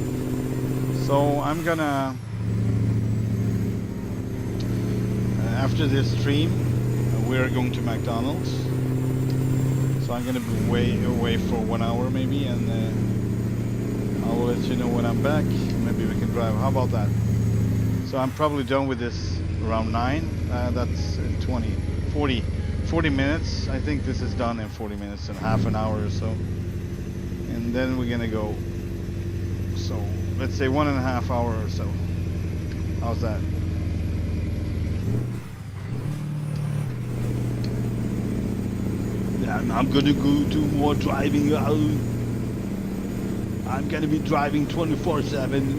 So I'm gonna after this stream, we're going to McDonald's. So I'm gonna be away for 1 hour maybe, and I'll let you know when I'm back. Maybe we can drive. How about that? So I'm probably done with this around 9. That's 40 minutes. I think this is done in 40 minutes and half an hour or so. And then we're gonna go. So let's say 1.5 hours or so. How's that? And I'm gonna go do more driving. I'm gonna be driving 24/7.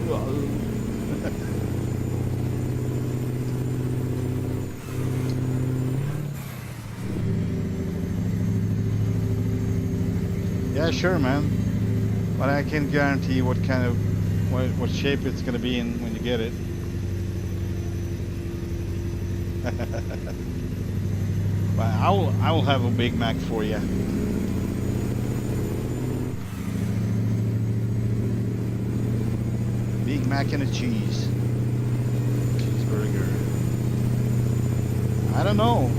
Yeah, sure, man. But I can't guarantee what kind of what shape it's gonna be in when you get it. But I'll have a Big Mac for you. Big Mac and a cheeseburger. I don't know.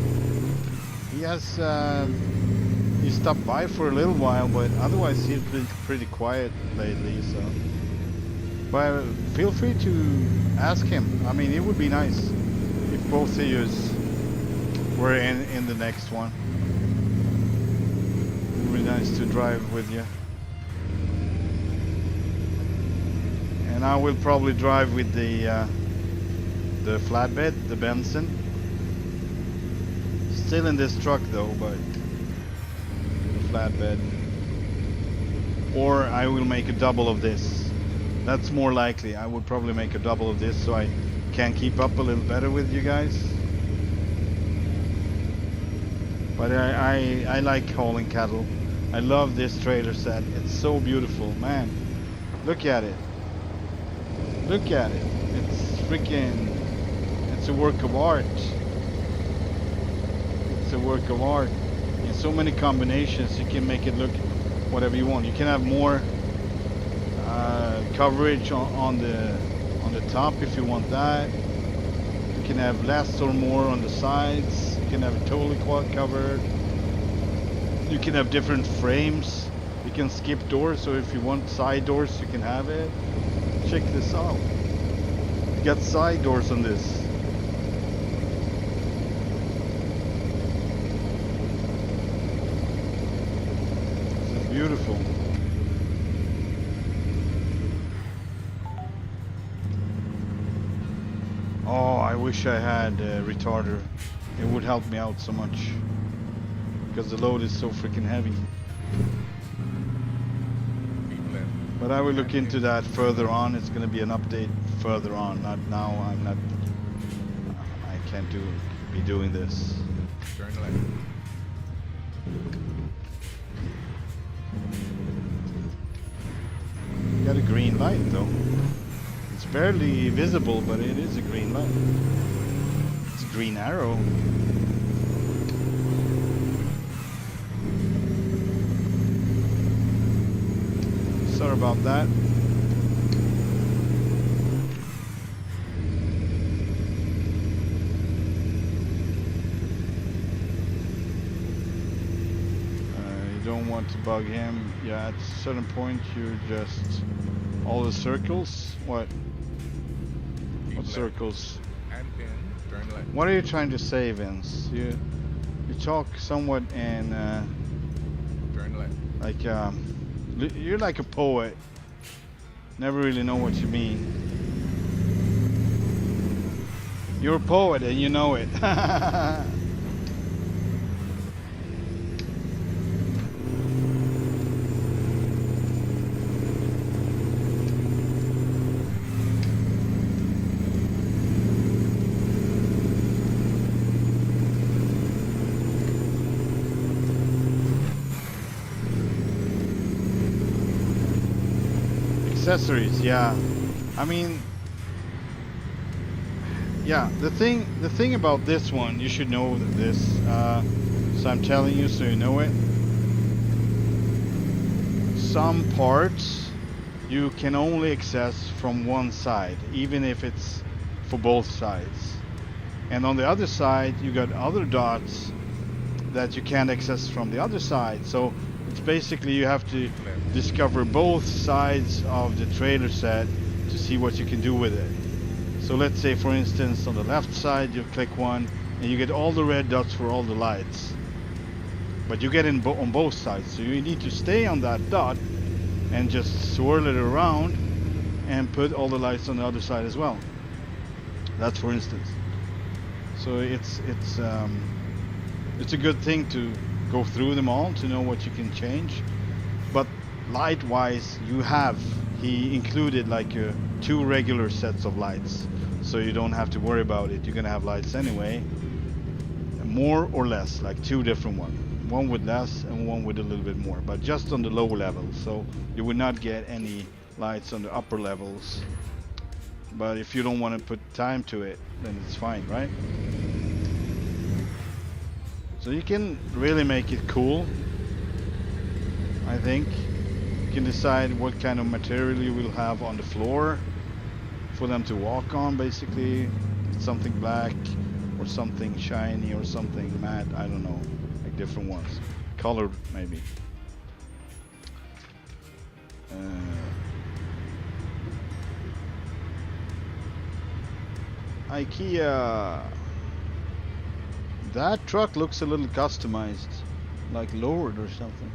He has he stopped by for a little while, but otherwise he's been pretty quiet lately. So, but feel free to ask him. I mean, it would be nice if both of you were in the next one. It would be nice to drive with you. And I will probably drive with the flatbed, the Benson. Still in this truck though, but the flatbed. Or I will make a double of this. That's more likely. I would probably make a double of this so I can keep up a little better with you guys. But I like hauling cattle. I love this trailer set. It's so beautiful, man. Look at it. Look at it. It's freaking, it's a work of art. It's a work of art. In so many combinations, you can make it look whatever you want. You can have more coverage on the top if you want that. You can have less or more on the sides. You can have it totally covered. You can have different frames. You can skip doors, so if you want side doors, you can have it. Check this out. You got side doors on this. This is beautiful. Oh, I wish I had a retarder. It would help me out so much. Because the load is so freaking heavy. But I will look into that further on. It's going to be an update further on. Not now. I can't be doing this. Turn left. Got a green light though. It's barely visible, but it is a green light. It's a green arrow. Sorry about that. You don't want to bug him. Yeah, at a certain point you just all the circles. What circles? And pin, turn left. What are you trying to say, Vince? You talk somewhat in Turn left. like you're like a poet. Never really know what you mean. You're a poet and you know it. accessories, yeah. I mean, yeah. The thing about this one, you should know this. So I'm telling you, so you know it. Some parts you can only access from one side, even if it's for both sides. And on the other side, you got other dots that you can't access from the other side. So it's basically you have to discover both sides of the trailer set to see what you can do with it. So let's say, for instance, on the left side, you click one and you get all the red dots for all the lights. But you get on both sides, so you need to stay on that dot and just swirl it around and put all the lights on the other side as well. That's for instance. So it's a good thing to go through them all to know what you can change. But light-wise, he included like 2 regular sets of lights, so you don't have to worry about it. You're gonna have lights anyway, more or less, like 2 different ones. One with less and one with a little bit more, but just on the low level, so you would not get any lights on the upper levels. But if you don't want to put time to it, then it's fine, right? So you can really make it cool, I think. You can decide what kind of material you will have on the floor for them to walk on, basically. Something black or something shiny or something matte, I don't know. Like different ones. Colored, maybe. IKEA. That truck looks a little customized, like lowered or something.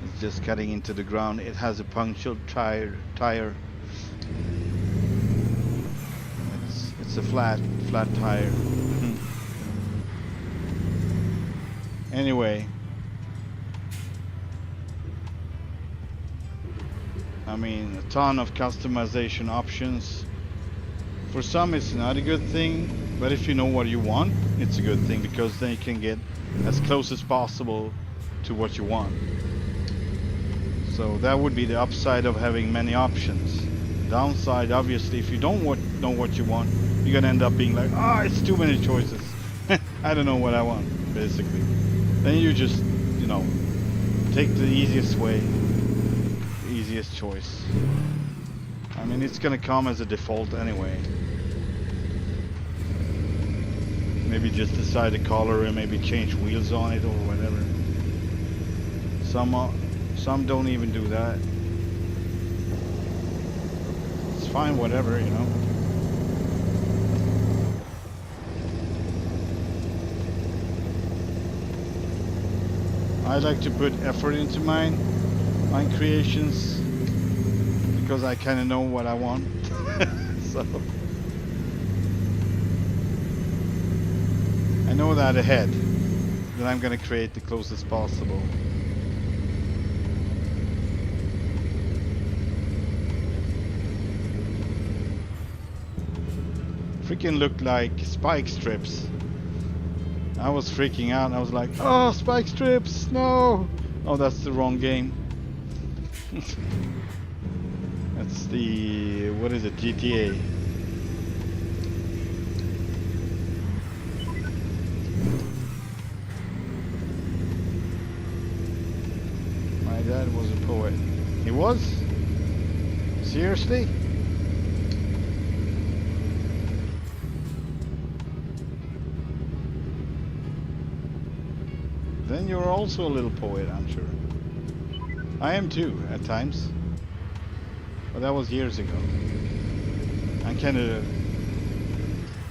It's just cutting into the ground. It has a punctured tire. It's a flat tire. Anyway, I mean, a ton of customization options. For some it's not a good thing, but if you know what you want, it's a good thing, because then you can get as close as possible to what you want. So that would be the upside of having many options. Downside, obviously, if you don't know what you want, you're gonna end up being like, it's too many choices. I don't know what I want, basically. Then you just, take the easiest way, the easiest choice. I mean, it's gonna come as a default anyway. Maybe just decide the color and maybe change wheels on it or whatever. Some don't even do that. It's fine, whatever, I like to put effort into mine creations, because I kind of know what I want. So I know that ahead, that I'm gonna create the closest possible. Freaking looked like spike strips. I was freaking out. I was like, oh, spike strips, no! Oh, that's the wrong game. That's the, what is it, GTA. My dad was a poet. He was? Seriously? Then you're also a little poet, I'm sure. I am too, at times. But that was years ago. I kind of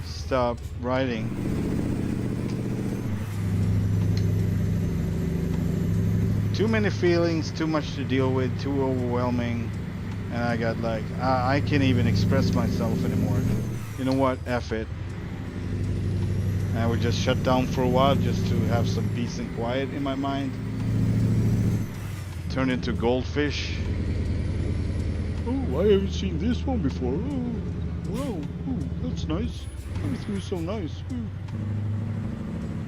stopped writing. Too many feelings, too much to deal with, too overwhelming. And I got like, I can't even express myself anymore. You know what? F it. And I would just shut down for a while just to have some peace and quiet in my mind. Turn into goldfish. Oh, I haven't seen this one before. Oh, wow, oh, that's nice. Everything is so nice. Ooh.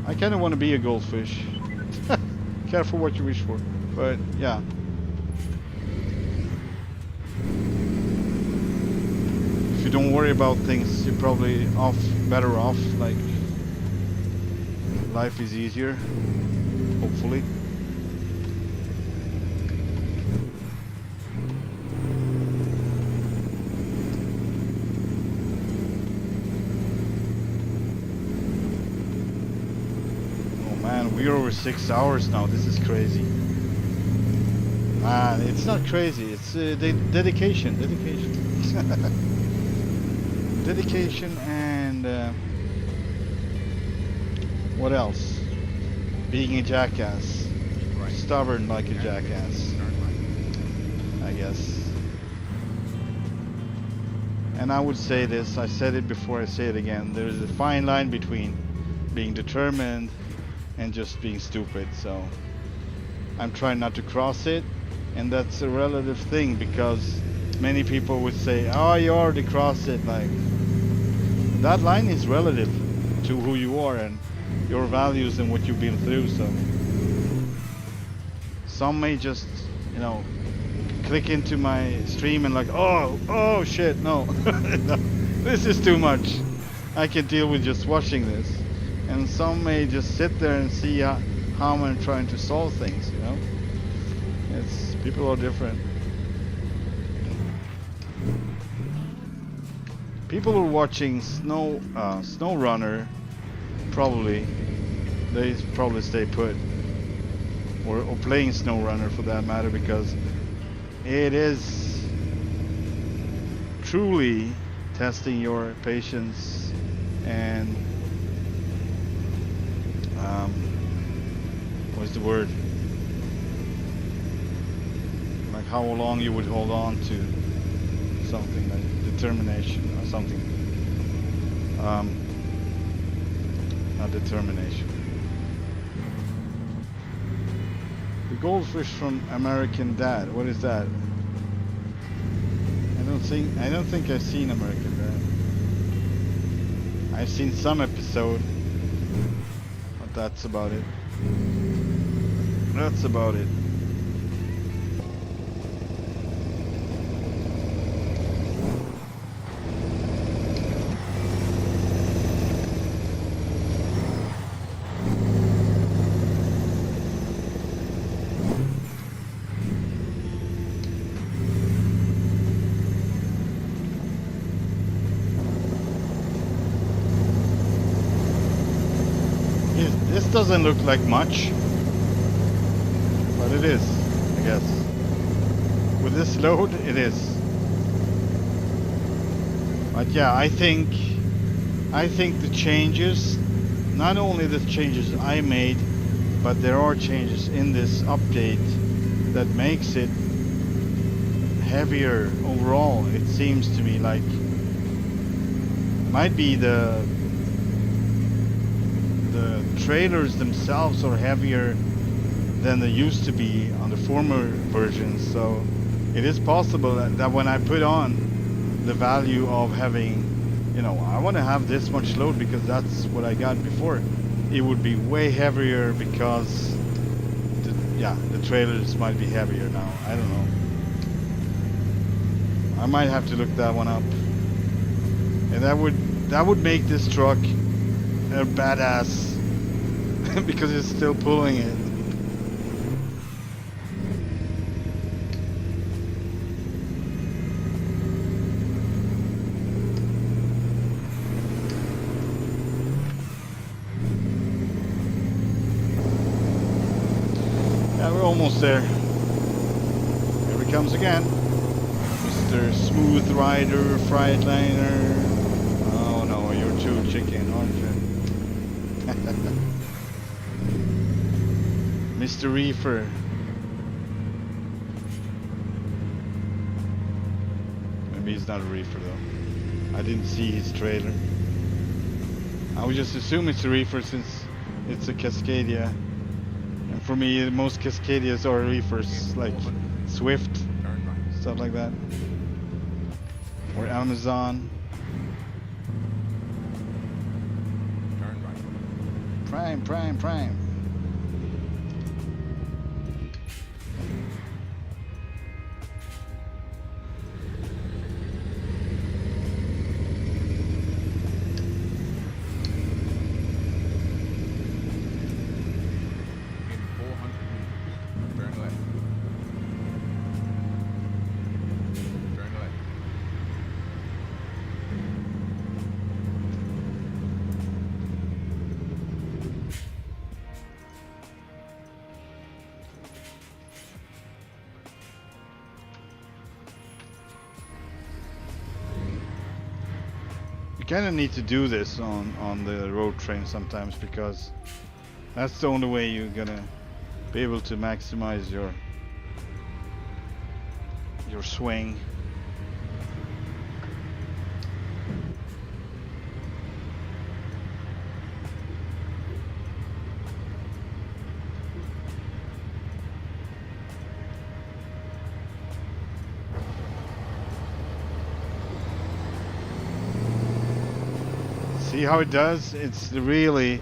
I kind of want to be a goldfish. Careful what you wish for. But yeah. don't worry about things, you're probably better off. Like, life is easier, hopefully. Oh man, we're over 6 hours now. This is crazy. Man, it's not crazy. It's dedication. Dedication and what else? Being a jackass. Right. Stubborn like a jackass, Turn right. I guess. And I would say this, I said it before, I say it again. There's a fine line between being determined and just being stupid. So I'm trying not to cross it. And that's a relative thing, because many people would say, oh, you already crossed it. Like, that line is relative to who you are and your values and what you've been through. So some may just, you know, click into my stream and like, oh shit, no. No, this is too much. I can deal with just watching this. And some may just sit there and see how I'm trying to solve things, you know. People are different. People who are watching Snow Runner, they probably stay put, or playing Snow Runner for that matter, because it is truly testing your patience and what's the word? Like how long you would hold on to something, like determination or something. Not determination. The goldfish from American Dad. What is that? I don't think I've seen American Dad. I've seen some episode, but that's about it. That's about it. This doesn't look like much, but it is, I guess. With this load, it is. But yeah, I think the changes, not only the changes I made, but there are changes in this update that makes it heavier overall. It seems to me like might be the trailers themselves are heavier than they used to be on the former versions. So it is possible that when I put on the value of having, you know, I want to have this much load because that's what I got before, it would be way heavier because the trailers might be heavier now. I don't know. I might have to look that one up. And that would make this truck a badass because it's still pulling it. Yeah, we're almost there. Here he comes again. Mr. Smooth Rider, Freightliner. Oh no, you're too chicken, aren't you? Mr. Reefer. Maybe he's not a reefer though. I didn't see his trailer. I would just assume it's a reefer since it's a Cascadia. And for me, most Cascadias are reefers, like Swift, stuff like that. Or Amazon. Prime. You kind of need to do this on the road train sometimes, because that's the only way you're gonna be able to maximize your swing. See how it does? It's really...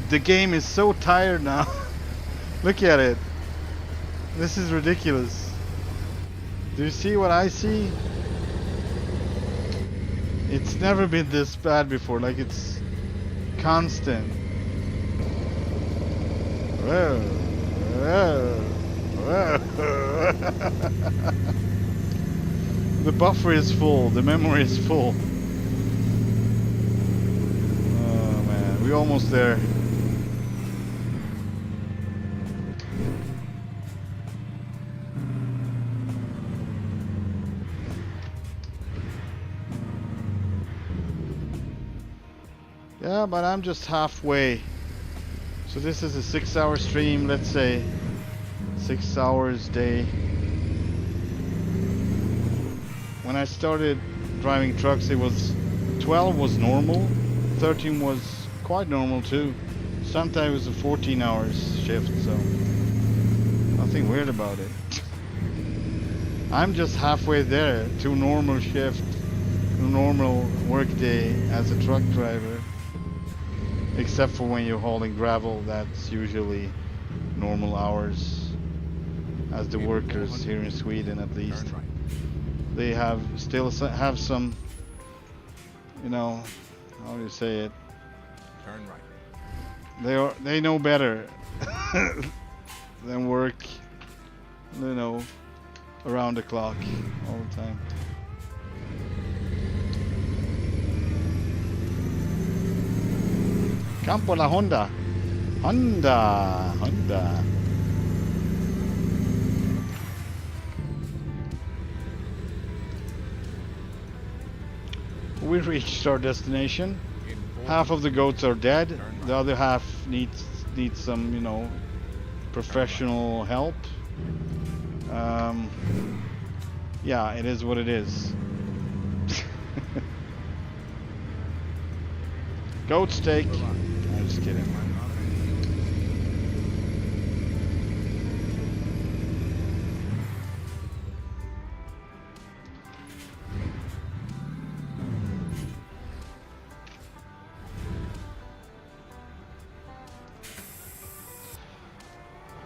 The game is so tired now. Look at it. This is ridiculous. Do you see what I see? It's never been this bad before. Like, it's constant. Whoa. Whoa. Whoa. The buffer is full. The memory is full. We're almost there. Yeah, but I'm just halfway. So this is a 6-hour stream, let's say 6 hours a day. When I started driving trucks, it was 12 was normal, 13 was quite normal too. Sometimes it was a 14 hours shift, so nothing weird about it. I'm just halfway there to normal shift, to normal work day as a truck driver. Except for when you're hauling gravel, that's usually normal hours. As the workers here in Sweden, at least, they still have some, you know, how do you say it? Turn right. They know better than work, you know, around the clock all the time. Campo la Honda. Honda. We reached our destination. Half of the goats are dead. The other half needs some, you know, professional help. Yeah, it is what it is. Goat steak. I'm just kidding.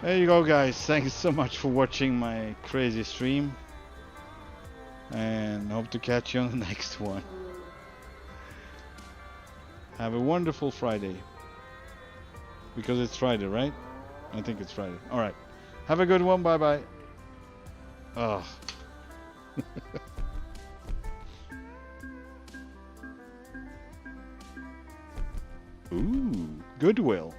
There you go, guys. Thanks so much for watching my crazy stream, and hope to catch you on the next one. Have a wonderful Friday, because it's Friday, right? I think it's Friday. All right. Have a good one. Bye bye. Oh. Ooh, Goodwill.